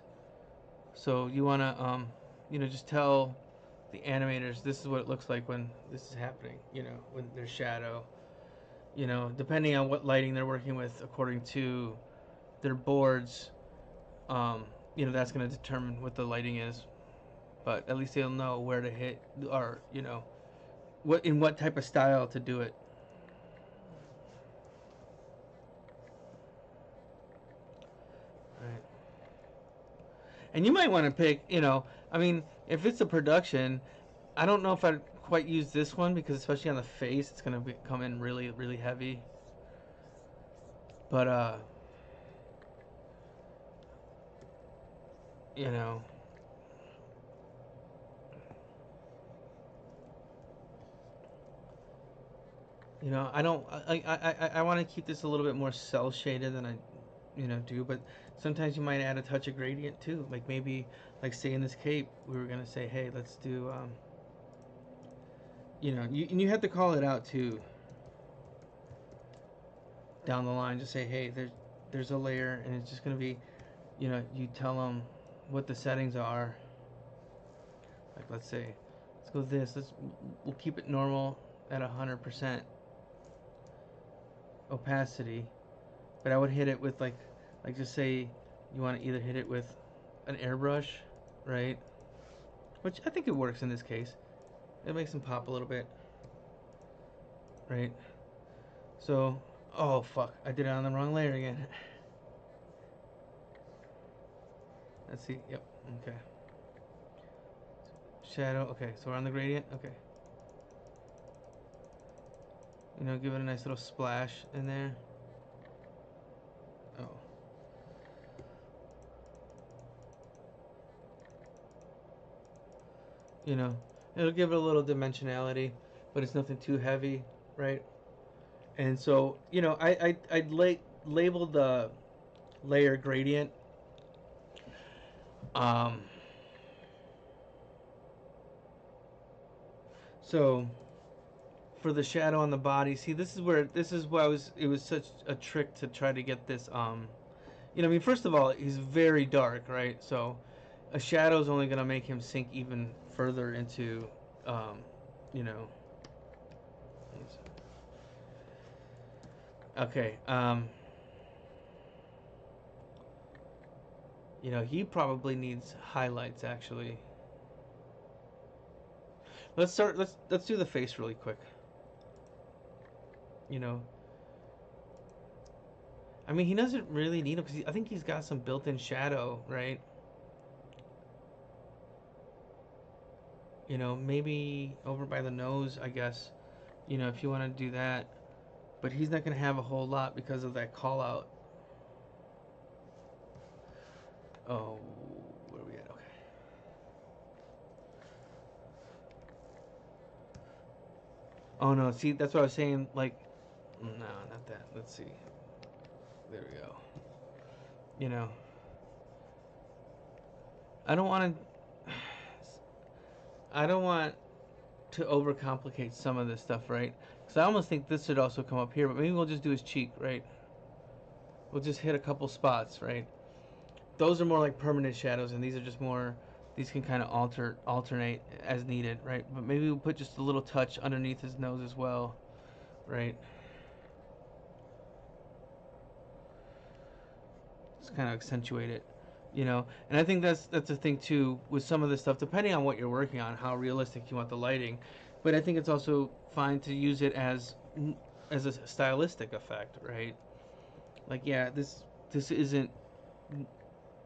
So you want to, you know, just tell the animators this is what it looks like when this is happening. You know, when there's shadow. You know, depending on what lighting they're working with, according to their boards, um, you know, that's going to determine what the lighting is. But at least they'll know where to hit, or you know, what in what type of style to do it. Right. And you might want to pick, you know, I mean, if it's a production, I don't know if I'd quite use this one because especially on the face, it's gonna come in really, really heavy. But you know, I don't, I want to keep this a little bit more cell shaded than I, do. But sometimes you might add a touch of gradient too. Like maybe, like say in this cape, we were gonna say, hey, let's do, and you have to call it out too. Down the line, just say, hey, there's a layer, and it's just gonna be, you tell them what the settings are. Like let's say, let's go this. We'll keep it normal at 100% opacity, but I would hit it with like just say you want to either hit it with an airbrush, right? Which I think it works in this case. It makes them pop a little bit, right? So, oh fuck, I did it on the wrong layer again. Let's see. Yep. Okay. Shadow. Okay, so we're on the gradient. Okay. Give it a nice little splash in there. Oh. It'll give it a little dimensionality, but it's nothing too heavy, right? And so, I'd label the layer gradient. Um, so for the shadow on the body, see, this is why it was such a trick to try to get this. I mean, first of all, he's very dark, right? So a shadow is only gonna make him sink even further into, you know. Okay. He probably needs highlights actually. Let's start. Let's do the face really quick. You know, I mean, he doesn't really need them because I think he's got some built-in shadow, right? Maybe over by the nose, I guess. If you want to do that, but he's not gonna have a whole lot because of that call out. Oh, where are we at? Okay. Oh no, see, that's what I was saying. Like, no, not that. Let's see. There we go. You know, I don't want to. I don't want to overcomplicate some of this stuff, right? Because I almost think this should also come up here, but maybe we'll just do his cheek, right? We'll just hit a couple spots, right? Those are more like permanent shadows, and these are just more. These can kind of alternate as needed, right? But maybe we'll put just a little touch underneath his nose as well, right? Just kind of accentuate it, And I think that's the thing too with some of this stuff, depending on what you're working on, how realistic you want the lighting. But I think it's also fine to use it as a stylistic effect, right? Like, yeah, this isn't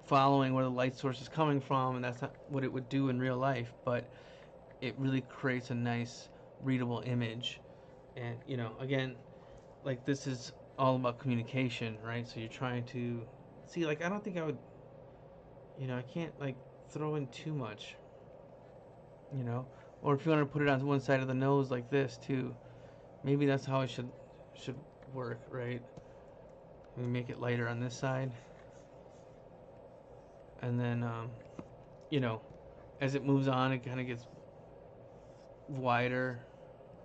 following where the light source is coming from, and that's not what it would do in real life. But it really creates a nice, readable image. And again, like this is all about communication, right? So you're trying to see, like, I don't think I would, I can't, like, throw in too much, you know? Or if you want to put it on one side of the nose like this, too, maybe that's how it should work, right? We make it lighter on this side. And then, you know, as it moves on, it kind of gets wider,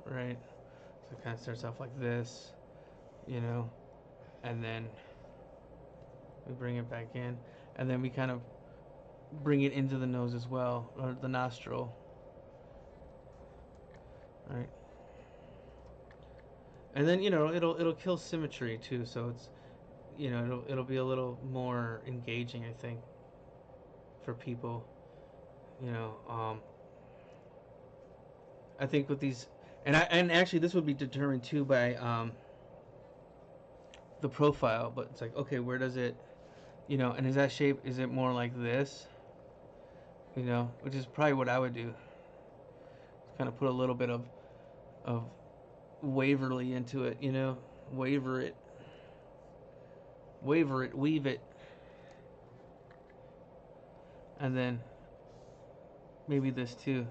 right? So it kind of starts off like this, and then we bring it back in, and then we kind of bring it into the nose as well, or the nostril, right? And then it'll kill symmetry too, so it's it'll be a little more engaging, I think, for people. You know, I think with these, and actually this would be determined too by the profile, but it's like, okay, where does it, and is that shape, is it more like this, which is probably what I would do. Kind of put a little bit of Waverly into it, waver it, weave it, and then maybe this too,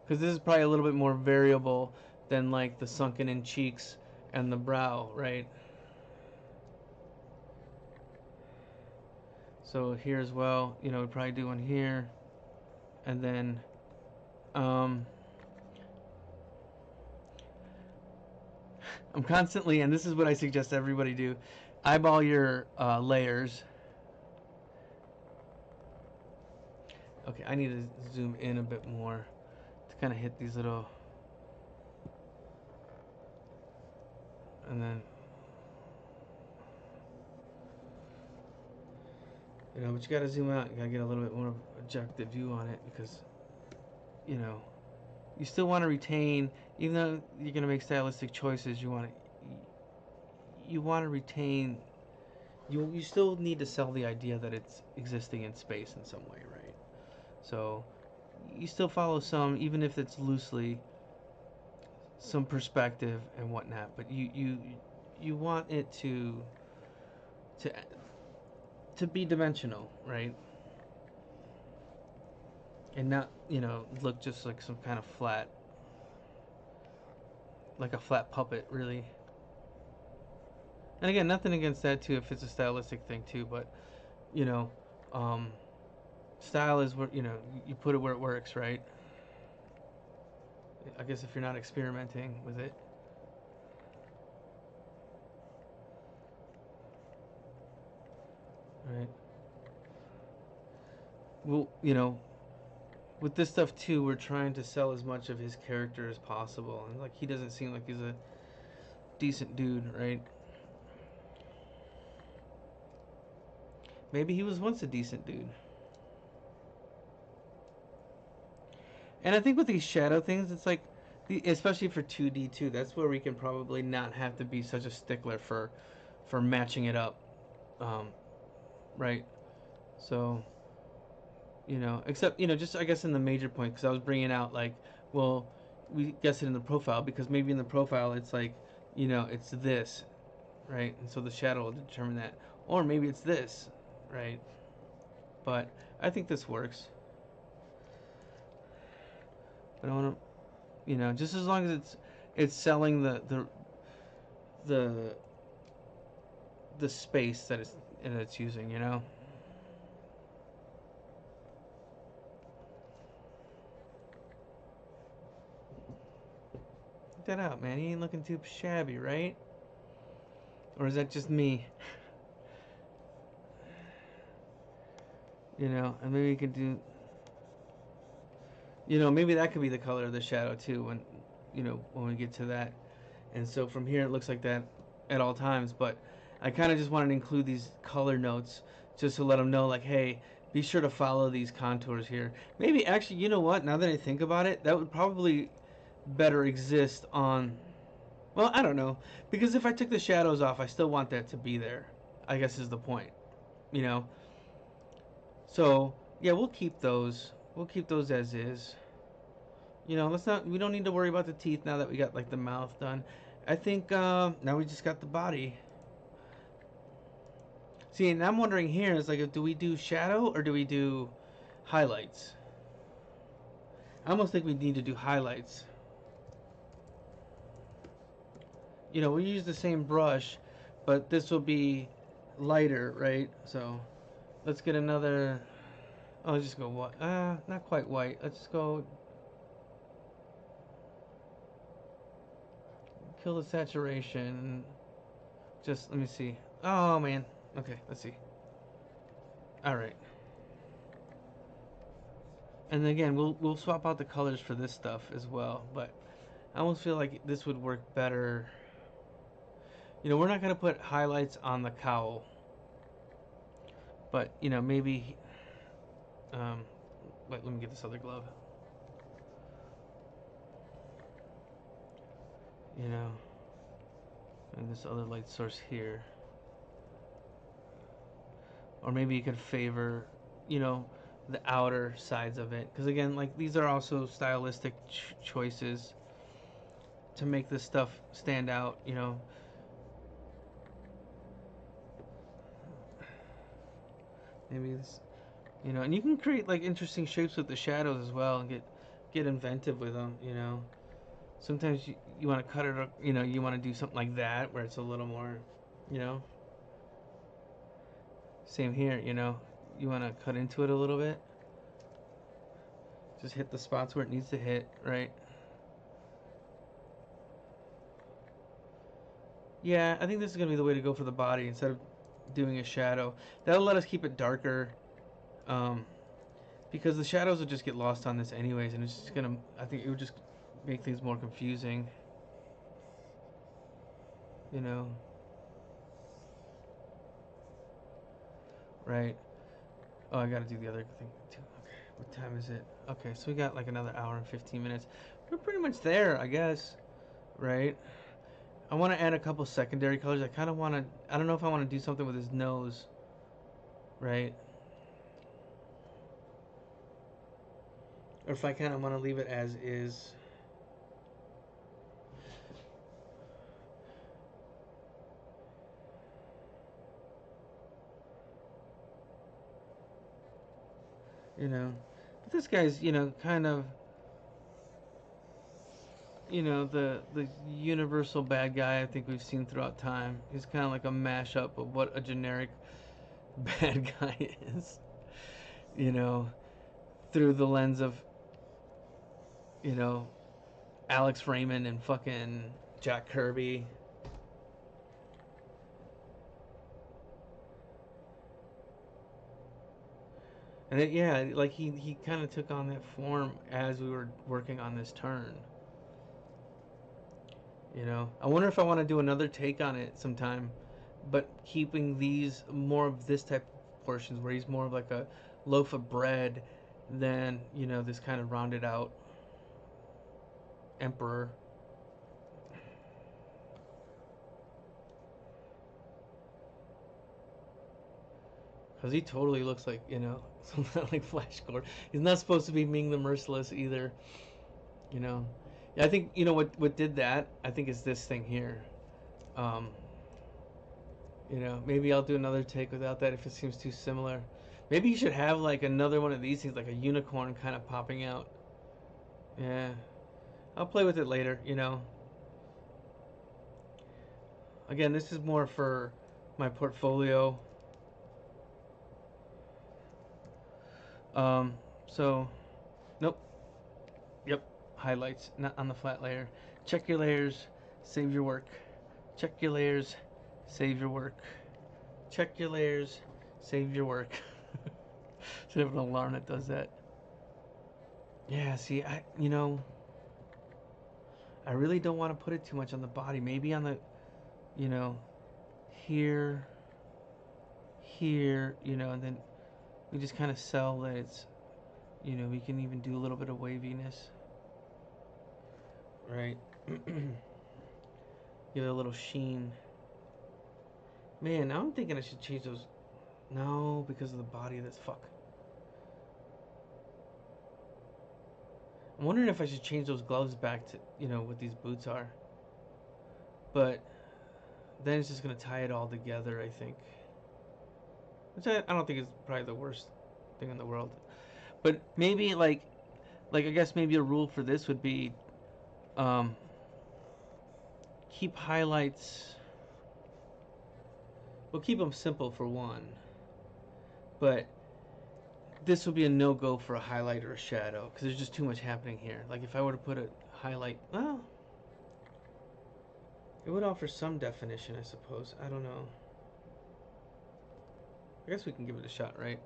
because this is probably a little bit more variable than like the sunken in cheeks and the brow, right? So here as well, we'd probably do one here, and then I'm constantly, and this is what I suggest everybody do, eyeball your layers. Okay, I need to zoom in a bit more to kind of hit these little, and then, but you gotta zoom out. You gotta get a little bit more objective view on it, because, you still want to retain, even though you're gonna make stylistic choices, you want to retain. You still need to sell the idea that it's existing in space in some way, right? So you still follow some, even if it's loosely, some perspective and whatnot, but you want it to be dimensional, right? And not, look just like some kind of flat, like a flat puppet, really. And again, nothing against that too, if it's a stylistic thing too, but style is where, you put it where it works, right? I guess if you're not experimenting with it. Right. Well, with this stuff too, we're trying to sell as much of his character as possible, and like, he doesn't seem like he's a decent dude, right? Maybe he was once a decent dude. And I think with these shadow things, it's like, especially for 2D too, that's where we can probably not have to be such a stickler for matching it up, right? So, except, just, I guess, in the major point, because I was bringing out, like, well, we guess it in the profile, because maybe in the profile it's like, it's this, right? And so the shadow will determine that. Or maybe it's this, right? But I think this works. But I want to, just as long as it's selling the space that it's using, Check that out, man. He ain't looking too shabby, right? Or is that just me? And maybe you could do, maybe that could be the color of the shadow too, when we get to that. And so from here it looks like that at all times, but I kind of just wanted to include these color notes just to let them know, like, hey, be sure to follow these contours here. Maybe, actually, you know what, now that I think about it, that would probably better exist on, well, I don't know, because if I took the shadows off, I still want that to be there, I guess, is the point, So, yeah, we'll keep those as is. We don't need to worry about the teeth now that we got, like, the mouth done. I think now we just got the body. See, and I'm wondering here is like, do we do shadow or do we do highlights? I almost think we need to do highlights. You know, we use the same brush, but this will be lighter, right? So let's get another. Oh, let's just go white. Not quite white. Let's just go. Kill the saturation. Just let me see. Oh man. Okay, let's see. All right. And again, we'll swap out the colors for this stuff as well. But I almost feel like this would work better. You know, we're not gonna put highlights on the cowl, but you know maybe. Wait, let me get this other glove. You know, and this other light source here. Or maybe you could favor, you know, the outer sides of it, because again, like these are also stylistic choices to make this stuff stand out, you know. Maybe this, you know, and you can create like interesting shapes with the shadows as well and get inventive with them, you know. Sometimes you want to cut it up, you know, you want to do something like that where it's a little more, you know. Same here, you know. You want to cut into it a little bit. Just hit the spots where it needs to hit, right? Yeah, I think this is going to be the way to go for the body instead of doing a shadow. That'll let us keep it darker, um, because the shadows will just get lost on this anyways, and it's just going to, I think it would just make things more confusing, you know? Right. Oh, I got to do the other thing too. Okay, what time is it? Okay, so we got like another hour and 15 minutes. We're pretty much there, I guess, right? I want to add a couple secondary colors. I kind of want to, I don't know if I want to do something with his nose, right? Or if I kind of want to leave it as is. You know, but this guy's, you know, kind of, you know, the universal bad guy I think we've seen throughout time. He's kind of like a mashup of what a generic bad guy is, you know, through the lens of, you know, Alex Raymond and fucking Jack Kirby. And it, yeah, like he kind of took on that form as we were working on this turn. You know, I wonder if I want to do another take on it sometime, but keeping these more of this type of portions where he's more of like a loaf of bread than, you know, this kind of rounded out emperor. Because he totally looks like, you know, something like Flash Gordon. He's not supposed to be Ming the Merciless either, you know. Yeah, I think, you know, what did that, I think, is this thing here. Um, you know, maybe I'll do another take without that if it seems too similar. Maybe you should have, like, another one of these things, like a unicorn kind of popping out. Yeah. I'll play with it later, you know. Again, this is more for my portfolio. Um, so, nope. Yep, highlights, not on the flat layer. Check your layers, save your work. Check your layers, save your work. Check your layers, save your work. Should have an alarm that does that. Yeah, see, you know, I really don't want to put it too much on the body. Maybe on the, you know, here, here, you know, and then we just kind of sell that it's, you know, we can even do a little bit of waviness. Right. Give it a little sheen. Man, now I'm thinking I should change those. No, because of the body of this fuck. I'm wondering if I should change those gloves back to, you know, what these boots are. But then it's just going to tie it all together, I think. which I don't think is probably the worst thing in the world. But maybe like I guess maybe a rule for this would be um, keep highlights. We'll keep them simple for one, but this would be a no-go for a highlight or a shadow because there's just too much happening here. Like if I were to put a highlight, well, it would offer some definition, I suppose. I don't know. I guess we can give it a shot, right?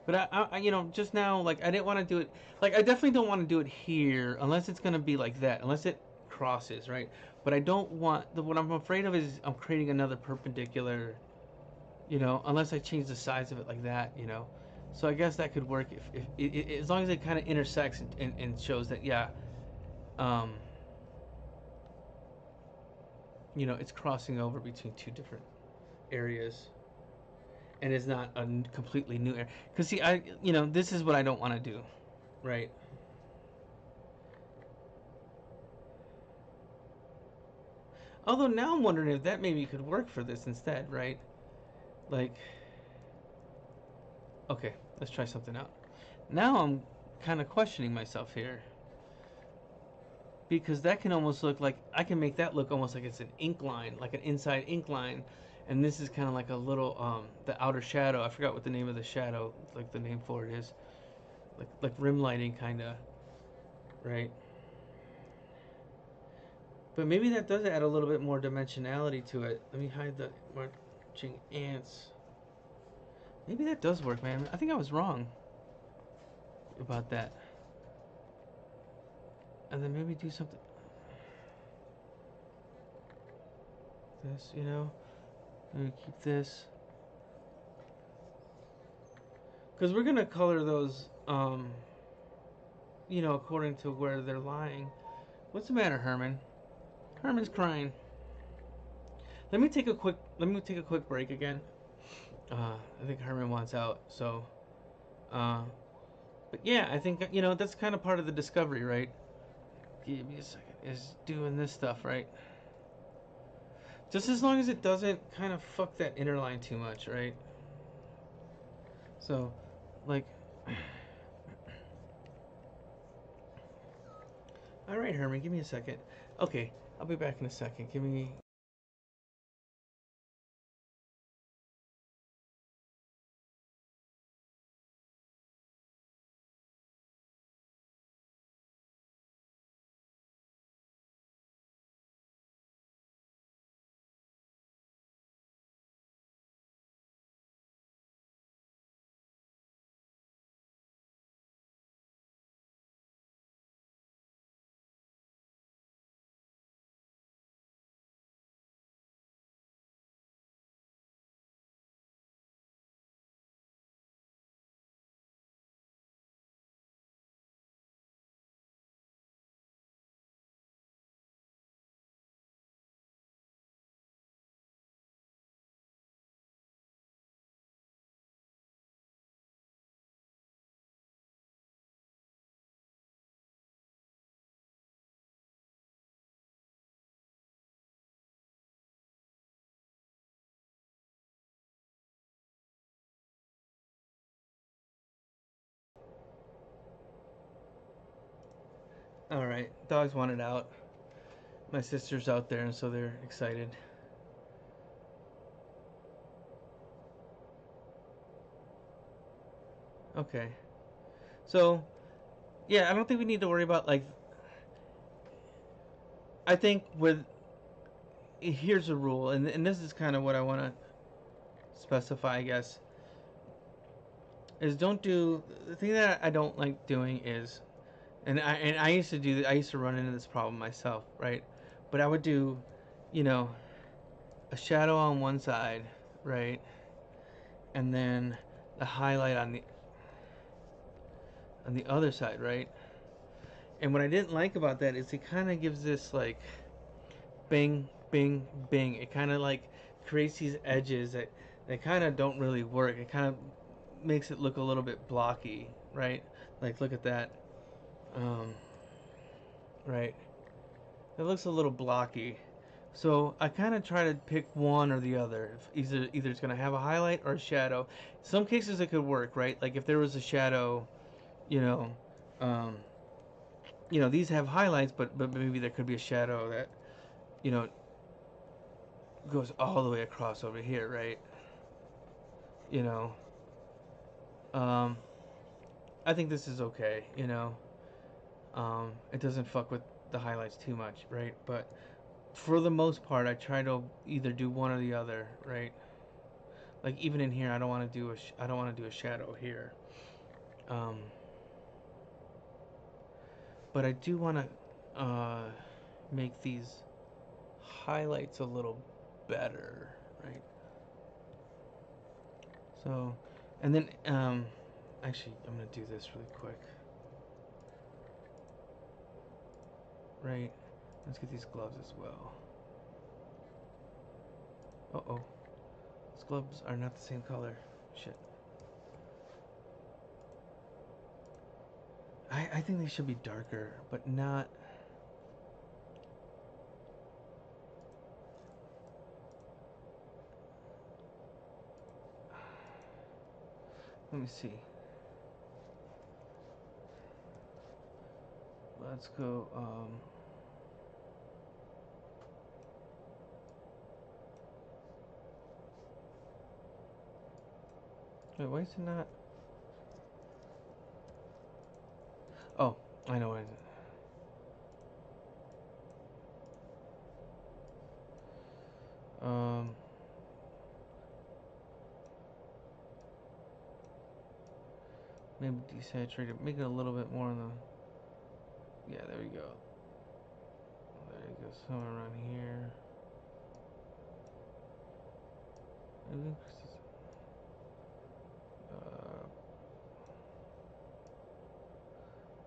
But you know, just now, like I didn't want to do it. Like I definitely don't want to do it here unless it's gonna be like that, unless it crosses, right? But I don't want. What I'm afraid of is I'm creating another perpendicular. You know, unless I change the size of it like that. You know, so I guess that could work if as long as it kind of intersects and shows that yeah, um, you know, it's crossing over between two different areas. And is not a completely new area. Because see, you know, this is what I don't want to do, right? Although now I'm wondering if that maybe could work for this instead, right? Like, okay, let's try something out. Now I'm kind of questioning myself here because that can almost look like I can make that look almost like it's an ink line, like an inside ink line, and this is kind of like a little the outer shadow. I forgot what the name of the shadow, like the name for it is, like rim lighting kind of, right? But maybe that does add a little bit more dimensionality to it. Let me hide the marching ants. Maybe that does work, man. I think I was wrong about that. And then maybe do something. This, you know. Maybe keep this. Because we're going to color those, you know, according to where they're lying. What's the matter, Herman? Herman's crying. Let me take a quick break again. I think Herman wants out, so uh, but yeah, I think you know that's kind of part of the discovery, right? Give me a second. Is doing this stuff, right? Just as long as it doesn't kind of fuck that inner line too much, right? So, like, all right, Herman, give me a second. Okay, I'll be back in a second. Give me. All right, dogs wanted out. My sister's out there, and so they're excited. Okay, so yeah, I don't think we need to worry about like. I think with here's a rule, and this is kind of what I want to specify, I guess, is don't do the thing that I don't like doing is, and I used to do I used to run into this problem myself, right? But I would do, you know, a shadow on one side, right, and then the highlight on the other side, right? And what I didn't like about that is it kind of gives this like bing, bing, bing. It kind of like creates these edges that kind of don't really work. It kind of makes it look a little bit blocky, right? Like look at that, um, right? It looks a little blocky. So I kind of try to pick one or the other. If either it's going to have a highlight or a shadow. Some cases it could work, right? Like if there was a shadow, you know, um, these have highlights, but maybe there could be a shadow that, you know, goes all the way across over here, right? You know, um, I think this is okay. It doesn't fuck with the highlights too much, right? But for the most part, I try to either do one or the other, right? Like even in here, I don't want to do I don't want to do a shadow here, um, but I do want to make these highlights a little better, right? So, and then actually, I'm gonna do this really quick, right? Let's get these gloves as well. Uh-oh. These gloves are not the same color. Shit. I think they should be darker, but not... Let me see. Let's go, Wait, why is it not... Oh, I know what it is. Um... Maybe desaturate it. Make it a little bit more on the... Yeah, there we go. There you go. Somewhere around here. Maybe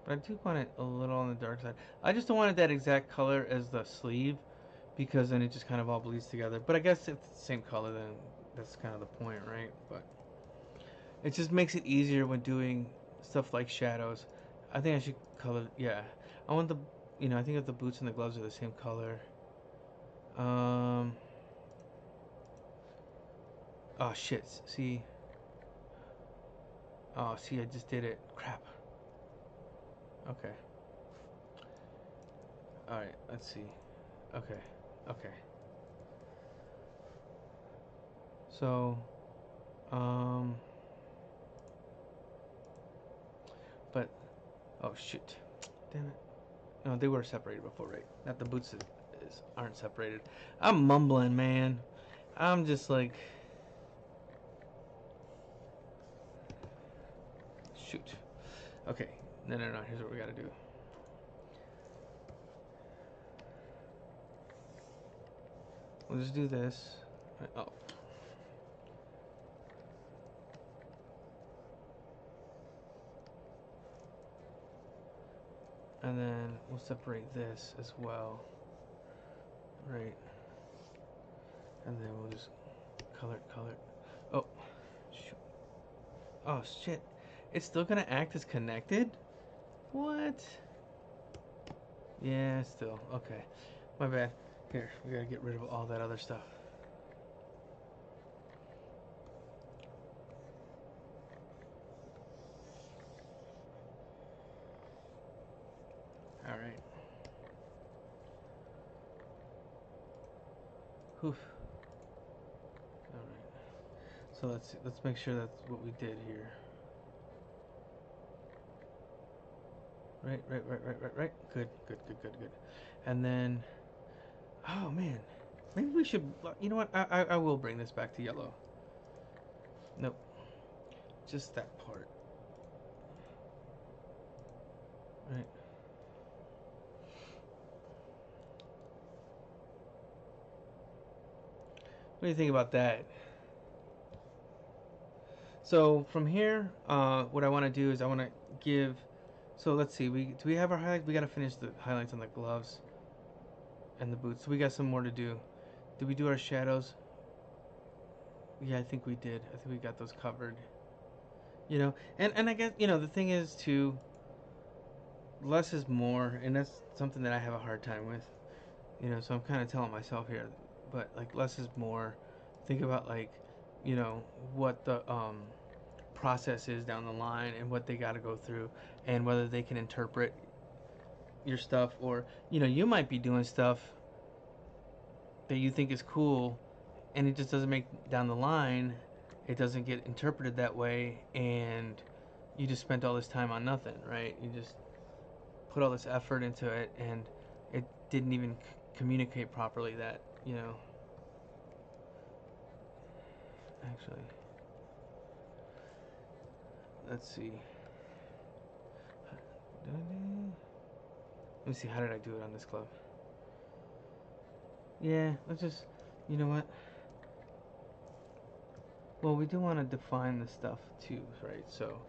but I do want it a little on the dark side. I just don't want it that exact color as the sleeve, because then it just kind of all bleeds together. But I guess if it's the same color, then that's kind of the point, right? But it just makes it easier when doing stuff like shadows. I think I should color... Yeah. I want the... I think if the boots and the gloves are the same color. Um... Oh, shit. See... Oh, see, I just did it. Crap. Okay. Alright, let's see. Okay. Okay. So... Um... But... Oh, shit. Damn it. No, they were separated before, right? Not the boots aren't separated. I'm mumbling, man. I'm just like... Shoot. Okay. No. Here's what we gotta do. We'll just do this. Oh. And then we'll separate this as well. Right. And then we'll just color it. Oh. Shoot. Oh, shit. It's still gonna act as connected? What? Yeah, still. Okay. My bad. Here, we gotta get rid of all that other stuff. Alright. Whew. Alright. So let's make sure that's what we did here. Right. Good. And then, oh man, maybe we should. You know what? I will bring this back to yellow. Nope, just that part. Right. What do you think about that? So from here, what I want to do is I want to give. So let's see. Do we have our highlights? We got to finish the highlights on the gloves and the boots. So we got some more to do. Did we do our shadows? Yeah, I think we did. I think we got those covered. And I guess the thing is too. Less is more, and that's something that I have a hard time with. You know, so I'm kind of telling myself here, but like less is more. Think about like, you know, what the process is down the line and what they got to go through, and whether they can interpret your stuff, or you know, you might be doing stuff that you think is cool, and it just doesn't make down the line. It doesn't get interpreted that way, and you just spent all this time on nothing, right? You just put all this effort into it, and it didn't even communicate properly that, you know, actually, let's see. Let me see, how did I do it on this club? Yeah, let's just, you know what? Well, we do want to define the stuff too, right? So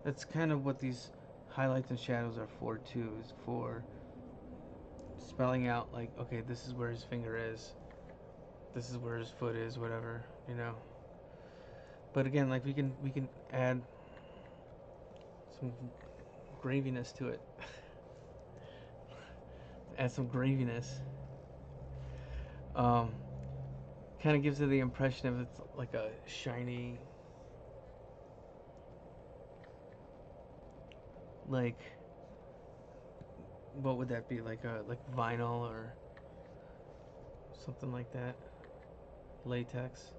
that's kind of what these highlights and shadows are for too, is for spelling out like, okay, this is where his finger is, this is where his foot is, whatever, you know. But again, like we can add some graviness to it. Add some graviness. Um, Kind of gives it the impression of it's like a shiny, like, what would that be, like a like vinyl or something like that, latex.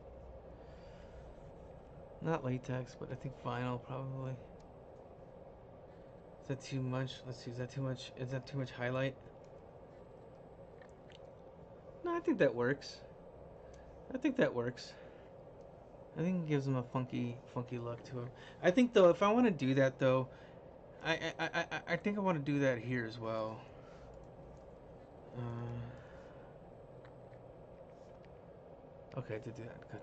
Not latex, but I think vinyl probably. Is that too much? Let's see. Is that too much? Is that too much highlight? No, I think that works. I think that works. I think it gives them a funky look to them. I think though, if I want to do that though, I think I want to do that here as well. Okay, to do that, good.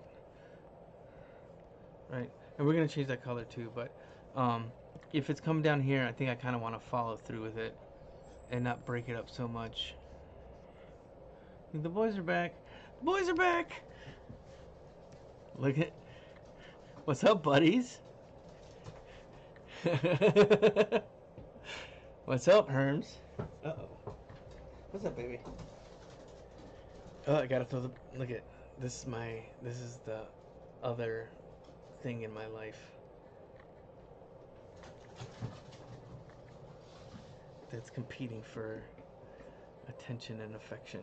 Right, and we're gonna change that color too. But if it's coming down here, I think I kind of want to follow through with it and not break it up so much. The boys are back. The boys are back. Look at, what's up, buddies? What's up, Herms? Uh oh. What's up, baby? Oh, I gotta throw the. Look at this. This is the other thing in my life that's competing for attention and affection.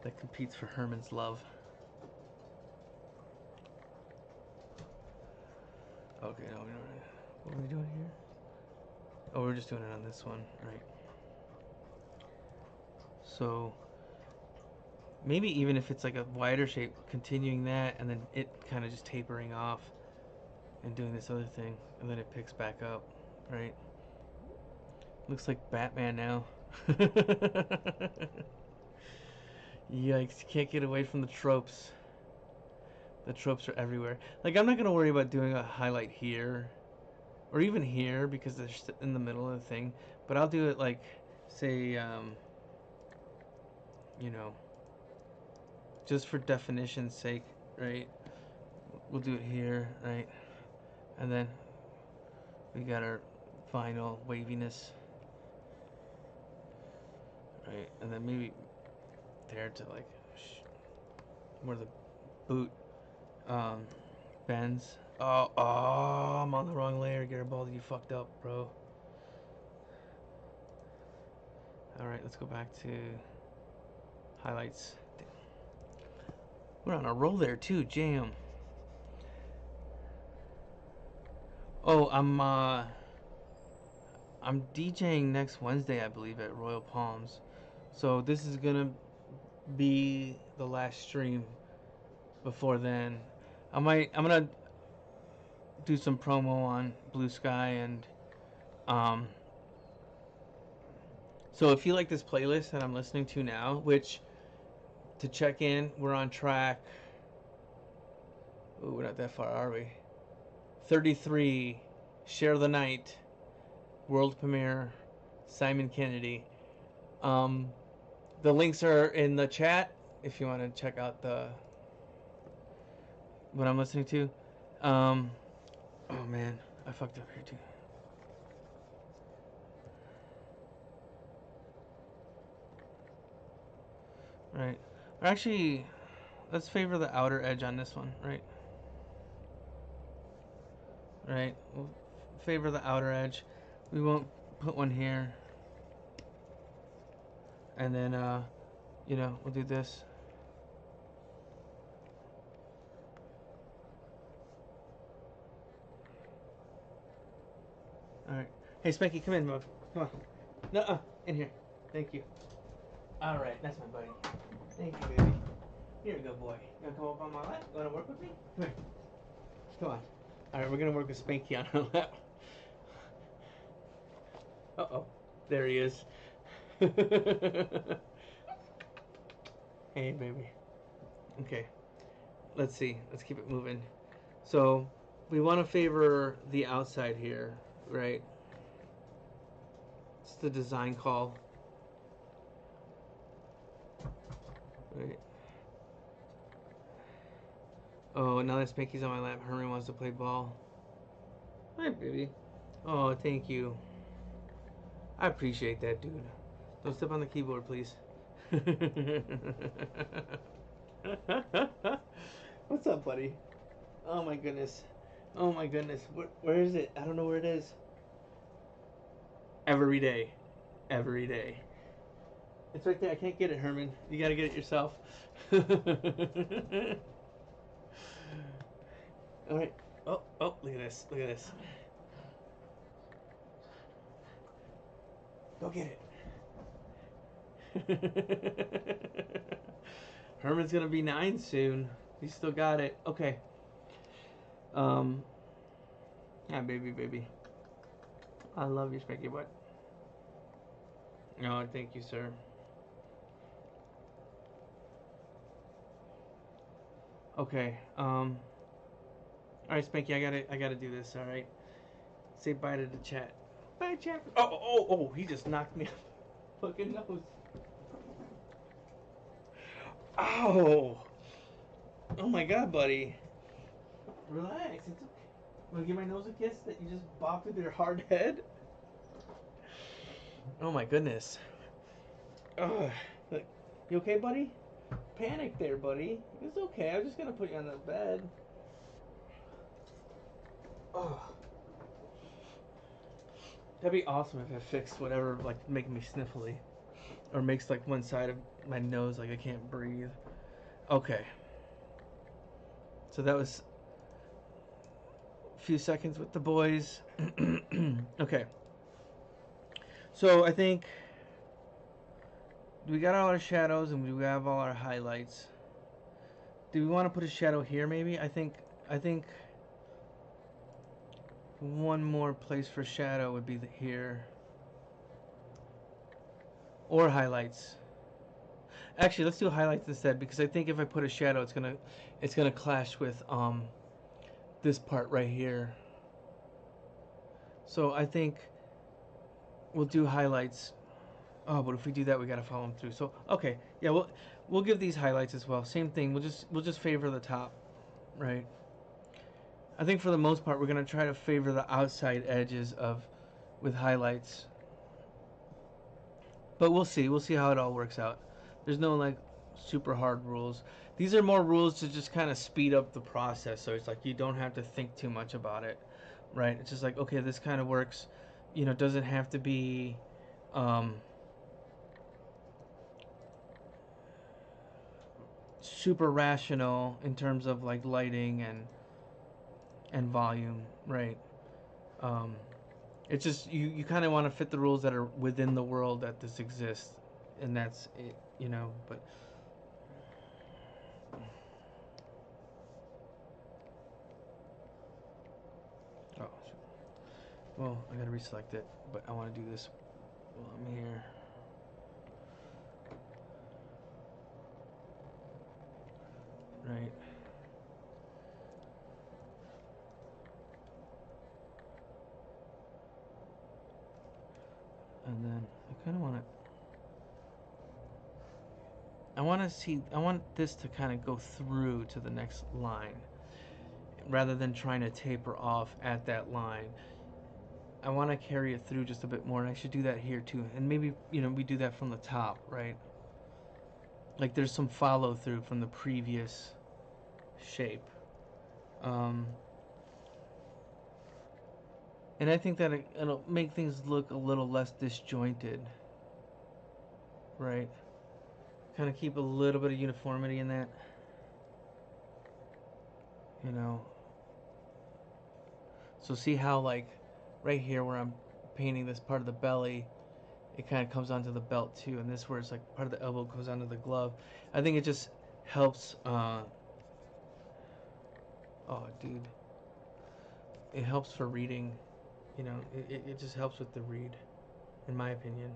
That competes for Herman's love. Okay, no, we don't. What are we doing here? Oh, we're just doing it on this one, right? So maybe even if it's like a wider shape, continuing that, and then it kind of just tapering off and doing this other thing, and then it picks back up, right? Looks like Batman now. Yikes, you can't get away from the tropes. The tropes are everywhere. Like, I'm not going to worry about doing a highlight here, or even here, because they're in the middle of the thing. But I'll do it, like, say, you know, just for definition's sake, right? We'll do it here, right? And then we got our vinyl waviness, right? And then maybe there to, like, where the boot bends. Oh, I'm on the wrong layer, Garibaldi. You fucked up, bro. Alright, let's go back to highlights. We're on a roll there, too. Jam. Oh, I'm DJing next Wednesday, I believe, at Royal Palms. So this is gonna be the last stream before then. I'm gonna do some promo on Blue Sky, and so if you like this playlist that I'm listening to now, which, to check in, we're on track. Ooh, we're not that far, are we? 33, Share the Night, world premiere, Simon Kennedy. The links are in the chat if you want to check out what I'm listening to. Oh man, I fucked up here too. right? Or actually, let's favor the outer edge on this one, right? Right. We'll favor the outer edge. We won't put one here. And then, we'll do this. All right. Hey, Spanky, come in, bud. Come on. Nuh-uh. In here. Thank you. All right. That's my buddy. Thank you, baby. Here we go, boy. You want to come up on my lap? You want to work with me? Come here. Come on. All right, we're going to work with Spanky on her lap. Uh-oh. There he is. Hey, baby. Okay. Let's see. Let's keep it moving. So, we want to favor the outside here, right? It's the design call. Right. Oh, now that Spanky's on my lap, Herman wants to play ball. Hi, baby. Oh, thank you. I appreciate that, dude. Don't step on the keyboard, please. What's up, buddy? Oh my goodness. Oh my goodness. Where is it? I don't know where it is. Every day. Every day. It's right there. I can't get it, Herman. You gotta get it yourself. Alright. Oh, look at this. Look at this. Go get it. Herman's gonna be 9 soon. He's still got it. Okay. Yeah, baby. I love you, Spanky butt. Oh, thank you, sir. Okay. All right, Spanky, I gotta do this. All right. Say bye to the chat. Bye, chat. Oh! He just knocked me off my fucking nose. Ow! Oh my God, buddy. Relax. It's okay. Wanna give my nose a kiss that you just bopped with your hard head? Oh my goodness. Ugh. Look, you okay, buddy? Panic there, buddy. It's okay. I'm just gonna put you on the bed. Oh. That'd be awesome if it fixed whatever, like, making me sniffly. Or makes, like, one side of my nose like I can't breathe. Okay. So that was a few seconds with the boys. Okay. So I think we got all our shadows and we have all our highlights. Do we want to put a shadow here maybe? I think one more place for shadow would be here. Or highlights. Actually, let's do highlights instead, because I think if I put a shadow, it's gonna clash with this part right here. So I think we'll do highlights. Oh, but if we do that, we gotta follow them through. So okay, yeah, we'll give these highlights as well. Same thing. We'll just favor the top, right? I think for the most part, we're gonna try to favor the outside edges with highlights. But we'll see. We'll see how it all works out. There's no like super hard rules. These are more rules to just kind of speed up the process. So it's like you don't have to think too much about it, right? It's just like, okay, this kind of works. You know, it doesn't have to be super rational in terms of like lighting and volume, right? It's just you kind of want to fit the rules that are within the world that this exists, and that's it, you know. But oh, well, I gotta reselect it, but I want to do this while I'm here. Right. And then I kind of want I want this to kind of go through to the next line rather than trying to taper off at that line. I want to carry it through just a bit more, and I should do that here too. And maybe, you know, we do that from the top, right? like there's some follow through from the previous shape. Um, and I think that it'll make things look a little less disjointed, right? Kind of keep a little bit of uniformity in that, you know. So see how like right here where I'm painting this part of the belly, it kind of comes onto the belt too, and this where it's like part of the elbow goes onto the glove. I think it just helps. Oh, dude, it helps for reading. You know, it just helps with the read, in my opinion,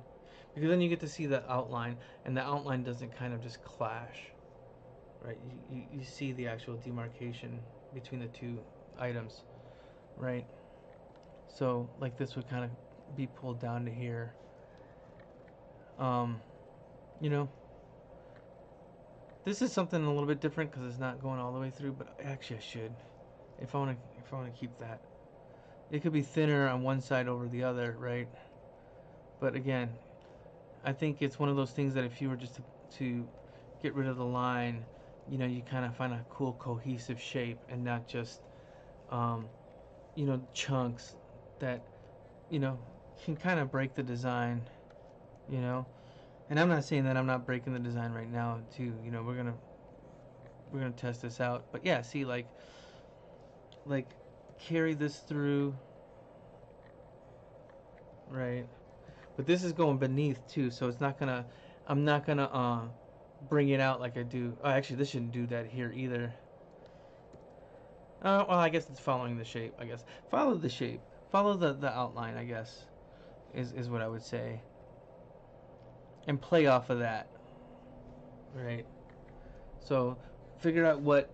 because then you get to see the outline, and the outline doesn't kind of just clash, right? You see the actual demarcation between the two items, right? So like this would kind of be pulled down to here. Um, you know, this is something a little bit different because it's not going all the way through, but actually I should, if I want to keep that. It could be thinner on one side over the other, right? But again, I think it's one of those things that if you were just to get rid of the line, you know, you kind of find a cool cohesive shape and not just, um, you know, chunks that, you know, can kind of break the design, you know. And I'm not saying that I'm not breaking the design right now, too. You know, we're gonna test this out. But yeah, see, like carry this through, right? But this is going beneath too, so it's not gonna. I'm not gonna bring it out like I do. Oh, actually, this shouldn't do that here either. Well, I guess it's following the shape. I guess follow the shape, follow the outline. I guess is what I would say, and play off of that, right? So figure out what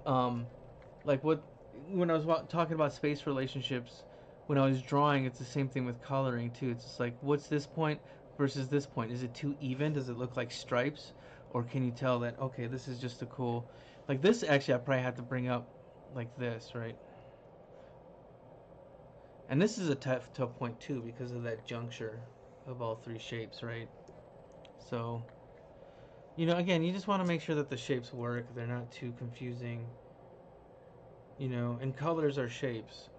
like what when I was talking about space relationships, when I was drawing, it's the same thing with coloring too. It's just like, what's this point versus this point? Is it too even? Does it look like stripes, or can you tell that okay, this is just a cool, like this? Actually, I probably have to bring up like this, right? And this is a tough point too because of that juncture of all three shapes, right? So, you know, again, you just want to make sure that the shapes work. They're not too confusing. You know, and colors are shapes,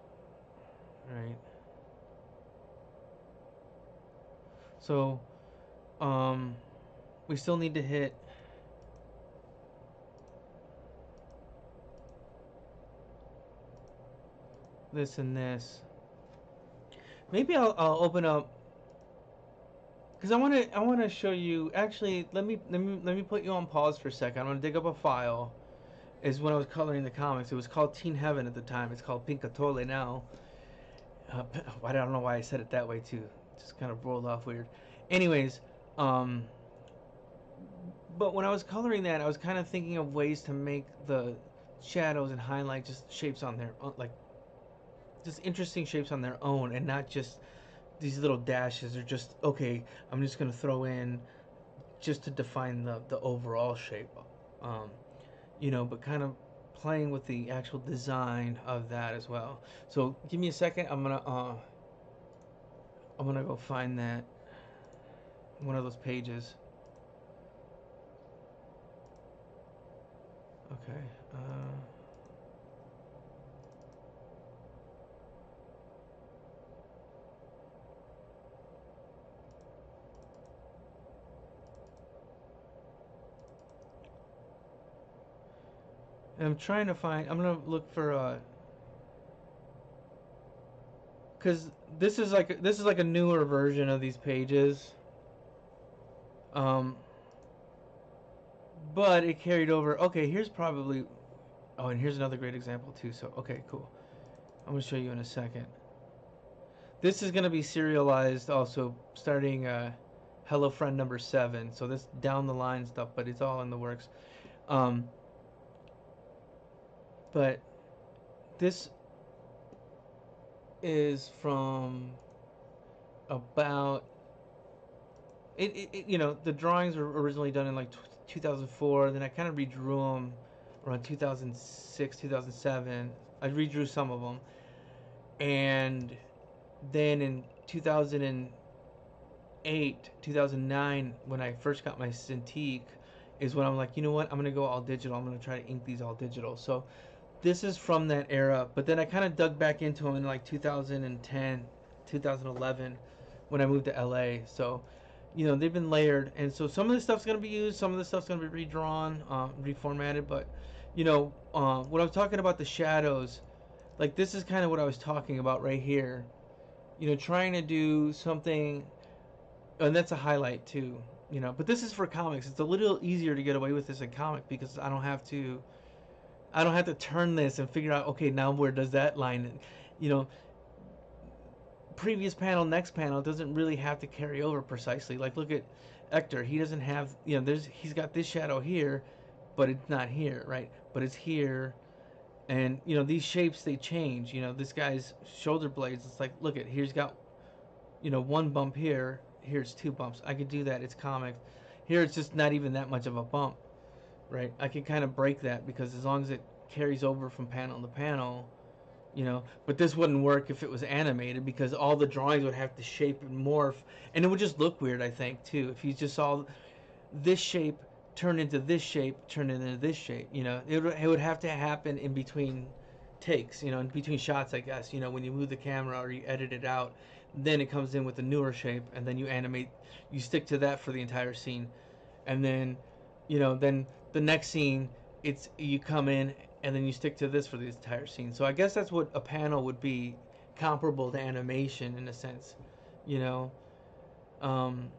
right? So, um, we still need to hit this and this. Maybe I'll open up because I want to show you. Actually, let me put you on pause for a second. I'm gonna dig up a file. Is when I was coloring the comics. It was called Teen Heaven at the time. It's called Pinkatole now. I don't know why I said it that way too. It just kind of rolled off weird. Anyways, um, but when I was coloring that, I was kind of thinking of ways to make the shadows and highlight just shapes on their like just interesting shapes on their own, and not just these little dashes are just okay. I'm just gonna throw in just to define the overall shape, um, you know, but kind of playing with the actual design of that as well. So give me a second. I'm gonna go find that one of those pages. Okay. And I'm trying to find. I'm gonna look for because this is like a newer version of these pages. Um, but it carried over. Okay, here's probably. Oh, and here's another great example too. So okay, cool. I'm gonna show you in a second. This is gonna be serialized also, starting Hello Friend number 7. So this down the line stuff, but it's all in the works. Um, but this is from about you know, the drawings were originally done in like 2004. Then I kind of redrew them around 2006, 2007. I redrew some of them, and then in 2008, 2009, when I first got my Cintiq, is when I'm like, you know what, I'm gonna go all digital. I'm gonna try to ink these all digital. So this is from that era, but then I kind of dug back into them in like 2010, 2011 when I moved to LA. So, they've been layered, and so some of the stuff's gonna be used, some of the stuff's gonna be redrawn, reformatted. But, when I was talking about the shadows, like this is kind of what I was talking about right here. Trying to do something, and that's a highlight too. But this is for comics. It's a little easier to get away with this in comic because I don't have to turn this and figure out, okay, now where does that line, you know, previous panel, next panel doesn't really have to carry over precisely. Like look at Hector, he doesn't have, he's got this shadow here, but it's not here, right? But it's here, and these shapes they change. This guy's shoulder blades. It's like look at here's got, one bump here. Here's two bumps. I could do that. It's comics. Here it's just not even that much of a bump, right? I can kind of break that because as long as it carries over from panel to panel, but this wouldn't work if it was animated because all the drawings would have to shape and morph, and it would just look weird, I think, too. If you just saw this shape turn into this shape, turn into this shape, it would have to happen in between takes, in between shots, I guess, when you move the camera or you edit it out, then it comes in with a newer shape, and then you stick to that for the entire scene, and then the next scene, you come in and then you stick to this for the entire scene. So I guess that's what a panel would be, comparable to animation in a sense, you know. Um,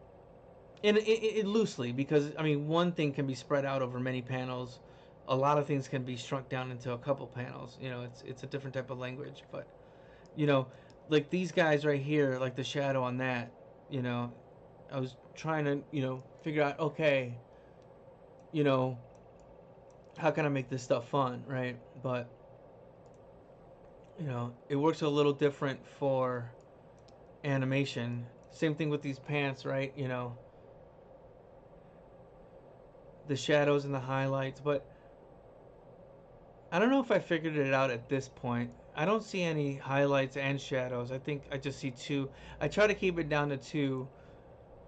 and it loosely, because I mean, one thing can be spread out over many panels. A lot of things can be shrunk down into a couple panels. It's a different type of language, but you know, like these guys right here, like the shadow on that, you know, I was trying to figure out, okay, you know, how can I make this stuff fun, right? But it works a little different for animation. Same thing with these pants, right? The shadows and the highlights, but I don't know if I figured it out at this point. I don't see any highlights and shadows. I think I just see two. I try to keep it down to two.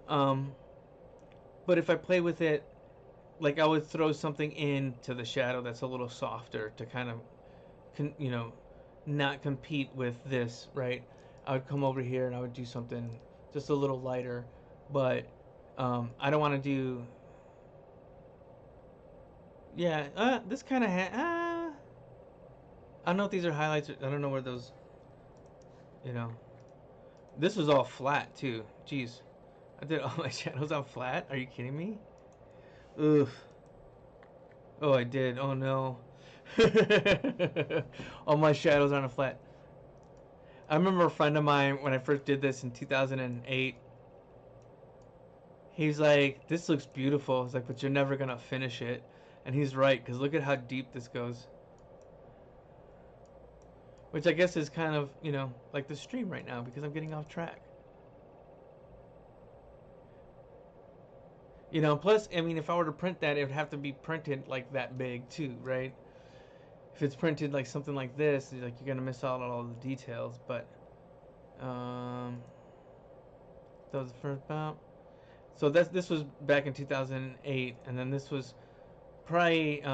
Um, but if I play with it, like I would throw something into the shadow that's a little softer to kind of, not compete with this, right? I would come over here and I would do something just a little lighter, but I don't want to do. Yeah, this kind of I don't know if these are highlights. I don't know where those. You know, this was all flat too. Jeez, I did all my shadows on flat. Are you kidding me? Oof. Oh, I did. Oh no. All my shadows on a flat. I remember a friend of mine when I first did this in 2008. He's like, "This looks beautiful." I was like, "But you're never gonna finish it," and he's right, because look at how deep this goes. Which I guess is kind of, like the stream right now, because I'm getting off track. Plus, I mean, if I were to print that, it would have to be printed like that big too, right? If it's printed like something like this, like you're gonna miss out on all the details. But that was the first bout. So this was back in 2008, and then this was probably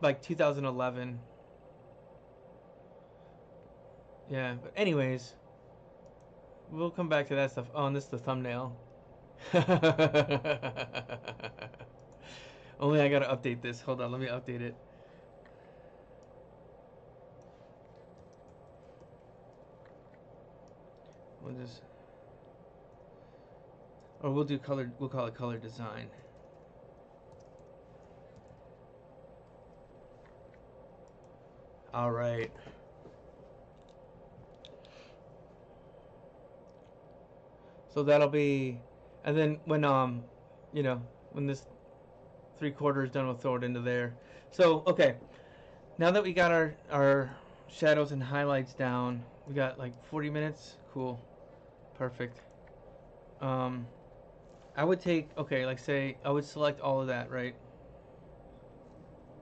like 2011. Yeah, but anyways, we'll come back to that stuff. Oh, and this is the thumbnail. Only I gotta update this. Hold on, let me update it. We'll just, or we'll do color. We'll call it color design. All right. So that'll be, and then when when this 3/4 is done, we'll throw it into there. So okay, now that we got our shadows and highlights down, we got like 40 minutes. Cool, perfect. Um, I would take, okay, like say I would select all of that, right?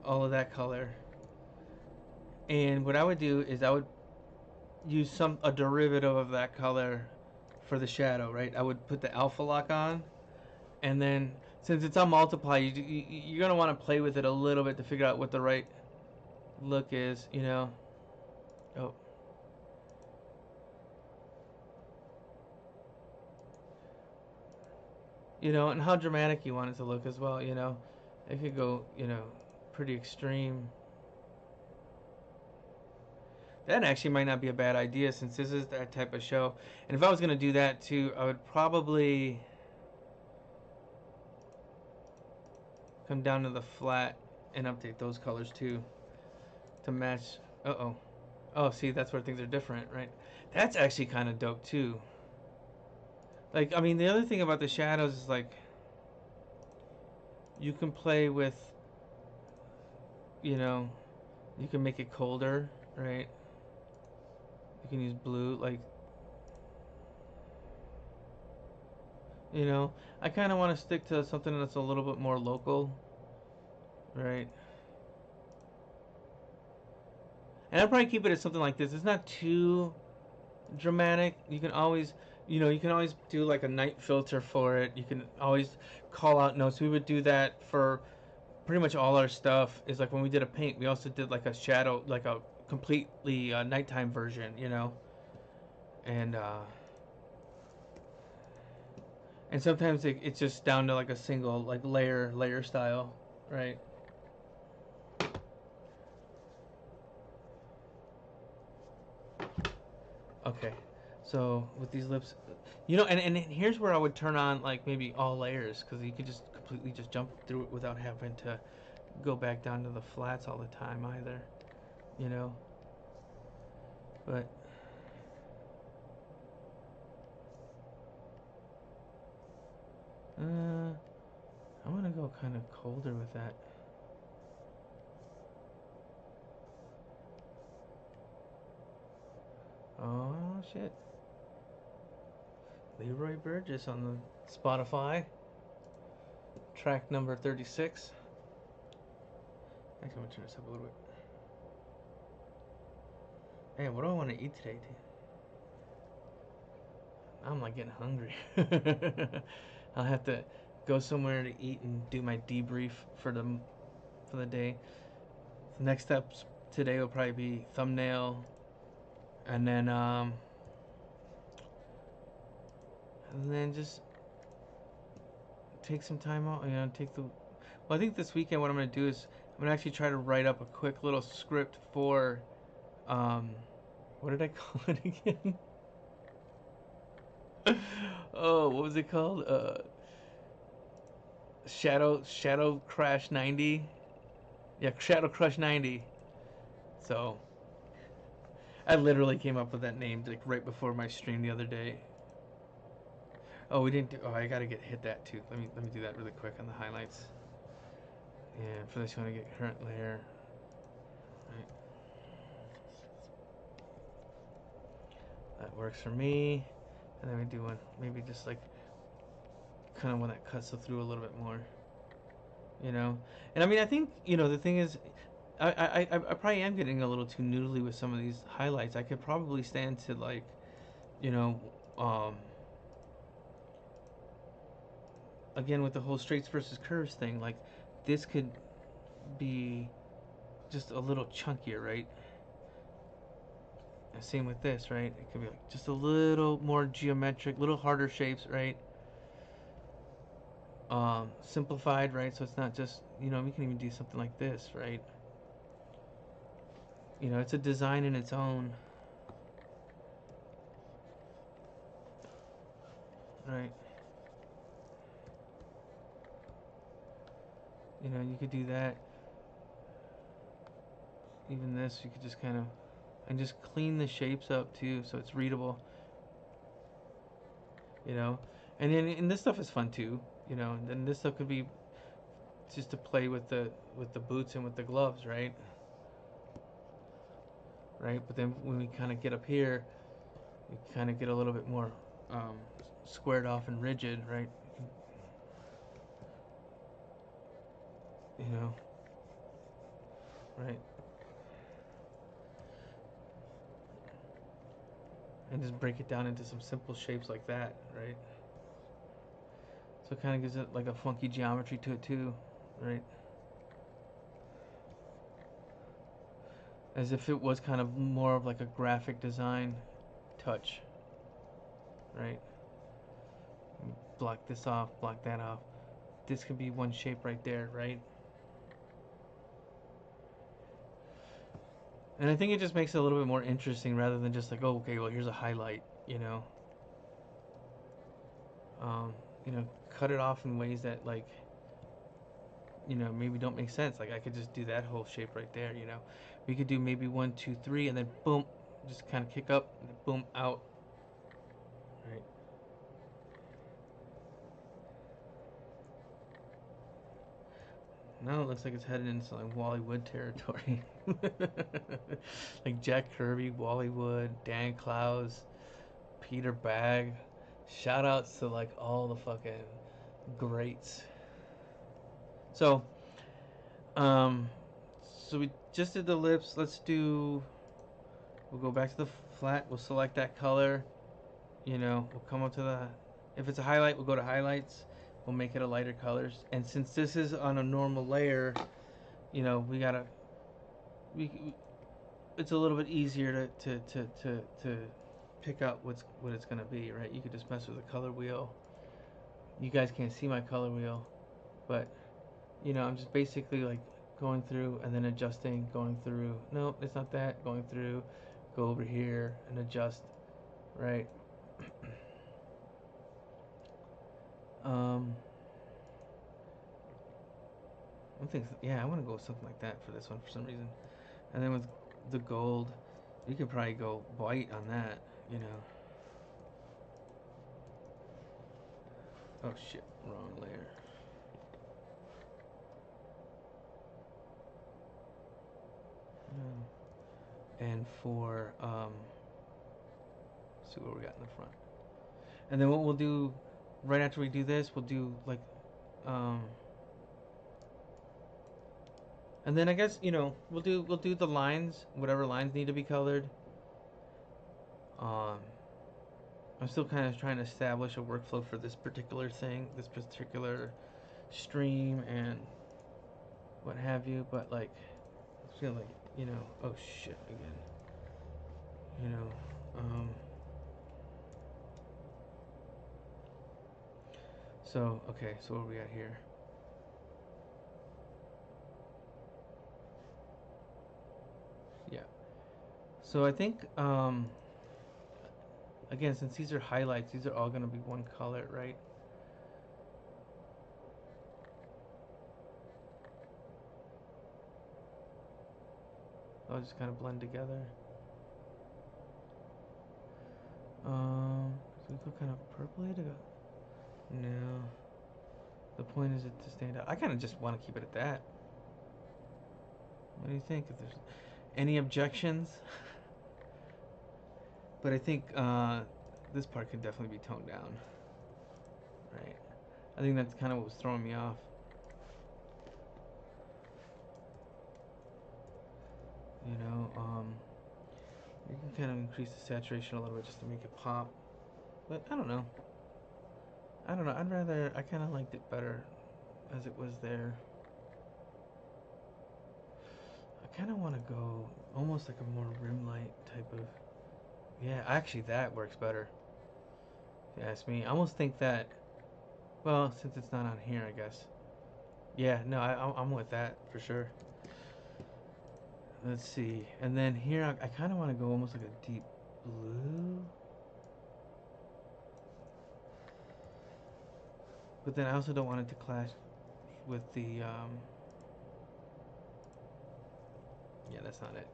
All of that color, and what I would do is I would use a derivative of that color for the shadow, right? I would put the alpha lock on, and then since it's on multiply, you're gonna want to play with it a little bit to figure out what the right look is, you know. Oh, you know, and how dramatic you want it to look as well, you know. It could go, you know, pretty extreme. That actually might not be a bad idea since this is that type of show. And if I was gonna do that too, I would probably come down to the flat and update those colors too to match. Uh-oh. Oh, see, that's where things are different, right? That's actually kind of dope too. Like, I mean, the other thing about the shadows is like you can play with, you know, you can make it colder, right? You can use blue, like, you know, I kind of want to stick to something that's a little bit more local, right? And I'll probably keep it as something like this. It's not too dramatic. You can always, you know, you can always do like a night filter for it. You can always call out notes. We would do that for pretty much all our stuff. Is like when we did a paint, we also did like a shadow, like a completely nighttime version, you know. And and sometimes it's just down to like a single like layer style, right? Okay, so with these lips, you know, and here's where I would turn on like maybe all layers because you could just completely just jump through it without having to go back down to the flats all the time either, you know. But I want to go kind of colder with that. Oh shit, Leroy Burgess on the Spotify track number 36. Actually, I'm gonna turn this up a little bit. Hey, what do I want to eat today, dude? I'm like getting hungry. I'll have to go somewhere to eat and do my debrief for the day. The next steps today will probably be thumbnail, and then just take some time out. You know, take the. Well, I think this weekend what I'm gonna do is I'm gonna actually try to write up a quick little script for, um, what did I call it again? Oh, what was it called? Shadow Crash 90. Yeah, Shadow Crush 90. So I literally came up with that name like right before my stream the other day. Oh, we didn't do. Oh, I gotta hit that too. Let me do that really quick on the highlights. And for this, you want to get current layer. Right. That works for me. And then we do one maybe just like kind of one that cuts through a little bit more. You know. And I mean, I think you know the thing is, I probably am getting a little too noodly with some of these highlights. I could probably stand to like, you know, um, again with the whole straights versus curves thing, like this could be just a little chunkier, right? And same with this, right? It could be like just a little more geometric, little harder shapes, right? Simplified, right? So it's not just, you know, we can even do something like this, right? You know, it's a design in its own, right? You know, you could do that. Even this, you could just kind of, and just clean the shapes up too, so it's readable. You know, and then and this stuff is fun too. You know, and then this stuff could be just to play with the boots and with the gloves, right? Right. But then when we kind of get up here, we kind of get a little bit more um, squared off and rigid, right? You know, right? And just break it down into some simple shapes like that, right? So it kind of gives it like a funky geometry to it too, right? As if it was kind of more of like a graphic design touch, right? Block this off, block that off. This could be one shape right there, right? And I think it just makes it a little bit more interesting rather than just like, oh, okay, well, here's a highlight, you know. Um, you know, cut it off in ways that like, you know, maybe don't make sense. Like I could just do that whole shape right there, you know. We could do maybe 1, 2, 3, and then boom, just kind of kick up, and then boom, out, right? Now it looks like it's headed into like Wally Wood territory. Like Jack Kirby, Wally Wood, Dan Clowes, Peter Bagg. Shout outs to like all the fucking greats. So, um, so we just did the lips. We'll go back to the flat. We'll select that color. You know, we'll come up to the, if it's a highlight, we'll go to highlights. We'll make it a lighter colors. And since this is on a normal layer, you know, we it's a little bit easier to pick out what it's gonna be, right? You could just mess with the color wheel. You guys can't see my color wheel, but you know, I'm just basically like going through and then adjusting, going through. No, it's not that. Going through, go over here and adjust, right? um, I think, yeah, I want to go with something like that for this one for some reason. And then with the gold, you could probably go white on that, you know. Oh shit, wrong layer. And for see what we got in the front. And then what we'll do right after we do this, we'll do like um and then I guess, you know, we'll do the lines, whatever lines need to be colored. Um I'm still kind of trying to establish a workflow for this particular thing, this particular stream and what have you, but like I feel like, you know, oh shit again. You know, so okay, so what are we at here? Yeah. So I think again, since these are highlights, these are all going to be one color, right? They'll just kind of blend together. So we go kind of purpley to go. No. The point is it to stand out. I kind of just want to keep it at that. What do you think? If there's any objections? But I think this part can definitely be toned down. Right. I think that's kind of what was throwing me off. You know, you can kind of increase the saturation a little bit just to make it pop. But I don't know. I don't know. I kind of liked it better as it was there. I kind of want to go almost like a more rim light type of. Yeah, actually, that works better. If you ask me. I almost think that. Well, since it's not on here, I guess. Yeah, no, I'm with that for sure. Let's see. And then here, I kind of want to go almost like a deep blue. But then I also don't want it to clash with the. Yeah, that's not it.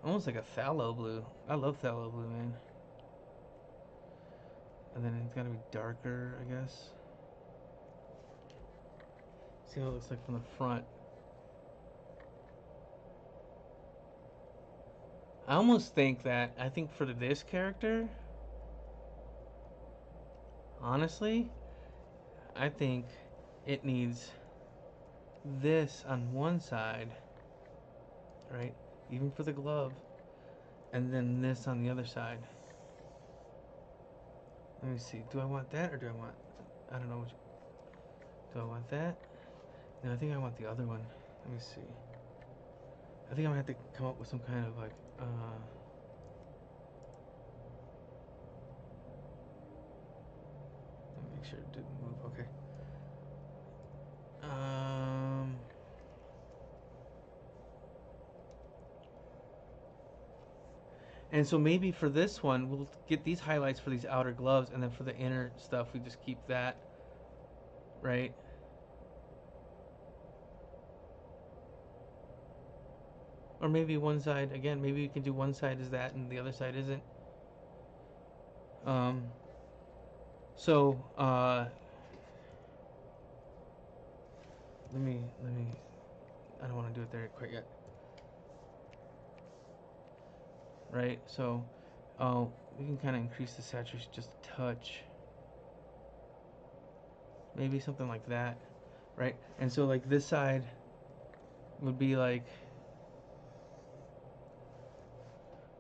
Almost like a phthalo blue. I love phthalo blue, man. And then it's gotta be darker, I guess. See how it looks like from the front. I almost think that, I think for this character, honestly, I think it needs this on one side, right? Even for the glove, and then this on the other side. Let me see. Do I want that or do I want? I don't know. Do I want that? No, I think I want the other one. Let me see. I think I'm gonna have to come up with some kind of like. Let me make sure it didn't move. Okay. And so maybe for this one, we'll get these highlights for these outer gloves, and then for the inner stuff, we just keep that, right? Or maybe one side, again, maybe we can do one side is that and the other side isn't. Um, so, let me, I don't want to do it there quite yet. Right, so, we can kind of increase the saturation just a touch. Maybe something like that, right? And so, like, this side would be like,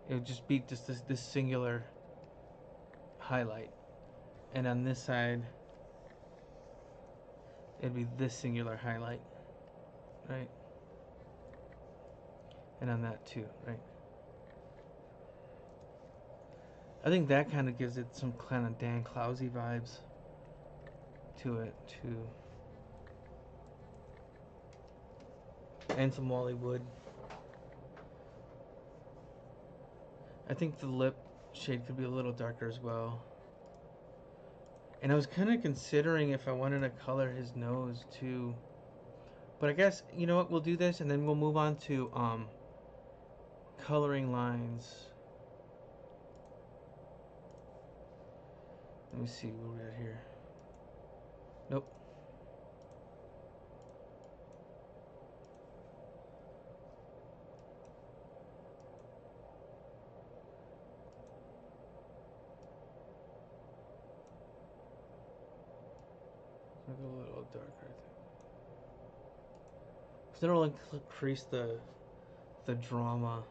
it would just be just this singular highlight. And on this side, it'd be this singular highlight, right? And on that too, right? I think that kind of gives it some kind of Dan Clousey vibes to it too. And some Wally Wood. I think the lip shade could be a little darker as well. And I was kind of considering if I wanted to color his nose too. But I guess, you know what, we'll do this and then we'll move on to coloring lines. Let me see where we're at here. Nope. Make it a little darker, I think. Because it'll increase the drama.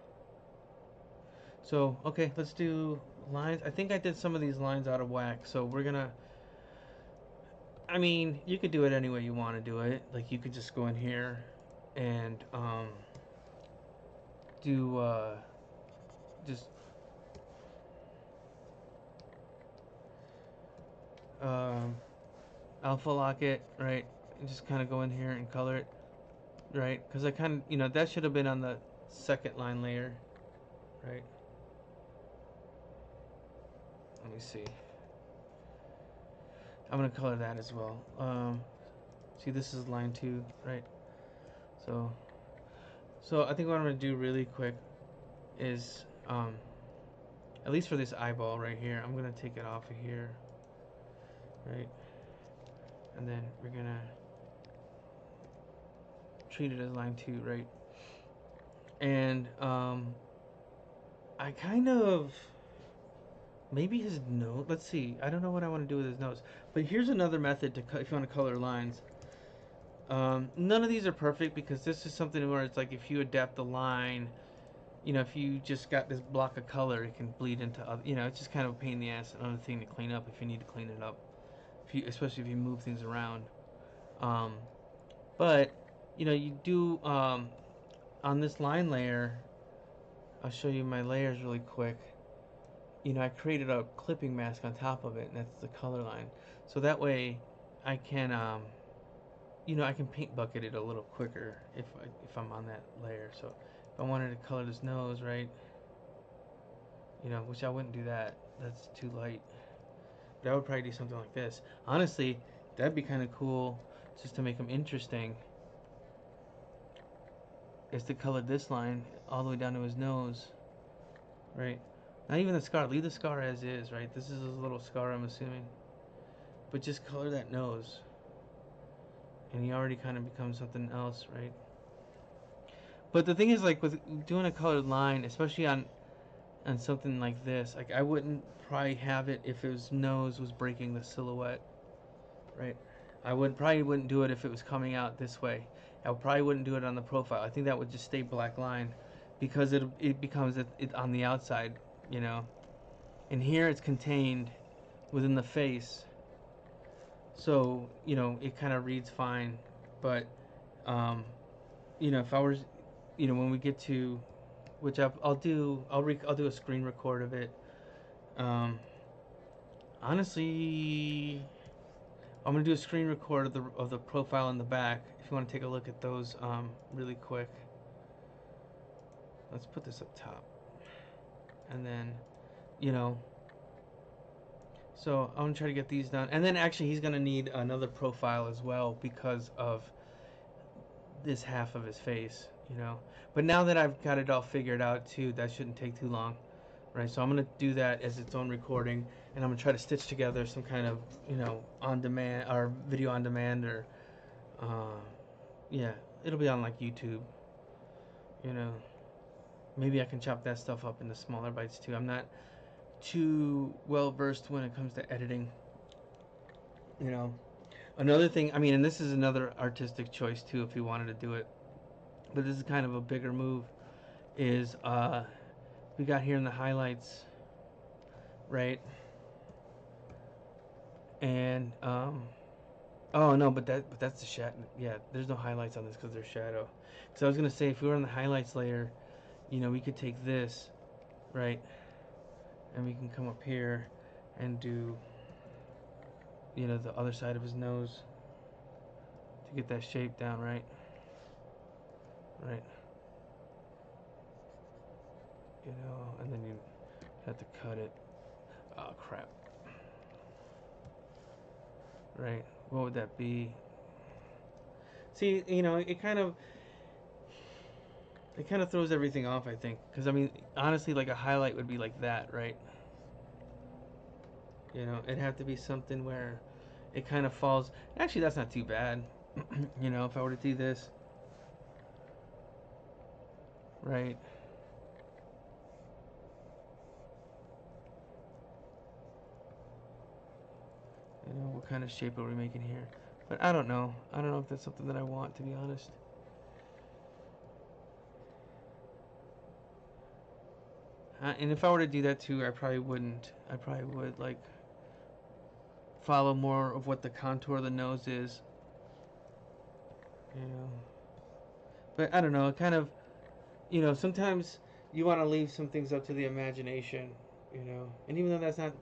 So, okay, let's do lines. I think I did some of these lines out of whack, so we're gonna... I mean, you could do it any way you want to do it. Like, you could just go in here and do just alpha lock it, right? And just kind of go in here and color it, right? Because I kind of, you know, that should have been on the second line layer, right? Let me see. I'm gonna color that as well. See, this is line 2, right? So I think what I'm gonna do really quick is, at least for this eyeball right here, I'm gonna take it off of here, right? And then we're gonna treat it as line 2, right? And I kind of, maybe his nose. Let's see. I don't know what I want to do with his nose. But here's another method to if you want to color lines. None of these are perfect because this is something where it's like if you adapt the line, you know, if you just got this block of color, it can bleed into other. You know, it's just kind of a pain in the ass. Another thing to clean up if you need to clean it up. If you, especially if you move things around. But you know, you do on this line layer. I'll show you my layers really quick. You know, I created a clipping mask on top of it, and that's the color line. So that way, I can, you know, I can paint bucket it a little quicker if I'm on that layer. So if I wanted to color this nose, right? You know, which I wouldn't do that. That's too light. But I would probably do something like this. Honestly, that'd be kind of cool, just to make them interesting. Is to color this line all the way down to his nose, right? Not even the scar. Leave the scar as is, right? This is a little scar, I'm assuming. But just color that nose. And he already kind of becomes something else, right? But the thing is, like, with doing a colored line, especially on something like this, like, I wouldn't probably have it if his nose was breaking the silhouette, right? I probably wouldn't do it if it was coming out this way. I probably wouldn't do it on the profile. I think that would just stay black line because it becomes it on the outside, you know. And here it's contained within the face. So, you know, it kind of reads fine. But, um, you know, if I was, you know, when we get to, which I'll do, I'll do a screen record of it. Um, Honestly, I'm gonna do a screen record of the profile in the back. If you want to take a look at those, really quick. Let's put this up top, and then, you know, so I'm gonna try to get these done, and then actually he's gonna need another profile as well because of this half of his face, you know. But now that I've got it all figured out too, that shouldn't take too long, right? So I'm gonna do that as its own recording, and I'm gonna try to stitch together some kind of, you know, on demand or video on demand, or uh, yeah, it'll be on like YouTube, you know. Maybe I can chop that stuff up into smaller bites too. I'm not too well versed when it comes to editing, you know. Another thing, I mean, and this is another artistic choice too if you wanted to do it, but this is kind of a bigger move, is we got here in the highlights, right? And oh no, but that's the shadow. Yeah, there's no highlights on this because there's shadow. So I was gonna say, if we were on the highlights layer, you know, we could take this, right, and we can come up here and do, you know, the other side of his nose to get that shape down, right? Right. You know, and then you have to cut it. Oh crap. Right. What would that be? See, you know, it kind of throws everything off, I think, because I mean, honestly, like a highlight would be like that, right? You know, it'd have to be something where it kind of falls. Actually, that's not too bad. You know, if I were to do this, right? You know, what kind of shape are we making here? But I don't know. I don't know if that's something that I want, to be honest. And if I were to do that too, I probably wouldn't. I probably would like follow more of what the contour of the nose is. You know, but I don't know. It kind of, you know, sometimes you want to leave some things up to the imagination. You know, and even though that's not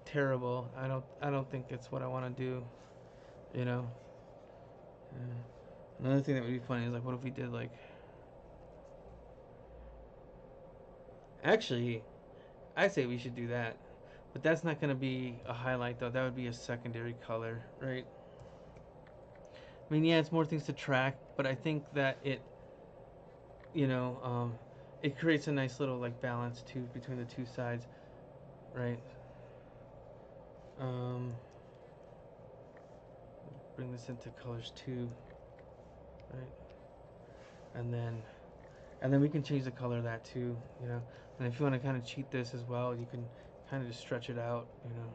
terrible, I don't think it's what I want to do. You know. Another thing that would be funny is like, what if we did like, actually, I say we should do that, but that's not gonna be a highlight though. That would be a secondary color, right? I mean, yeah, it's more things to track, but I think that it, you know, it creates a nice little like balance too between the two sides, right? Um, Bring this into colors too, right? And then we can change the color of that too, you know. And if you want to kind of cheat this as well, you can kind of just stretch it out, you know.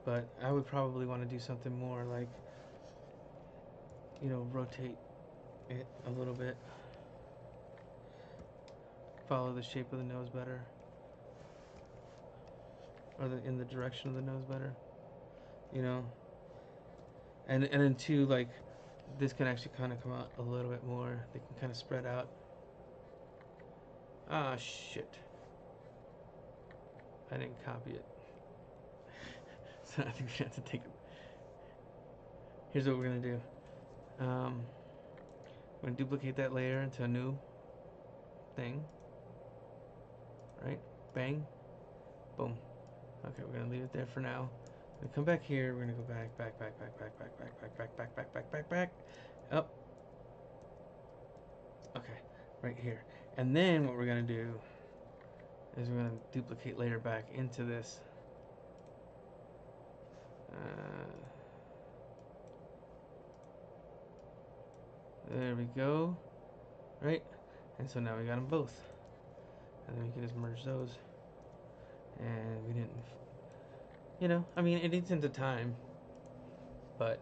But I would probably want to do something more like, you know, rotate it a little bit, follow the shape of the nose better, or in the direction of the nose better, you know. And then too, like, this can actually kind of come out a little bit more. They can kind of spread out. Ah, shit. I didn't copy it. So I think we have to take it. Here's what we're going to do. We're going to duplicate that layer into a new thing. Right? Bang. Boom. Okay, we're going to leave it there for now. We come back here. We're going to go back, back, up. Okay, right here. And then what we're going to do is we're going to duplicate layer back into this. There we go. Right? And so now we got them both. And then we can just merge those. And we didn't, you know, I mean, it eats into time, but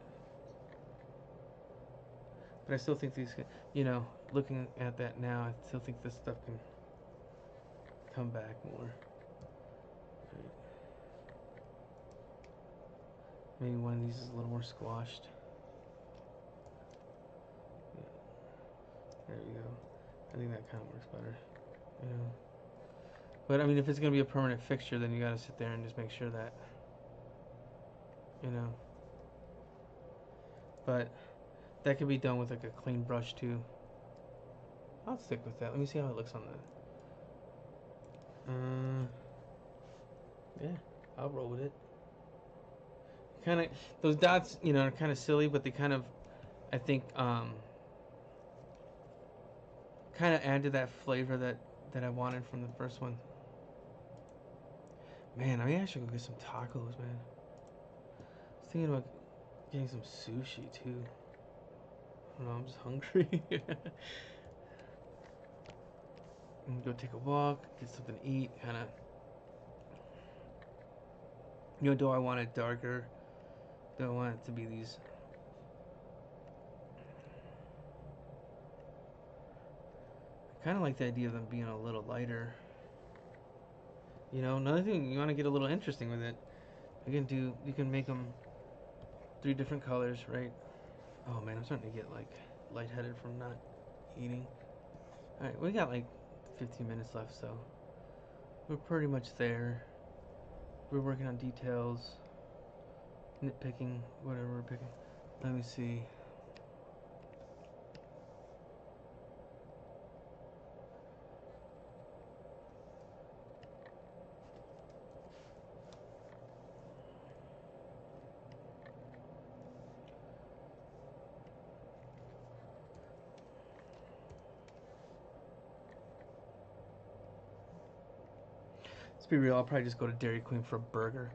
I still think these, you know, looking at that now, I still think this stuff can come back more. Right. Maybe one of these is a little more squashed. Yeah. There we go. I think that kind of works better. You know. But I mean, if it's gonna be a permanent fixture, then you gotta sit there and just make sure that, you know. But that could be done with like a clean brush too. I'll stick with that. Let me see how it looks on that. Yeah, I'll roll with it. Kind of those dots, you know, are kind of silly, but they kind of, I think, kind of add to that flavor that I wanted from the first one. Man, I mean, I should go get some tacos, man. I was thinking about getting some sushi too. I don't know, I'm just hungry. I'm gonna go take a walk, get something to eat, kind of. You know, do I want it darker? Do I want it to be these? I kind of like the idea of them being a little lighter. You know, another thing, you want to get a little interesting with it. You can make them 3 different colors, right? Oh man, I'm starting to get like lightheaded from not eating. All right, we got like 15 minutes left, so we're pretty much there. We're working on details, nitpicking, whatever we're picking. Let me see. Let's be real. I'll probably just go to Dairy Queen for a burger.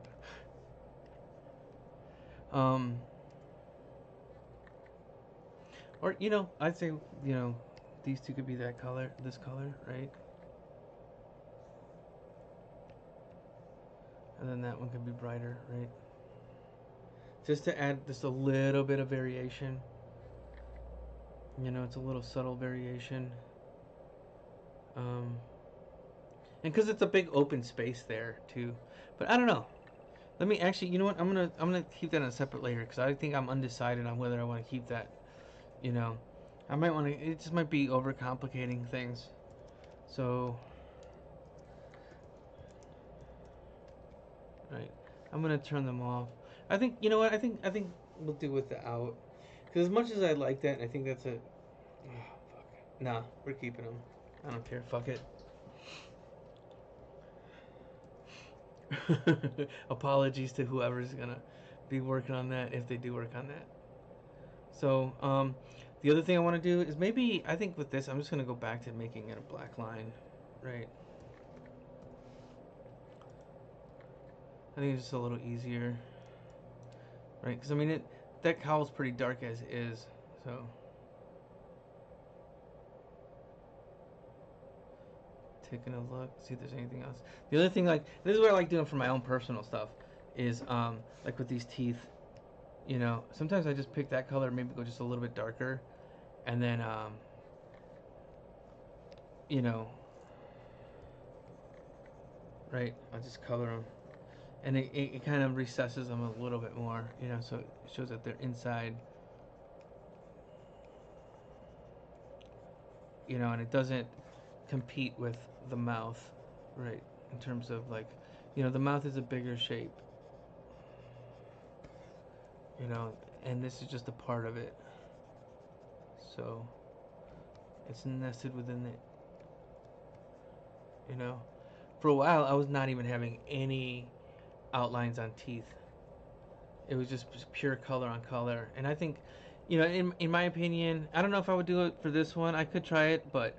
Um, or you know, I'd say you know, these two could be that color, this color, right? And then that one could be brighter, right? Just to add just a little bit of variation. You know, it's a little subtle variation. Um, and because it's a big open space there too. But I don't know. Let me actually. You know what? I'm gonna keep that in a separate layer because I think I'm undecided on whether I want to keep that. You know, I might want to. It just might be overcomplicating things. So, right. I'm gonna turn them off. I think you know what? I think we'll do with the out. Because as much as I like that, I think that's a. Oh, fuck. Nah, we're keeping them. I don't care. Fuck it. Apologies to whoever's gonna be working on that if they do work on that. So, the other thing I want to do is maybe I think with this I'm just gonna go back to making it a black line, right? I think it's just a little easier, right? Because I mean that cowl's pretty dark as is, so. Taking a look, see if there's anything else. The other thing, like this is what I like doing for my own personal stuff, is like with these teeth. You know, sometimes I just pick that color, maybe go just a little bit darker, and then you know, right? I'll just color them, and it kind of recesses them a little bit more. You know, so it shows that they're inside. You know, and it doesn't compete with the mouth, right? In terms of like, you know, the mouth is a bigger shape. You know, and this is just a part of it. So it's nested within it. You know, for a while I was not even having any outlines on teeth. It was just pure color on color, and I think, you know, in my opinion, I don't know if I would do it for this one. I could try it, but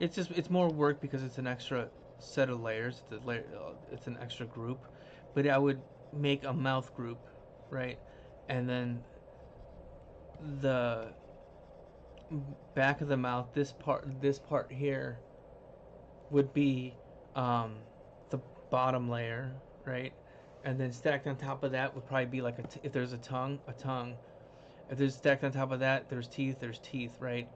it's more work because it's an extra set of layers. It's an extra group, but I would make a mouth group, right, and then the back of the mouth, this part here would be um, the bottom layer, right? And then stacked on top of that would probably be like if there's a tongue, a tongue. If there's stacked on top of that, there's teeth, right?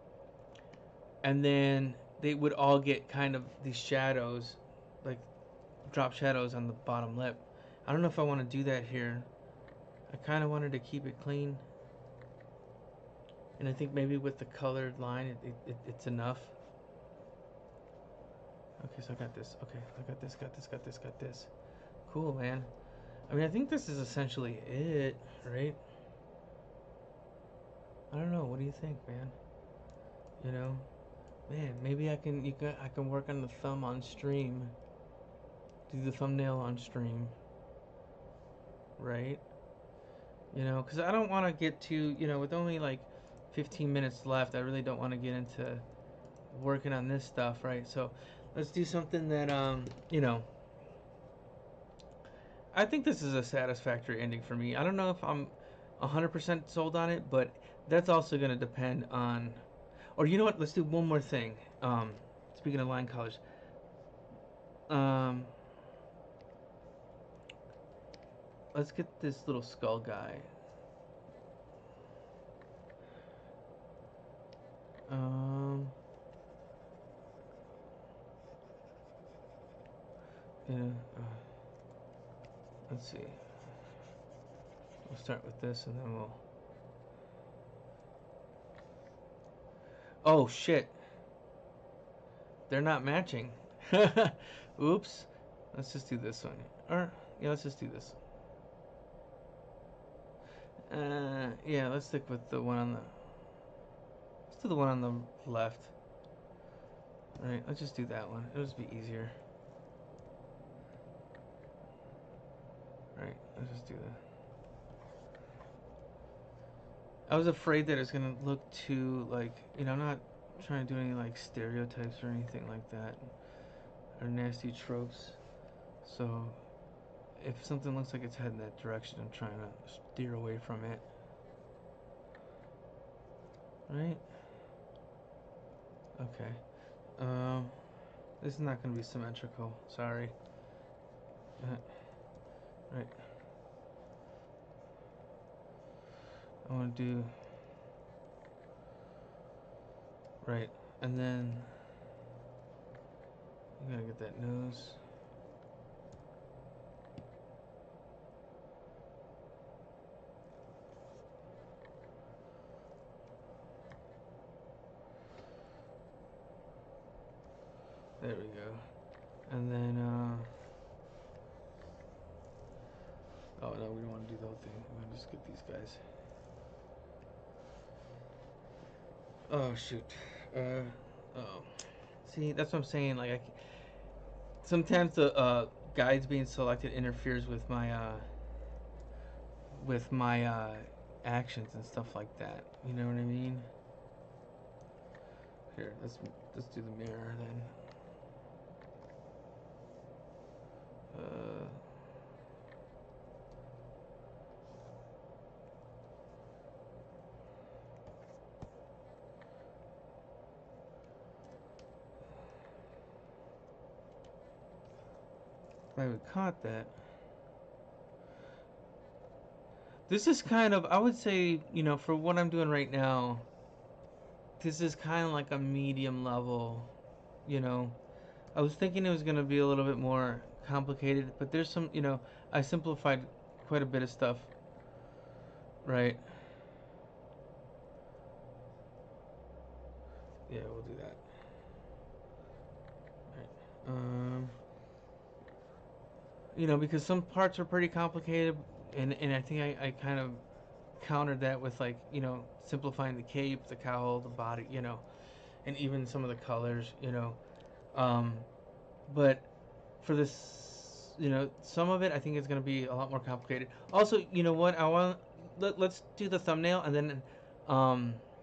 And then they would all get kind of these shadows, like drop shadows on the bottom lip. I don't know if I want to do that here. I kind of wanted to keep it clean, and I think maybe with the colored line, it's enough. Okay, so I got this. Okay, I got this, got this, got this, got this. Cool, man. I mean, I think this is essentially it, right? I don't know. What do you think, man? You know, man, maybe I can work on the thumb on stream. Do the thumbnail on stream, right? You know, because I don't want to get too, with only like 15 minutes left, I really don't want to get into working on this stuff, right? So let's do something that, I think this is a satisfactory ending for me. I don't know if I'm 100% sold on it, but that's also going to depend on, or you know what? Let's do one more thing. Speaking of line colors, um, let's get this little skull guy. Um, yeah. Let's see. We'll start with this, and then we'll. Oh shit! They're not matching. Oops. Let's just do this one. Or yeah, let's just do this. Yeah, let's stick with the one on the. Let's do the one on the left. All right, let's just do that one. It'll just be easier. All right, let's just do that. I was afraid that it's gonna look too like, I'm not trying to do any like stereotypes or anything like that, or nasty tropes. So if something looks like it's heading that direction, I'm trying to steer away from it. Right? Okay. This is not gonna be symmetrical. Sorry. Right. I want to do right, and then you gotta get that nose. There we go. And then, oh no, we don't want to do the whole thing. We're gonna just get these guys. Oh shoot. Oh. See, that's what I'm saying. Like, sometimes the guides being selected interferes with my actions and stuff like that. You know what I mean? Here, let's do the mirror then. Uh, I would caught that. This is kind of, I would say, for what I'm doing right now, this is kind of like a medium level, you know. I was thinking it was going to be a little bit more complicated, but there's some, I simplified quite a bit of stuff, right? Yeah, we'll do that. Right. Because some parts are pretty complicated, and I think I kind of countered that with like, simplifying the cape, the cowl, the body, and even some of the colors, Um, but for this, some of it I think is going to be a lot more complicated. Also, you know what? Let's do the thumbnail and then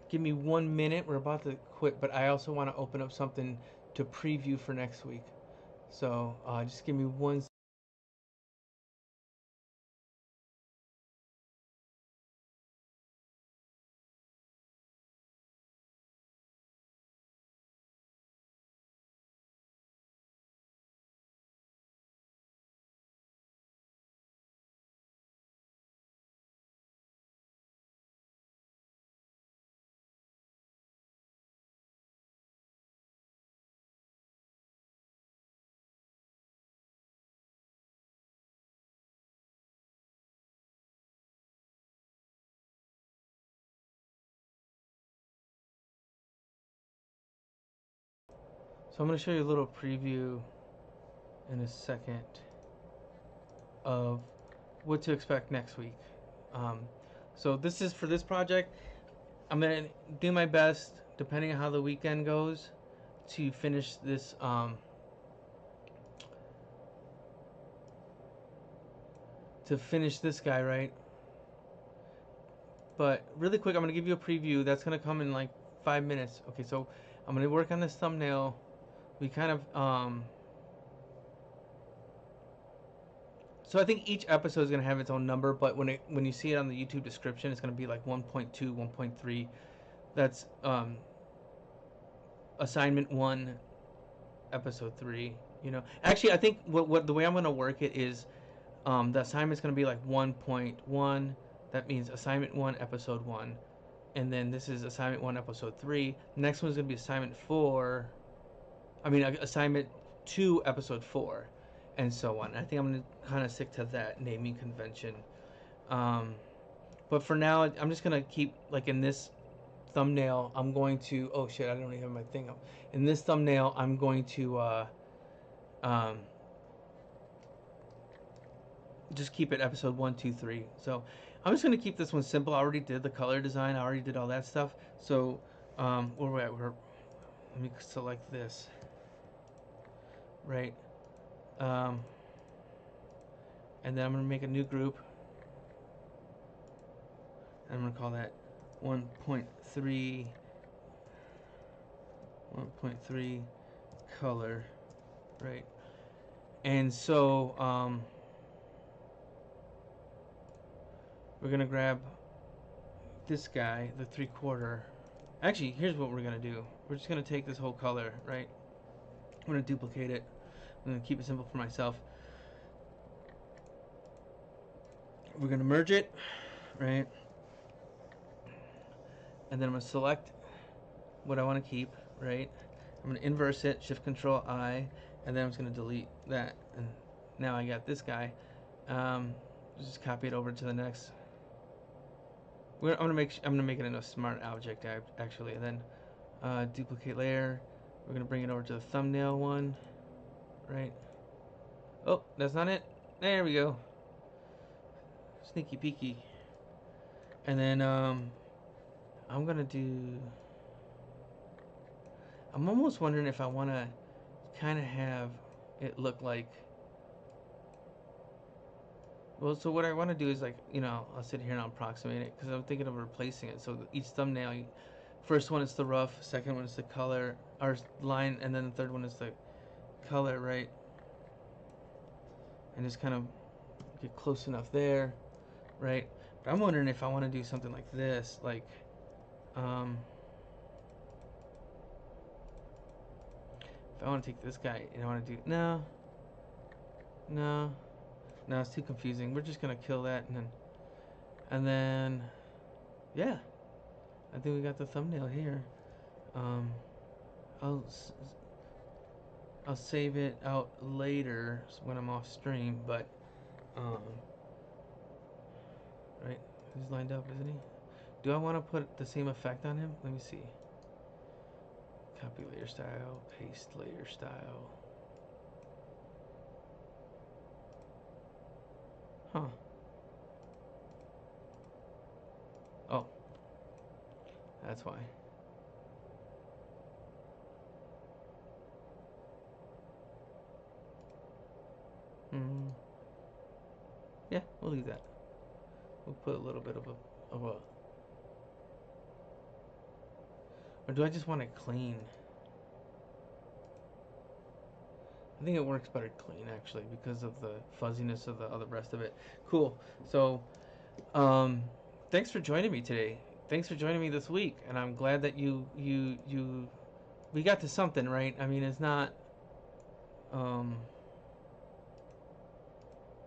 give me 1 minute. We're about to quit, but I also want to open up something to preview for next week. So just give me one So I'm going to show you a little preview in a second of what to expect next week. So this is for this project. I'm going to do my best, depending on how the weekend goes, to finish this guy, right? But really quick, I'm going to give you a preview. That's going to come in like 5 minutes. Okay, so I'm going to work on this thumbnail. We kind of so I think each episode is going to have its own number, but when you see it on the YouTube description, it's going to be like 1.2, 1.3. That's assignment 1, episode 3. You know, actually, I think what the way I'm going to work it is the assignment's going to be like 1.1. That means assignment 1, episode 1, and then this is assignment 1, episode 3. The next one is going to be assignment 4. I mean, assignment 2, episode 4, and so on. I think I'm going to kind of stick to that naming convention. But for now, I'm just going to keep, like in this thumbnail, I'm going to, oh shit, I don't even have my thing up. In this thumbnail, I'm going to just keep it episode 1, 2, 3. So I'm just going to keep this one simple. I already did the color design. I already did all that stuff. So where we're at, let me select this. Right. And then I'm going to make a new group. I'm going to call that 1.3 color, right? And so we're going to grab this guy, the 3/4. Actually, here's what we're going to do. We're just going to take this whole color, right? I'm going to duplicate it. I'm going to keep it simple for myself. We're going to merge it, right? And then I'm going to select what I want to keep, right? I'm going to inverse it, Shift Control I, and then I'm just going to delete that. And now I got this guy. Just copy it over to the next. I'm going to make it into a smart object actually, and then duplicate layer. We're going to bring it over to the thumbnail one, right? Oh, that's not it. There we go. Sneaky peeky. And then I'm gonna do. I'm almost wondering if I want to kind of have it look like. Well, so what I want to do is, like, you know, I'll sit here and I'll approximate it because I'm thinking of replacing it. So each thumbnail, first one is the rough, second one is the color or line, and then the third one is the color, right? And just kind of get close enough there, right? But I'm wondering if I want to do something like this, like, if I want to take this guy and I want to do no, it's too confusing. We're just gonna kill that and then yeah, I think we got the thumbnail here. I'll save it out later when I'm off stream, but right, he's lined up, isn't he? Do I want to put the same effect on him? Let me see. Copy layer style, paste layer style. Huh. Oh. That's why. Yeah, we'll leave that. We'll put a little bit of a or do I just want it clean? I think it works better clean actually because of the fuzziness of the other rest of it. Cool. So, thanks for joining me today. Thanks for joining me this week, and I'm glad that we got to something, right? I mean, it's not,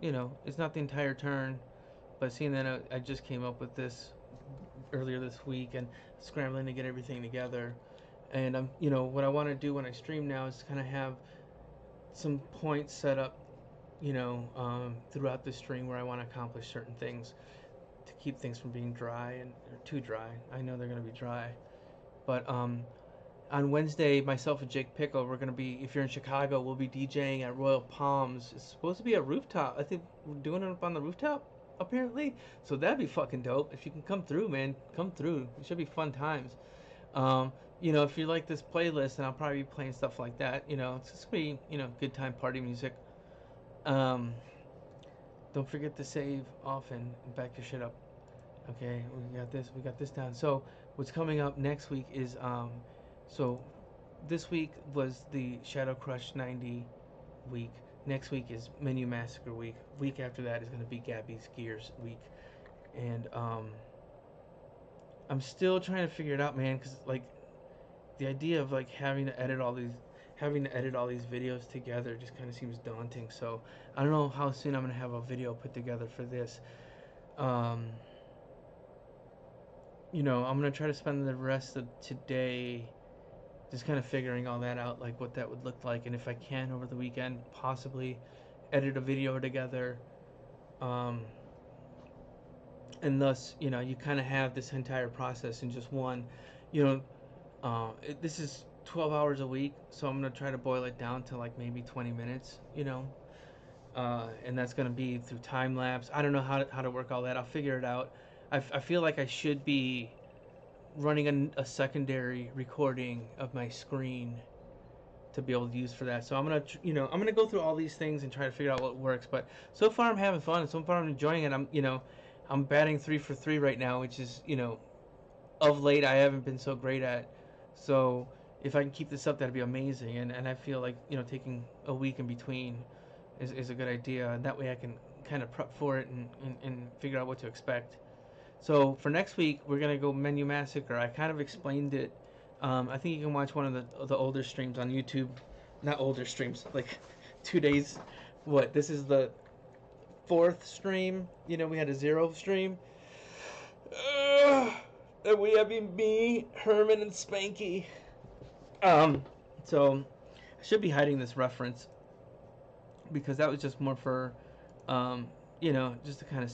you know, it's not the entire turn, but seeing that I just came up with this earlier this week and scrambling to get everything together, and you know, what I want to do when I stream now is kind of have some points set up, you know, throughout the stream where I want to accomplish certain things to keep things from being dry or too dry. I know they're going to be dry, but on Wednesday, myself and Jake Pickle, we're gonna be. If you're in Chicago, we'll be DJing at Royal Palms. It's supposed to be a rooftop. I think we're doing it up on the rooftop, apparently. So that'd be fucking dope. If you can come through, man, come through. It should be fun times. Um, if you like this playlist, and I'll probably be playing stuff like that. It's just be good time party music. Um, don't forget to save often and back your shit up. Okay, we got this. We got this down. So what's coming up next week is so this week was the Shadow Crush 90 week. Next week is Menu Massacre week. Week after that is gonna be Gabby's Gears week, and I'm still trying to figure it out, man. Cause like the idea of like having to edit all these videos together just kind of seems daunting. So I don't know how soon I'm gonna have a video put together for this. Um, I'm gonna try to spend the rest of today just kind of figuring all that out, like what that would look like, and if I can over the weekend, possibly edit a video together. Um, and thus, you kind of have this entire process in just one. This is 12 hours a week, so I'm gonna try to boil it down to like maybe 20 minutes. And that's gonna be through time lapse. I don't know how to work all that. I'll figure it out. I feel like I should be running a secondary recording of my screen to be able to use for that. So I'm gonna go through all these things and try to figure out what works. But so far I'm having fun, and so far I'm enjoying it. I'm batting 3 for 3 right now, which is of late I haven't been so great at. So if I can keep this up, that'd be amazing. And I feel like taking a week in between is a good idea, and that way I can kind of prep for it and figure out what to expect. So for next week, we're gonna go Menu Massacre. I kind of explained it. I think you can watch one of the older streams on YouTube. Not older streams, like 2 days. What? This is the 4th stream. We had a 0 stream. And we have me, Herman, and Spanky. So I should be hiding this reference because that was just more for, just to kind of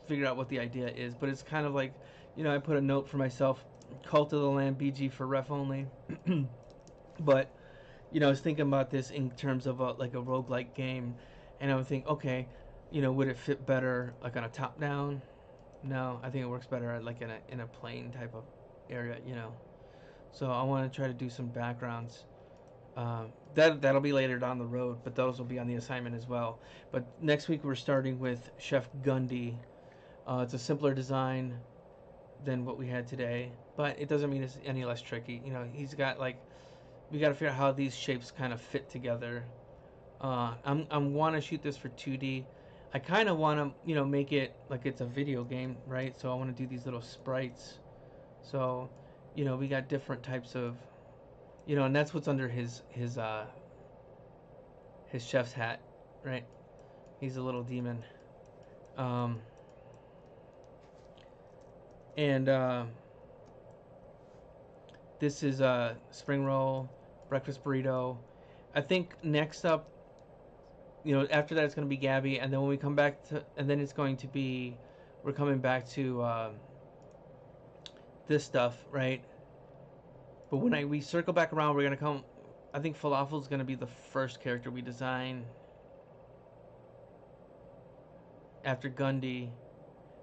figure out what the idea is. But it's kind of like, I put a note for myself, Cult of the Lamb BG for ref only. But, I was thinking about this in terms of like a roguelike game, and I would think, okay, would it fit better like on a top down? No, I think it works better at like in a plain type of area, So I want to try to do some backgrounds. That'll be later down the road, but those will be on the assignment as well. But next week we're starting with Chef Gundy. It's a simpler design than what we had today, but it doesn't mean it's any less tricky. He's got like, we got to figure out how these shapes kind of fit together. I'm want to shoot this for 2D. I kind of want to make it like it's a video game, right? So I want to do these little sprites. So we got different types of and that's what's under his chef's hat, right? He's a little demon. And this is a spring roll, breakfast burrito. I think next up, after that it's going to be Gabby, and then when we come back to, and then it's going to be, we're coming back to this stuff, right? But when we circle back around, we're going to come, I think Falafel is going to be the first character we design after Gundy,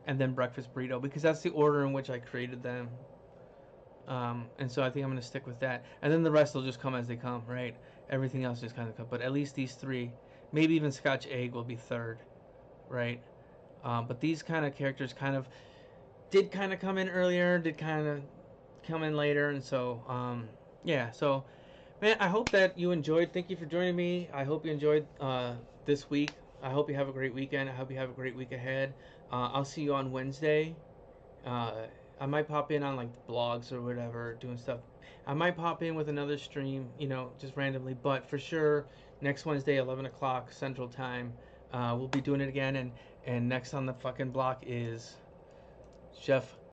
and then breakfast burrito, because that's the order in which I created them. And so I think I'm going to stick with that. And then the rest will just come as they come, right? Everything else just kind of come. But at least these 3, maybe even Scotch Egg will be 3rd, right? But these kind of characters did come in earlier, did kind of come in later. And so, yeah. So, man, I hope that you enjoyed. Thank you for joining me. I hope you enjoyed this week. I hope you have a great weekend. I hope you have a great week ahead. I'll see you on Wednesday. I might pop in on like blogs or whatever, doing stuff. I might pop in with another stream, just randomly. But for sure, next Wednesday, 11 o'clock Central Time, we'll be doing it again. And next on the fucking block is Chef